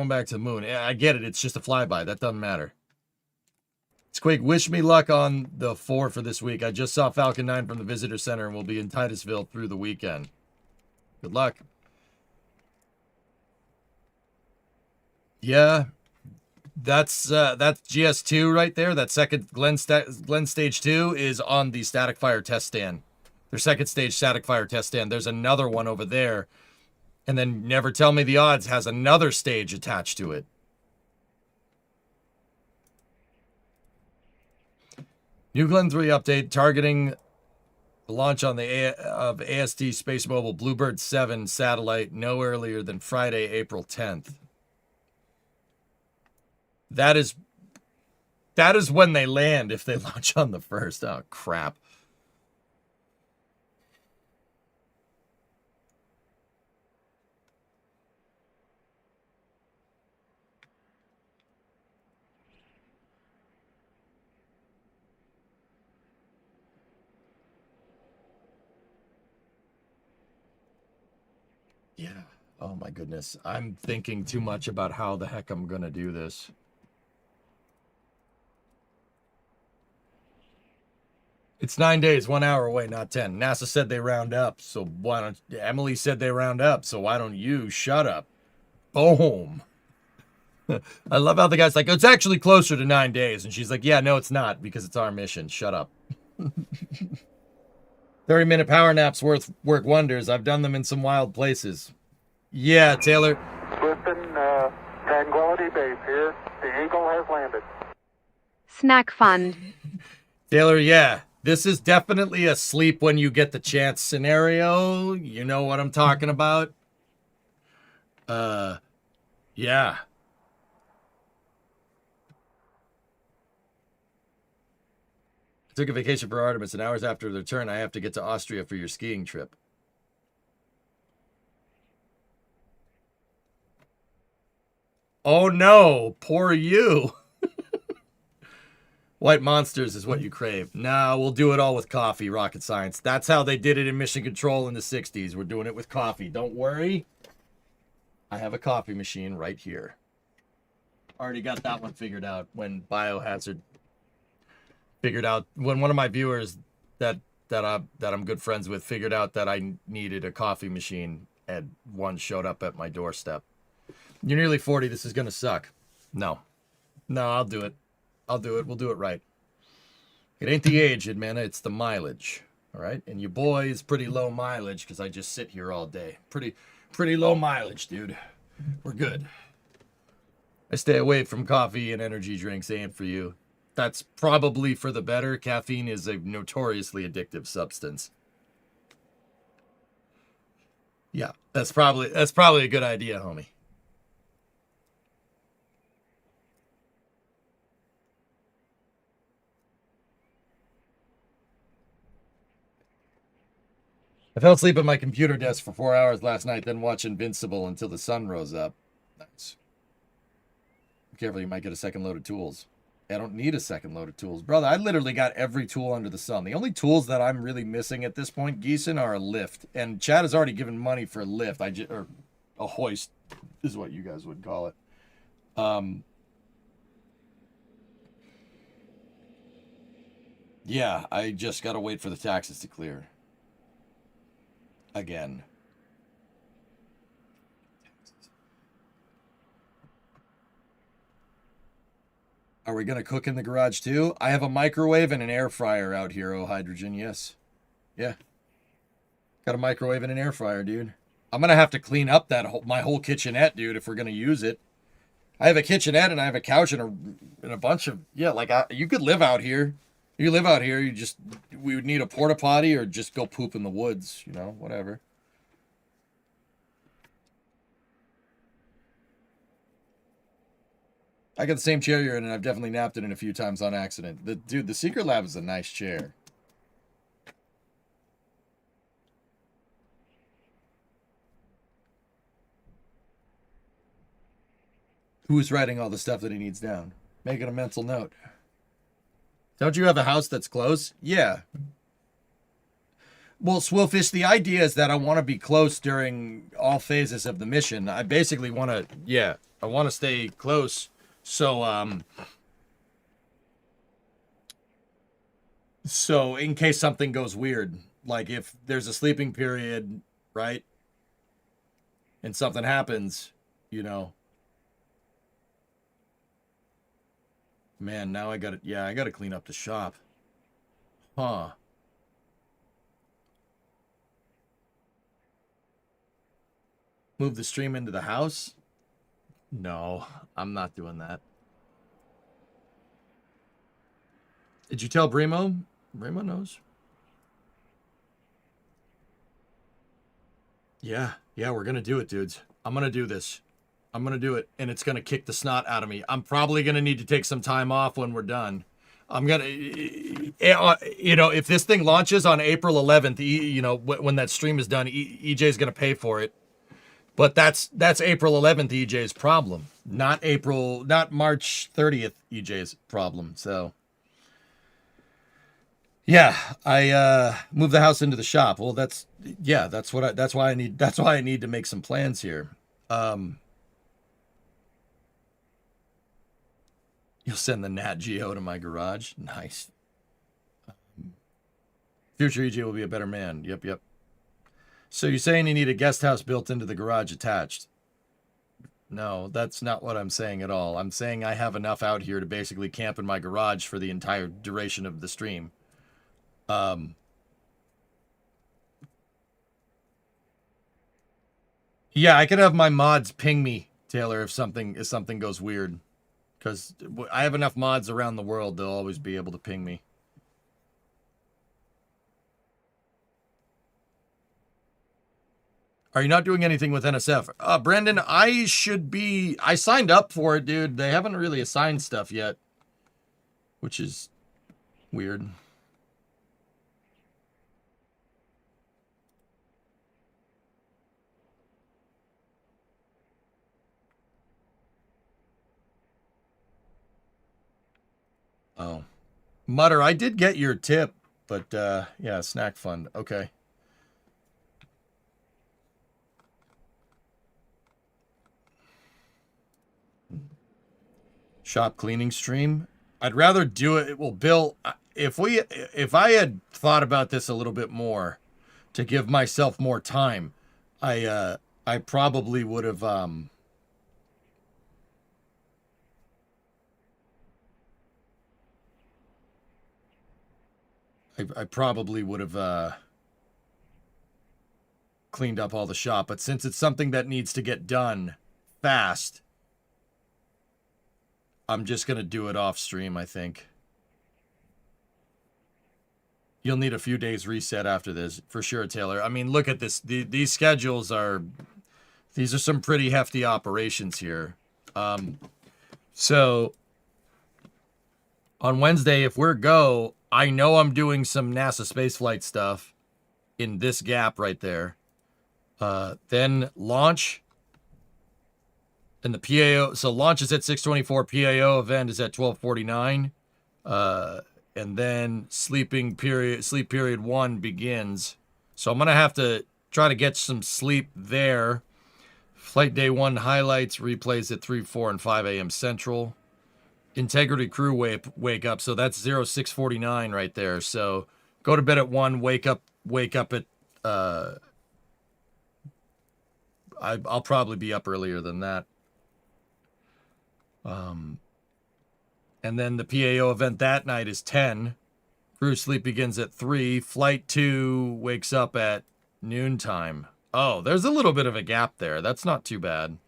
back to the moon. I get it. It's just a flyby. That doesn't matter. Squeak, wish me luck on the 4 for this week. I just saw Falcon 9 from the visitor center and will be in Titusville through the weekend. Good luck. Yeah, that's GS2 right there. That second Glen Stage 2 is on the static fire test stand. Their second stage static fire test stand. There's another one over there. And then Never Tell Me the Odds has another stage attached to it. New Glen 3 update targeting the launch on of AST Space Mobile Bluebird 7 satellite no earlier than Friday, April 10th. That is when they land if they launch on the 1st. Oh, crap. Yeah. Oh my goodness. I'm thinking too much about how the heck I'm going to do this. It's 9 days, 1 hour away, not 10. NASA said they round up, so why don't... Emily said they round up, so why don't you shut up? Boom. I love how the guy's like, it's actually closer to 9 days. And she's like, yeah, no, it's not, because it's our mission. Shut up. 30-minute power naps work wonders. I've done them in some wild places. Yeah, Taylor. Listen, Tranquility Base here. The Eagle has landed. Snack fund. Taylor, yeah. This is definitely a sleep when you get the chance scenario. You know what I'm talking about? Yeah. I took a vacation for Artemis, and hours after the return, I have to get to Austria for your skiing trip. Oh no, poor you. White monsters is what you crave. Nah, we'll do it all with coffee, rocket science. That's how they did it in Mission Control in the 60s. We're doing it with coffee. Don't worry. I have a coffee machine right here. Already got that one figured out when Biohazard figured out, when one of my viewers that I'm good friends with figured out that I needed a coffee machine, and one showed up at my doorstep. You're nearly 40. This is going to suck. No, I'll do it. We'll do it right. It ain't the age, Edmana, it's the mileage. All right? And your boy is pretty low mileage because I just sit here all day. Pretty low mileage, dude. We're good. I stay away from coffee and energy drinks. They ain't for you. That's probably for the better. Caffeine is a notoriously addictive substance. Yeah, that's probably a good idea, homie. I fell asleep at my computer desk for 4 hours last night, then watched Invincible until the sun rose up. Nice. Be careful, you might get a second load of tools. I don't need a second load of tools. Brother, I literally got every tool under the sun. The only tools that I'm really missing at this point, Geeson, are a lift. And Chad has already given money for a lift. Or a hoist is what you guys would call it. Yeah, I just got to wait for the taxes to clear. Again. Are we going to cook in the garage too? I have a microwave and an air fryer out here, oh hydrogen, yes. Yeah. Got a microwave and an air fryer, dude. I'm going to have to clean up my whole kitchenette, dude, if we're going to use it. I have a kitchenette and I have a couch and a bunch of, yeah, like you could live out here. You live out here, we would need a porta potty or just go poop in the woods, you know, whatever. I got the same chair you're in, and I've definitely napped in it a few times on accident. Dude, the Secret Lab is a nice chair. Who's writing all the stuff that he needs down? Making a mental note. Don't you have a house that's close? Yeah. Well, Swillfish, the idea is that I want to be close during all phases of the mission. I basically want to, yeah, I want to stay close. So in case something goes weird, like if there's a sleeping period, right? And something happens, you know. Man, now I got to clean up the shop. Huh. Move the stream into the house? No, I'm not doing that. Did you tell Bremo? Bremo knows. Yeah, we're going to do it, dudes. I'm going to do this. I'm going to do it, and it's going to kick the snot out of me. I'm probably going to need to take some time off when we're done. I'm going to, you know, if this thing launches on April 11th, you know, when that stream is done, EJ's going to pay for it. But that's April 11th EJ's problem, not March 30th EJ's problem. So, yeah, I moved the house into the shop. Well, that's why I need to make some plans here. You'll send the Nat Geo to my garage. Nice. Future EJ will be a better man. Yep. So you're saying you need a guest house built into the garage attached? No, that's not what I'm saying at all. I'm saying I have enough out here to basically camp in my garage for the entire duration of the stream. Yeah, I could have my mods ping me, Taylor, if something goes weird. Because I have enough mods around the world, they'll always be able to ping me. Are you not doing anything with NSF? Brandon, I signed up for it, dude. They haven't really assigned stuff yet, which is weird. Oh. Mutter, I did get your tip, but yeah, snack fund. Okay. Shop cleaning stream. I'd rather do it. Well, Bill, if I had thought about this a little bit more to give myself more time, I probably would have I probably would have cleaned up all the shop, but since it's something that needs to get done fast, I'm just going to do it off stream, I think. You'll need a few days reset after this, for sure, Taylor. I mean, look at this. These schedules are... These are some pretty hefty operations here. So, on Wednesday, if we're go, I know I'm doing some NASA spaceflight stuff in this gap right there. Then launch. And the PAO... So, launch is at 6:24. PAO event is at 12:49. And then sleep period 1 begins. So, I'm going to have to try to get some sleep there. Flight day 1 highlights, replays at 3, 4, and 5 a.m. Central. Integrity crew wake up, so that's 06:49 right there. So go to bed at 1, wake up at I'll probably be up earlier than that. And then the PAO event that night is 10. Crew sleep begins at 3. Flight 2 wakes up at noontime. Oh, there's a little bit of a gap there. That's not too bad.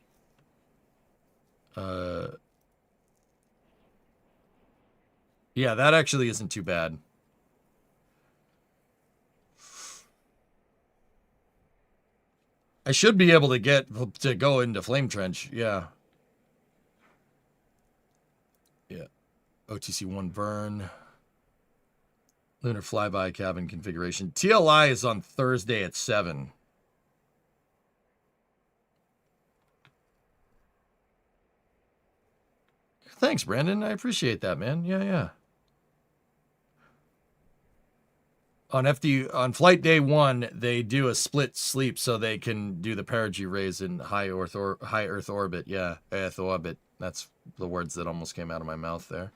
Yeah, that actually isn't too bad. I should be able to go into Flame Trench. Yeah. Yeah. OTC-1 burn. Lunar flyby cabin configuration. TLI is on Thursday at 7. Thanks, Brandon. I appreciate that, man. Yeah. On flight day 1, they do a split sleep so they can do the perigee raise in high Earth orbit. Yeah, Earth orbit. That's the words that almost came out of my mouth there.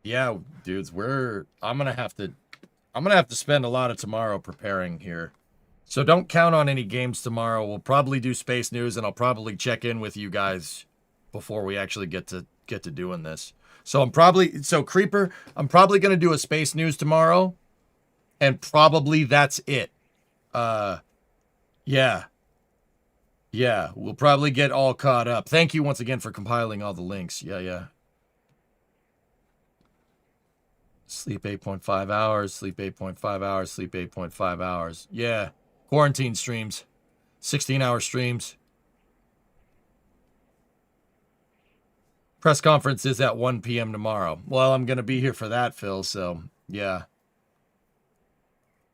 Yeah, dudes, I'm gonna have to spend a lot of tomorrow preparing here. So don't count on any games tomorrow. We'll probably do space news, and I'll probably check in with you guys before we actually get to doing this. So Creeper, I'm probably gonna do a space news tomorrow, and probably that's it. Yeah, we'll probably get all caught up. Thank you once again for compiling all the links. Yeah. Sleep 8.5 hours, sleep 8.5 hours, sleep 8.5 hours. Yeah. Quarantine streams. 16-hour streams. Press conference is at 1 p.m. tomorrow. Well, I'm going to be here for that, Phil, so yeah.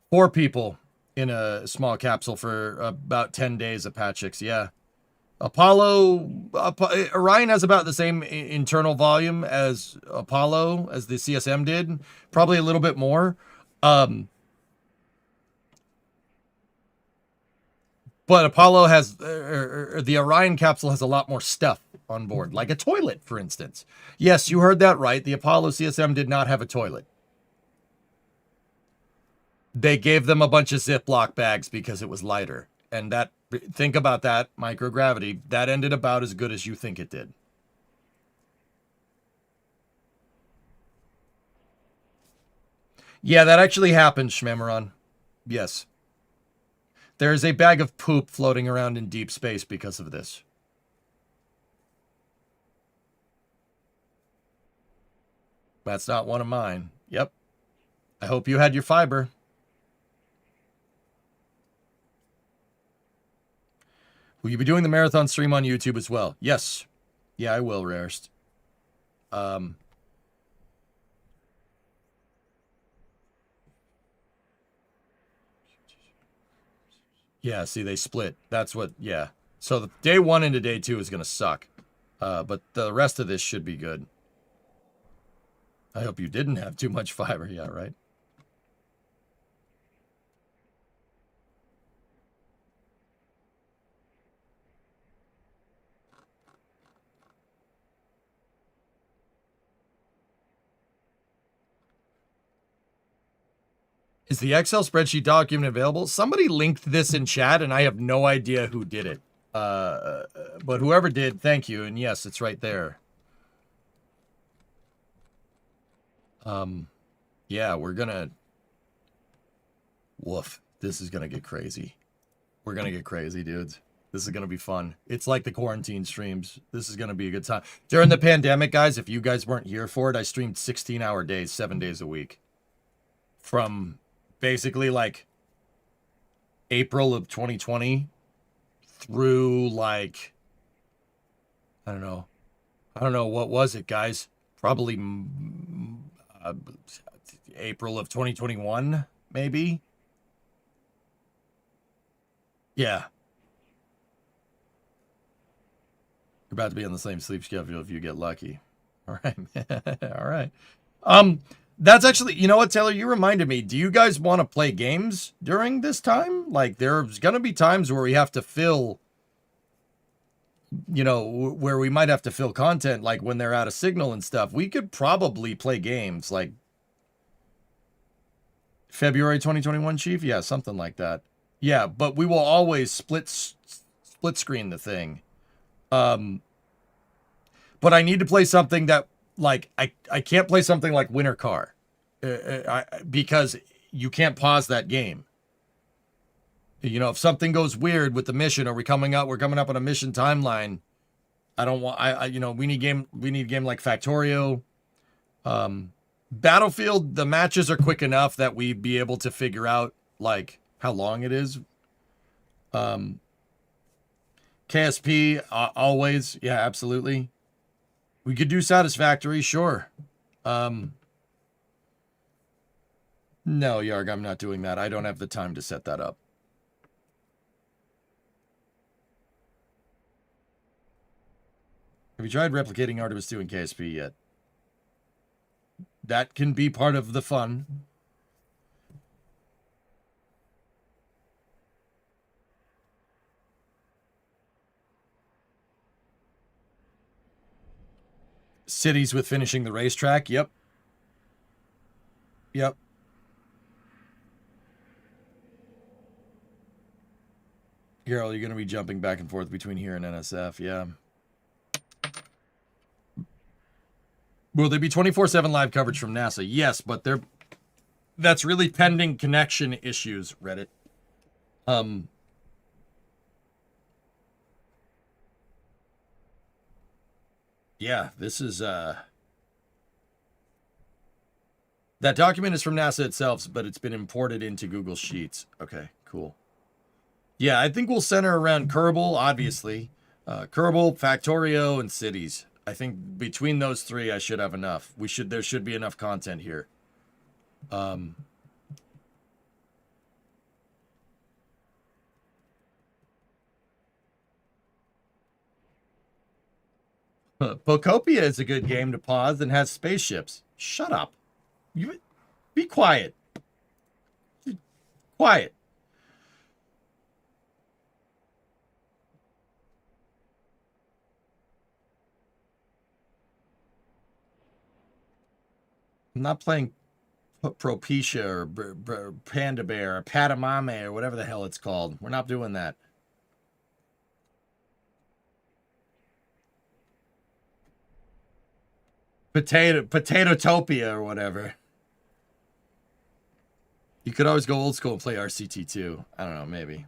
4 people in a small capsule for about 10 days at Patchix, yeah. Orion has about the same internal volume as Apollo, as the CSM did. Probably a little bit more. But Apollo has, the Orion capsule has a lot more stuff on board, like a toilet, for instance. Yes, you heard that right. The Apollo CSM did not have a toilet. They gave them a bunch of Ziploc bags because it was lighter. And that, think about that, microgravity, that ended about as good as you think it did. Yeah, that actually happened, Shmemeron. Yes. There is a bag of poop floating around in deep space because of this. That's not one of mine. Yep. I hope you had your fiber. Will you be doing the marathon stream on YouTube as well? Yes. Yeah, I will, Rarest. Yeah, see, they split. That's what, yeah. So the day 1 into day 2 is going to suck. But the rest of this should be good. I hope you didn't have too much fiber. Yeah, right? Is the Excel spreadsheet document available? Somebody linked this in chat, and I have no idea who did it. But whoever did, thank you. And yes, it's right there. Yeah, we're gonna. Woof. This is gonna get crazy. We're gonna get crazy, dudes. This is gonna be fun. It's like the quarantine streams. This is gonna be a good time. During the pandemic, guys, if you guys weren't here for it, I streamed 16-hour days, 7 days a week. From basically like April of 2020 through like, I don't know, what was it, guys? Probably April of 2021, maybe. Yeah. You're about to be on the same sleep schedule if you get lucky. All right. All right. That's actually, you know what, Taylor, you reminded me. Do you guys want to play games during this time? Like, there's going to be times where we have to fill, you know, where we might have to fill content, like when they're out of signal and stuff. We could probably play games like February 2021, Chief? Yeah, something like that. Yeah, but we will always split screen the thing. But I need to play something that, like, I can't play something like Winter Car because you can't pause that game. You know, if something goes weird with the mission, or we're coming up on a mission timeline, I don't want, you know, we need game like Factorio. Battlefield, the matches are quick enough that we'd be able to figure out, like, how long it is. KSP, always. Yeah, absolutely. We could do Satisfactory, sure. No, Yarg, I'm not doing that. I don't have the time to set that up. Have you tried replicating Artemis II in KSP yet? That can be part of the fun. Cities with finishing the racetrack. Yep. Yep. Carol, you're going to be jumping back and forth between here and NSF. Yeah. Will there be 24/7 live coverage from NASA? Yes, but that's really pending connection issues, Reddit. Yeah, this is that document is from NASA itself, but it's been imported into Google Sheets. Okay, cool. Yeah, I think we'll center around Kerbal, obviously. Kerbal, Factorio, and cities. I think between those three, I should have enough. There should be enough content here. Pocopia is a good game to pause and has spaceships. Shut up. You be quiet. Quiet. I'm not playing Propecia or Panda Bear or Patamame or whatever the hell it's called. We're not doing that. Potatotopia or whatever. You could always go old school and play RCT2. I don't know, maybe.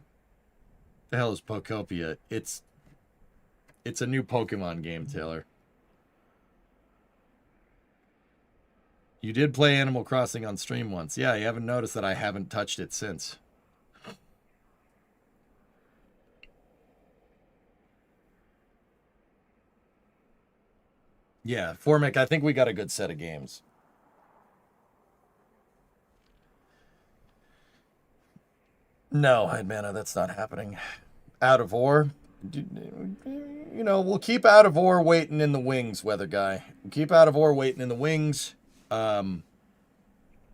The hell is Pocopia? It's a new Pokemon game, Taylor. You did play Animal Crossing on stream once. Yeah, you haven't noticed that I haven't touched it since. Yeah, Formic, I think we got a good set of games. No, Mana, that's not happening. Out of Ore? You know, we'll keep Out of Ore waiting in the wings, Weather Guy. We'll keep Out of Ore waiting in the wings.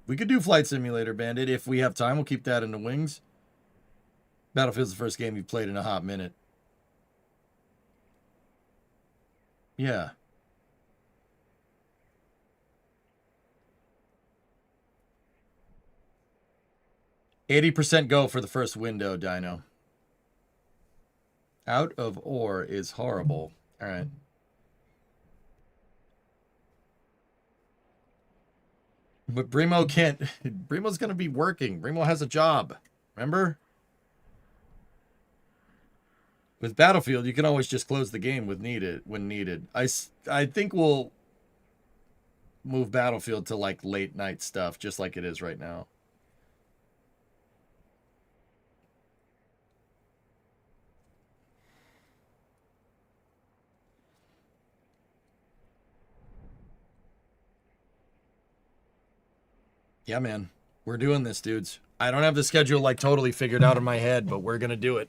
We could do Flight Simulator, Bandit. If we have time, we'll keep that in the wings. Battlefield's the first game you've played in a hot minute. Yeah. %80 go for the first window, Dino. Out of ore is horrible. All right. But Brimo can't. Brimo's going to be working. Brimo has a job. Remember? With Battlefield, you can always just close the game when needed. I think we'll move Battlefield to like late night stuff, just like it is right now. Yeah, man. We're doing this, dudes. I don't have the schedule like totally figured out in my head, but we're going to do it.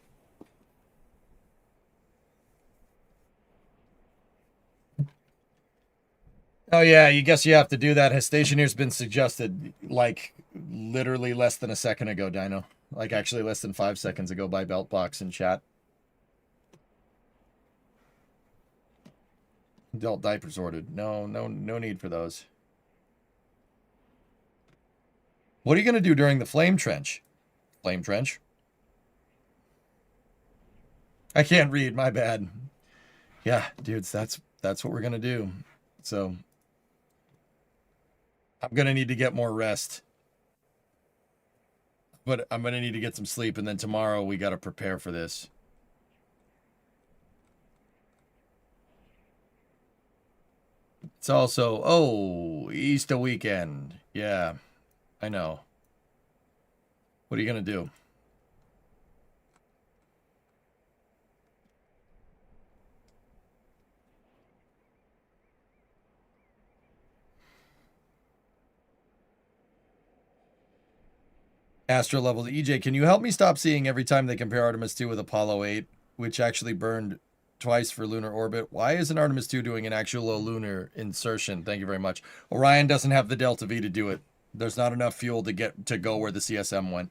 Oh, yeah, you guess you have to do that. His stationer's been suggested like literally less than a second ago, Dino. Like actually less than 5 seconds ago by Beltbox in chat. Adult diapers ordered. No need for those. What are you going to do during the flame trench? Flame trench? I can't read, my bad. Yeah, dudes, that's what we're going to do. So I'm going to need to get more rest. But I'm going to need to get some sleep, and then tomorrow we got to prepare for this. It's also, oh, Easter weekend. Yeah, I know. What are you going to do? Astro level to EJ, can you help me stop seeing every time they compare Artemis 2 with Apollo 8, which actually burned twice for lunar orbit? Why isn't Artemis 2 doing an actual lunar insertion? Thank you very much. Orion doesn't have the Delta V to do it. There's not enough fuel to go where the CSM went.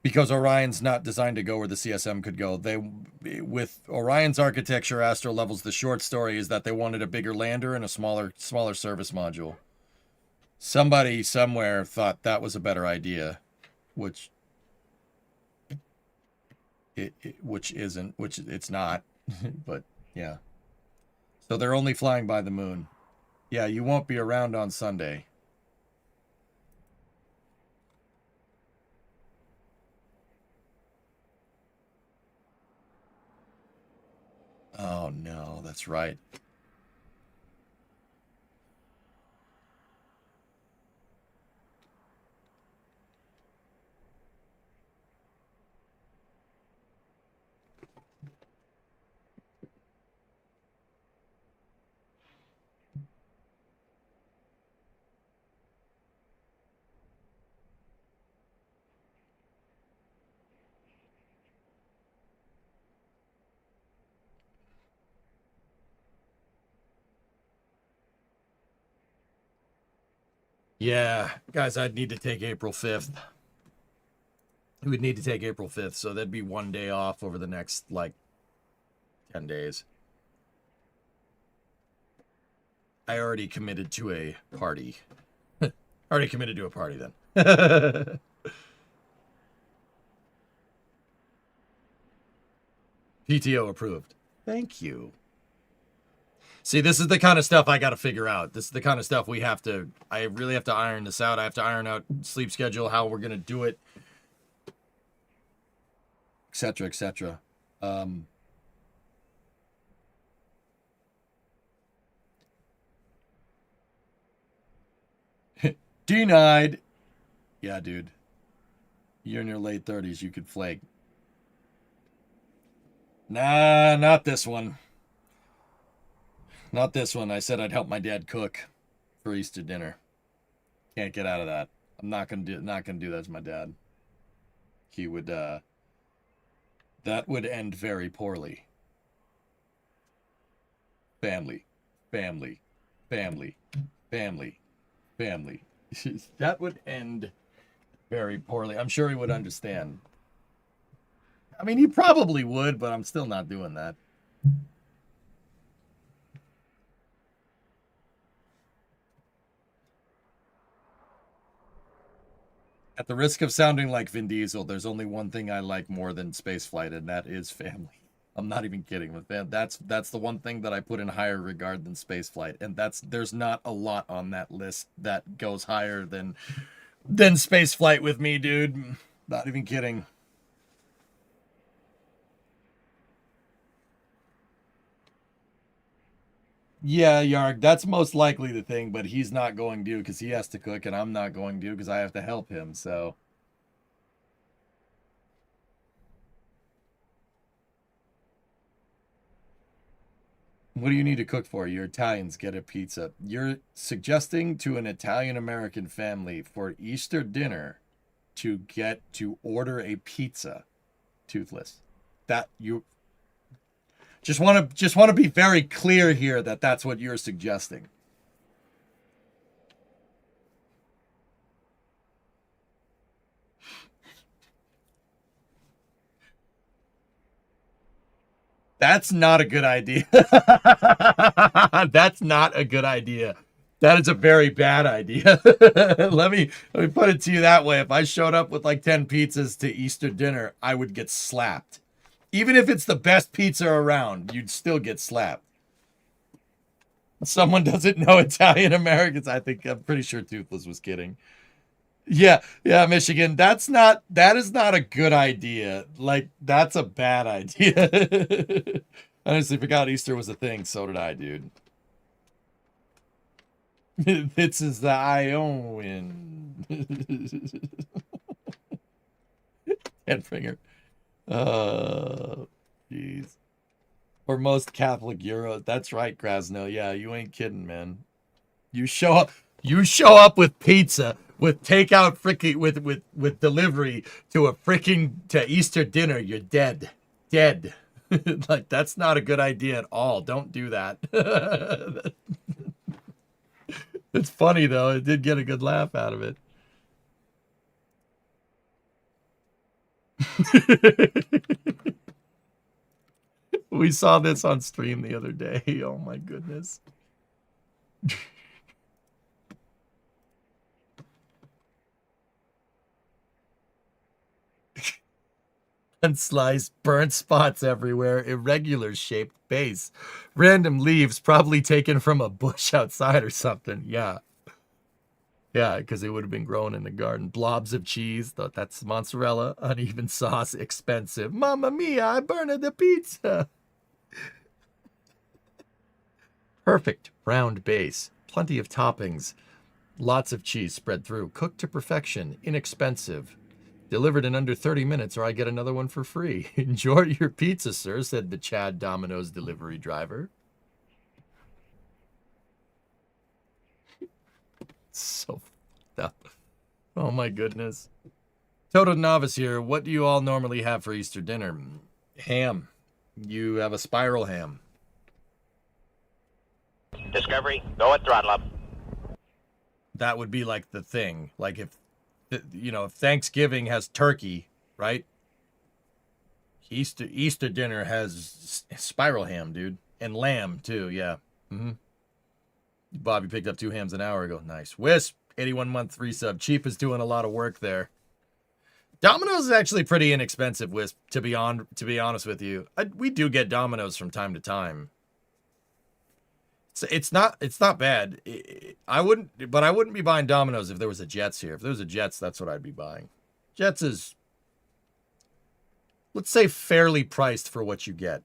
Because Orion's not designed to go where the CSM could go. With Orion's architecture, Astro levels, the short story is that they wanted a bigger lander and a smaller service module. Somebody somewhere thought that was a better idea, which it's not, but yeah. So they're only flying by the moon. Yeah, you won't be around on Sunday. Oh no, that's right. Yeah, guys, I'd need to take April 5th. We would need to take April 5th, so that'd be 1 day off over the next, like, 10 days. I already committed to a party. Already committed to a party, then. PTO approved. Thank you. See, this is the kind of stuff I got to figure out. This is the kind of stuff I really have to iron this out. I have to iron out sleep schedule, how we're going to do it, etc., etc. Denied. Yeah, dude. You're in your late 30s. You could flake. Nah, not this one. Not this one. I said I'd help my dad cook for Easter dinner. Can't get out of that. I'm not gonna do that to my dad. He would that would end very poorly. Family. Family. Family. Family. Family. That would end very poorly. I'm sure he would understand. I mean, he probably would, but I'm still not doing that. At the risk of sounding like Vin Diesel, there's only one thing I like more than spaceflight, and that is family. I'm not even kidding with that. That's the one thing that I put in higher regard than spaceflight, and there's not a lot on that list that goes higher than spaceflight with me, dude. Not even kidding. Yeah, Yarg, that's most likely the thing, but he's not going to because he has to cook, and I'm not going to because I have to help him, so. What do you need to cook for? You're Italians, get a pizza. You're suggesting to an Italian-American family for Easter dinner to order a pizza, Toothless. That you just want to be very clear here that that's what you're suggesting. That's not a good idea. That's not a good idea. That is a very bad idea. Let me put it to you that way. If I showed up with like 10 pizzas to Easter dinner, I would get slapped. Even if it's the best pizza around, you'd still get slapped. Someone doesn't know Italian Americans. I'm pretty sure Toothless was kidding. Yeah, Michigan. That is not a good idea. Like, that's a bad idea. Honestly, forgot Easter was a thing. So did I, dude. This is the Iowin. Headfinger. Jeez. For most Catholic Euros. That's right, Krasno. Yeah, you ain't kidding, man. You show up with pizza, with takeout with delivery to Easter dinner, you're dead. Dead. Like, that's not a good idea at all. Don't do that. It's funny though. It did get a good laugh out of it. We saw this on stream the other day. Oh my goodness. Unsliced, burnt spots everywhere, irregular shaped base. Random leaves probably taken from a bush outside or something. Yeah. Yeah, because it would have been grown in the garden. Blobs of cheese, that's mozzarella. Uneven sauce, expensive. Mamma mia, I burned the pizza. Perfect round base. Plenty of toppings. Lots of cheese spread through. Cooked to perfection. Inexpensive. Delivered in under 30 minutes or I get another one for free. Enjoy your pizza, sir, said the Chad Domino's delivery driver. So fucked up. Oh my goodness. Toto Novice here. What do you all normally have for Easter dinner? Ham. You have a spiral ham. Discovery, go at throttle up. That would be like the thing. Like if Thanksgiving has turkey, right? Easter dinner has spiral ham, dude. And lamb, too, yeah. Mm-hmm. Bobby picked up 2 hams an hour ago. Nice. Wisp, 81-month resub. Cheap is doing a lot of work there. Domino's is actually pretty inexpensive, Wisp, to be honest with you. We do get Domino's from time to time. It's not bad. I wouldn't be buying Domino's if there was a Jets here. If there was a Jets, that's what I'd be buying. Jets is, let's say, fairly priced for what you get.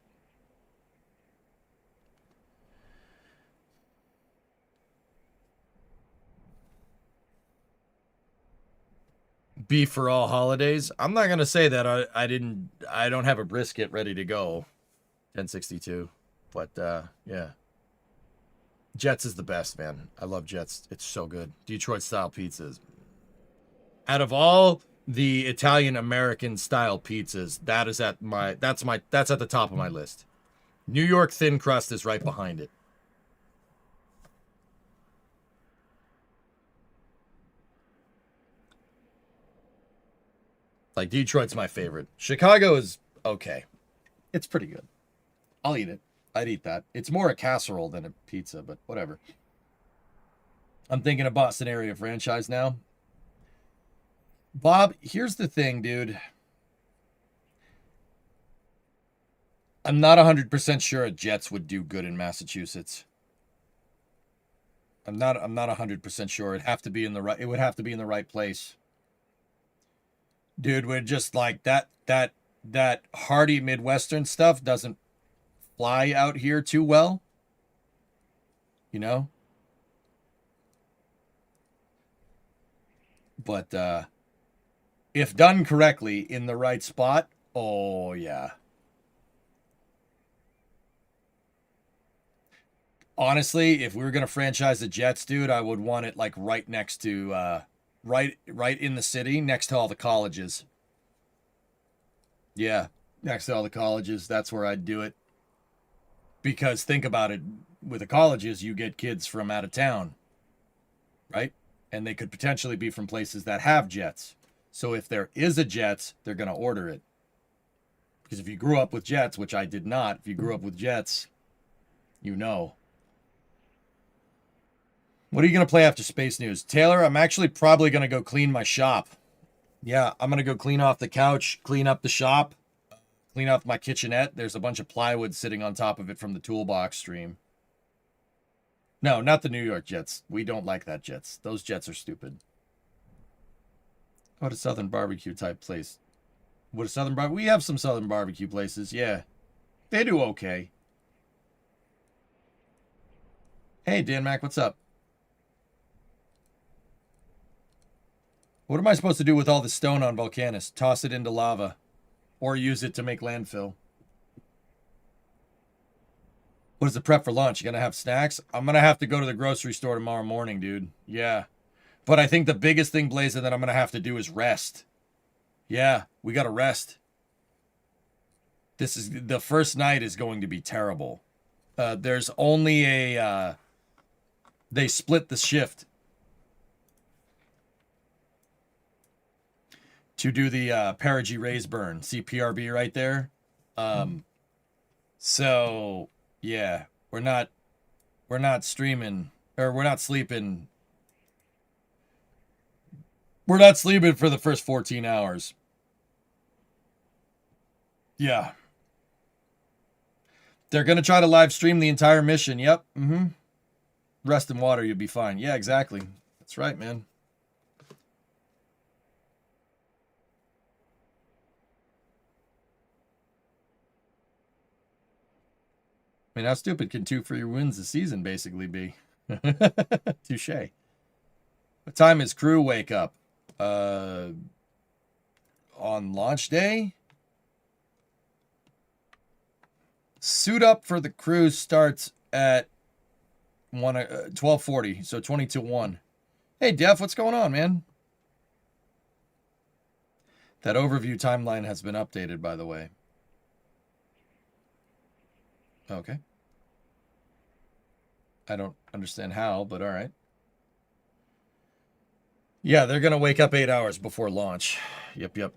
Beef for all holidays. I'm not gonna say that I don't have a brisket ready to go. 1062, but yeah. Jets is the best, man. I love Jets. It's so good. Detroit style pizzas. Out of all the Italian American style pizzas, that's at the top of my list. New York thin crust is right behind it. Like, Detroit's my favorite. Chicago is okay. It's pretty good. I'll eat it. I'd eat that. It's more a casserole than a pizza, but whatever. I'm thinking a Boston area franchise now. Bob, here's the thing, dude. I'm not 100% sure jets would do good in Massachusetts. I'm not 100% sure. It'd have to be in the right, it would have to be in the right place. Dude, we're just like that hardy Midwestern stuff doesn't fly out here too well. You know? But if done correctly in the right spot, oh yeah. Honestly, if we were going to franchise the Jets, dude, I would want it like right next to right in the city, next to all the colleges. Yeah, next to all the colleges, that's where I'd do it. Because think about it, with the colleges, you get kids from out of town, right? And they could potentially be from places that have jets. So if there is a Jets, they're going to order it. Because if you grew up with Jets, which I did not, if you grew up with Jets, you know. What are you going to play after Space News? Taylor, I'm actually probably going to go clean my shop. Yeah, I'm going to go clean off the couch, clean up the shop, clean off my kitchenette. There's a bunch of plywood sitting on top of it from the toolbox stream. No, not the New York Jets. We don't like that Jets. Those Jets are stupid. What a Southern barbecue type place. What a Southern barbecue? We have some Southern barbecue places, yeah. They do okay. Hey, Dan Mac, what's up? What am I supposed to do with all the stone on Volcanus? Toss it into lava. Or use it to make landfill. What is the prep for lunch? You gonna have snacks? I'm gonna have to go to the grocery store tomorrow morning, dude. Yeah. But I think the biggest thing, Blazer, that I'm gonna have to do is rest. Yeah, we gotta rest. This is the first night is going to be terrible. There's only a they split the shift to do the perigee raise burn. See PRB right there? So yeah, we're not streaming, or we're not sleeping. We're not sleeping for the first 14 hours. Yeah. They're going to try to live stream the entire mission. Yep. Mm-hmm. Rest and water, you'll be fine. Yeah, exactly. That's right, man. I mean, how stupid can 2 free wins a season basically be? Touche. What time is crew wake up? On launch day? Suit up for the crew starts at 12:40, so 20 to 1. Hey, Def, what's going on, man? That overview timeline has been updated, by the way. Okay. I don't understand how, but all right. Yeah, they're going to wake up 8 hours before launch. Yep.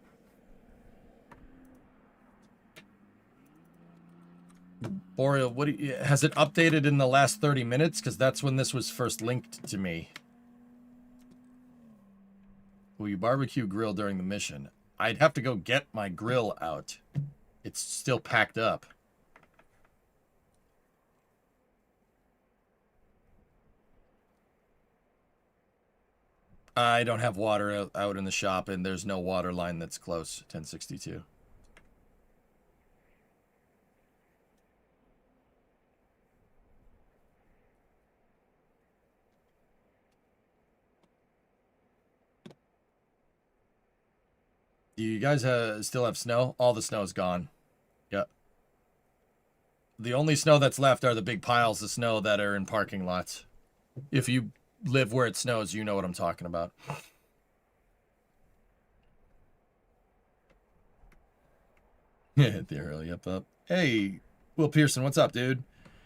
Boreal, has it updated in the last 30 minutes? Because that's when this was first linked to me. Will you barbecue grill during the mission? I'd have to go get my grill out. It's still packed up. I don't have water out in the shop, and there's no water line that's close. 1062. Do you guys still have snow? All the snow is gone. Yeah. The only snow that's left are the big piles of snow that are in parking lots. If you live where it snows, you know what I'm talking about. Yeah, there, early up. Hey, Will Pearson, what's up, dude?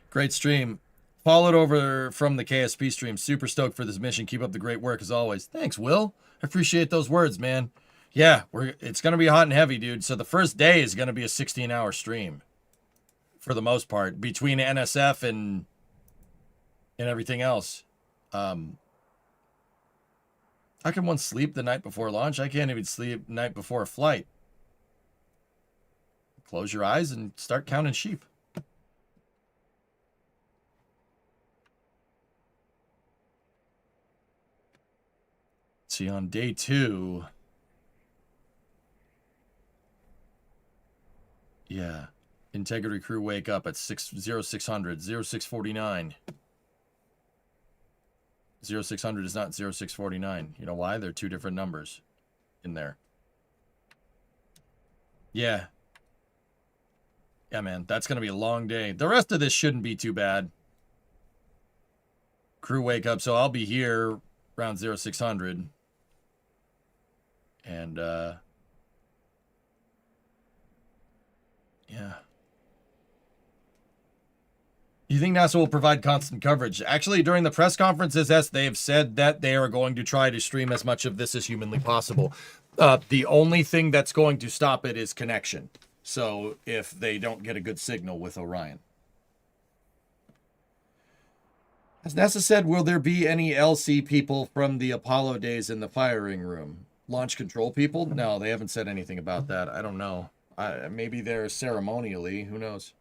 Great stream. Followed over from the KSP stream. Super stoked for this mission. Keep up the great work as always. Thanks, Will. I appreciate those words, man. Yeah, it's going to be hot and heavy, dude. So the first day is going to be a 16-hour stream for the most part, between NSF and everything else. How can one sleep the night before launch? I can't even sleep the night before a flight. Close your eyes and start counting sheep. See, on day 2... Yeah. Integrity crew wake up at 0600, 0649. 0600 is not 0649. You know why? They're two different numbers in there. Yeah. Yeah, man. That's going to be a long day. The rest of this shouldn't be too bad. Crew wake up. So I'll be here around 0600. And, yeah. You think NASA will provide constant coverage? Actually, during the press conferences, they have said that they are going to try to stream as much of this as humanly possible. The only thing that's going to stop it is connection. So if they don't get a good signal with Orion. As NASA said, will there be any LC people from the Apollo days in the firing room? Launch control people? No, they haven't said anything about that. I don't know. Maybe they're ceremonially. Who knows?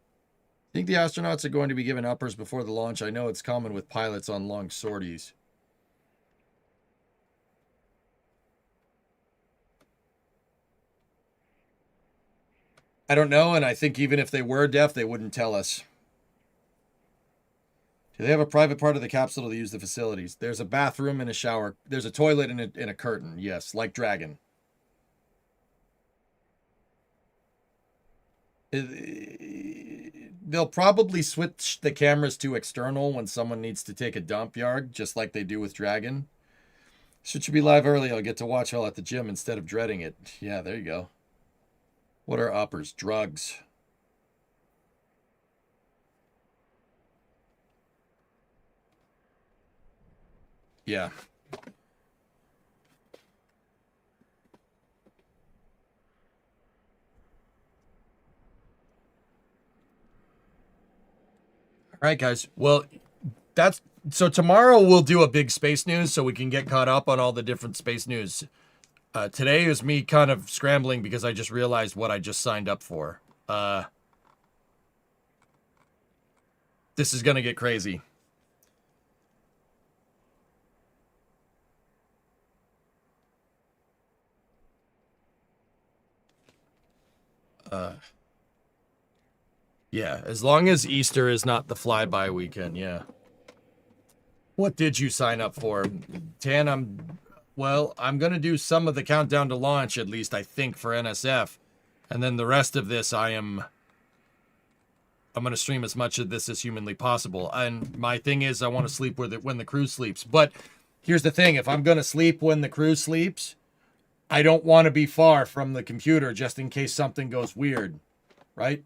I think the astronauts are going to be given uppers before the launch. I know it's common with pilots on long sorties. I don't know, and I think even if they were deaf, they wouldn't tell us. Do they have a private part of the capsule to use the facilities? There's a bathroom and a shower. There's a toilet and a curtain. Yes, like Dragon. They'll probably switch the cameras to external when someone needs to take a dump yard, just like they do with Dragon. Should you be live early, I'll get to watch all at the gym instead of dreading it. Yeah, there you go. What are uppers? Drugs. Yeah. All right, guys. Well, so tomorrow we'll do a big space news so we can get caught up on all the different space news. Today is me kind of scrambling because I just realized what I just signed up for. This is going to get crazy. Yeah, as long as Easter is not the flyby weekend, yeah. What did you sign up for? Tan, I'm going to do some of the countdown to launch, at least, I think, for NSF. And then the rest of this, I'm going to stream as much of this as humanly possible. And my thing is, I want to sleep when the crew sleeps. But here's the thing. If I'm going to sleep when the crew sleeps, I don't want to be far from the computer just in case something goes weird, right?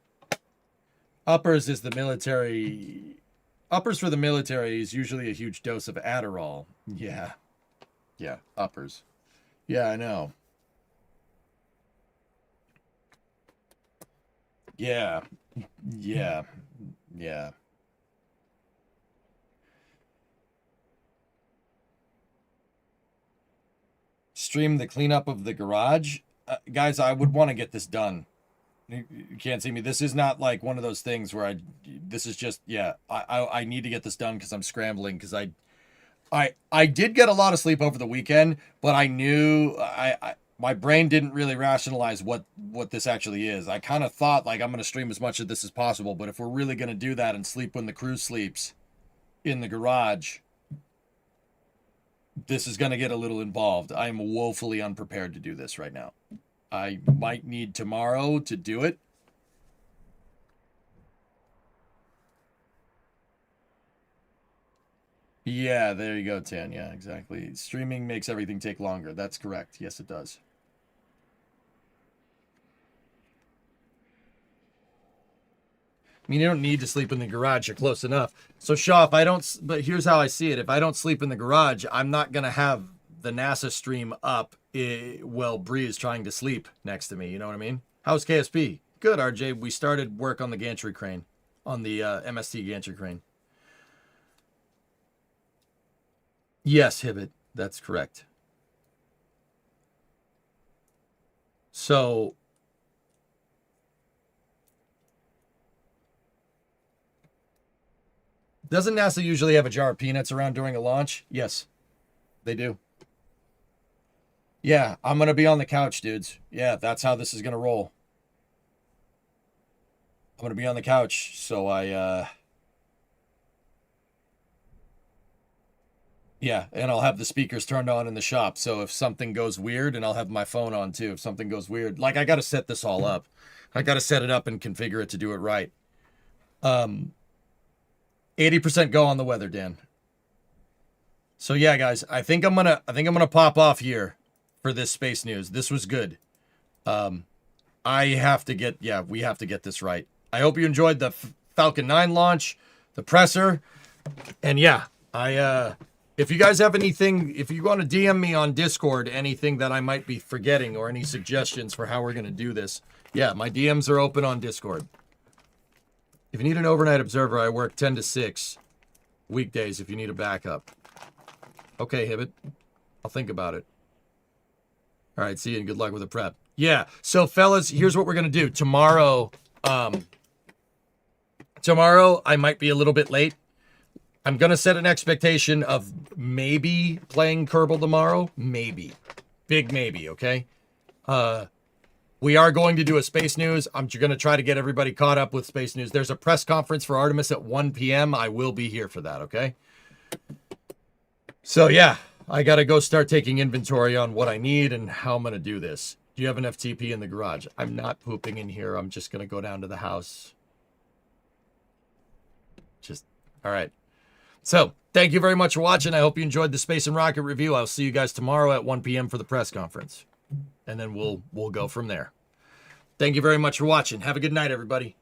Uppers is the military. Uppers for the military is usually a huge dose of Adderall. Yeah. Yeah, uppers. Yeah, I know. Yeah. Yeah. Yeah. Stream the cleanup of the garage. Guys, I would want to get this done. You can't see me. This is not like one of those things where this is just, yeah, I need to get this done because I'm scrambling because I did get a lot of sleep over the weekend, but I knew my brain didn't really rationalize what this actually is. I kind of thought like I'm going to stream as much of this as possible, but if we're really going to do that and sleep when the crew sleeps in the garage, this is going to get a little involved. I'm woefully unprepared to do this right now. I might need tomorrow to do it. Yeah, there you go, Tan. Yeah, exactly. Streaming makes everything take longer. That's correct. Yes, it does. I mean, you don't need to sleep in the garage. You're close enough. So, Shaw, but here's how I see it. If I don't sleep in the garage, I'm not going to have the NASA stream up while Bree is trying to sleep next to me. You know what I mean? How's KSP? Good, RJ. We started work on the gantry crane, on the MST gantry crane. Yes, Hibbit. That's correct. So doesn't NASA usually have a jar of peanuts around during a launch? Yes, they do. Yeah, I'm going to be on the couch, dudes. Yeah, that's how this is going to roll. I'm going to be on the couch, so yeah, and I'll have the speakers turned on in the shop, so if something goes weird, and I'll have my phone on too, if something goes weird. Like, I got to set this all up. I got to set it up and configure it to do it right. 80% go on the weather, Dan. So yeah, guys, I think I'm gonna pop off here for this space news. This was good. We have to get this right. I hope you enjoyed the Falcon 9 launch, the presser, and yeah, if you guys have anything, if you want to DM me on Discord, anything that I might be forgetting or any suggestions for how we're gonna do this, yeah, my DMs are open on Discord. If you need an overnight observer, I work 10 to 6 weekdays if you need a backup. Okay, Hibbit. I'll think about it. All right, see you and good luck with the prep. Yeah, so fellas, here's what we're going to do. Tomorrow I might be a little bit late. I'm going to set an expectation of maybe playing Kerbal tomorrow. Maybe. Big maybe, okay? We are going to do a space news. I'm going to try to get everybody caught up with space news. There's a press conference for Artemis at 1 p.m. I will be here for that, okay? So, yeah, I got to go start taking inventory on what I need and how I'm going to do this. Do you have an FTP in the garage? I'm not pooping in here. I'm just going to go down to the house. All right. So, thank you very much for watching. I hope you enjoyed the Space and Rocket Review. I'll see you guys tomorrow at 1 p.m. for the press conference. And then we'll go from there. Thank you very much for watching. Have a good night, everybody.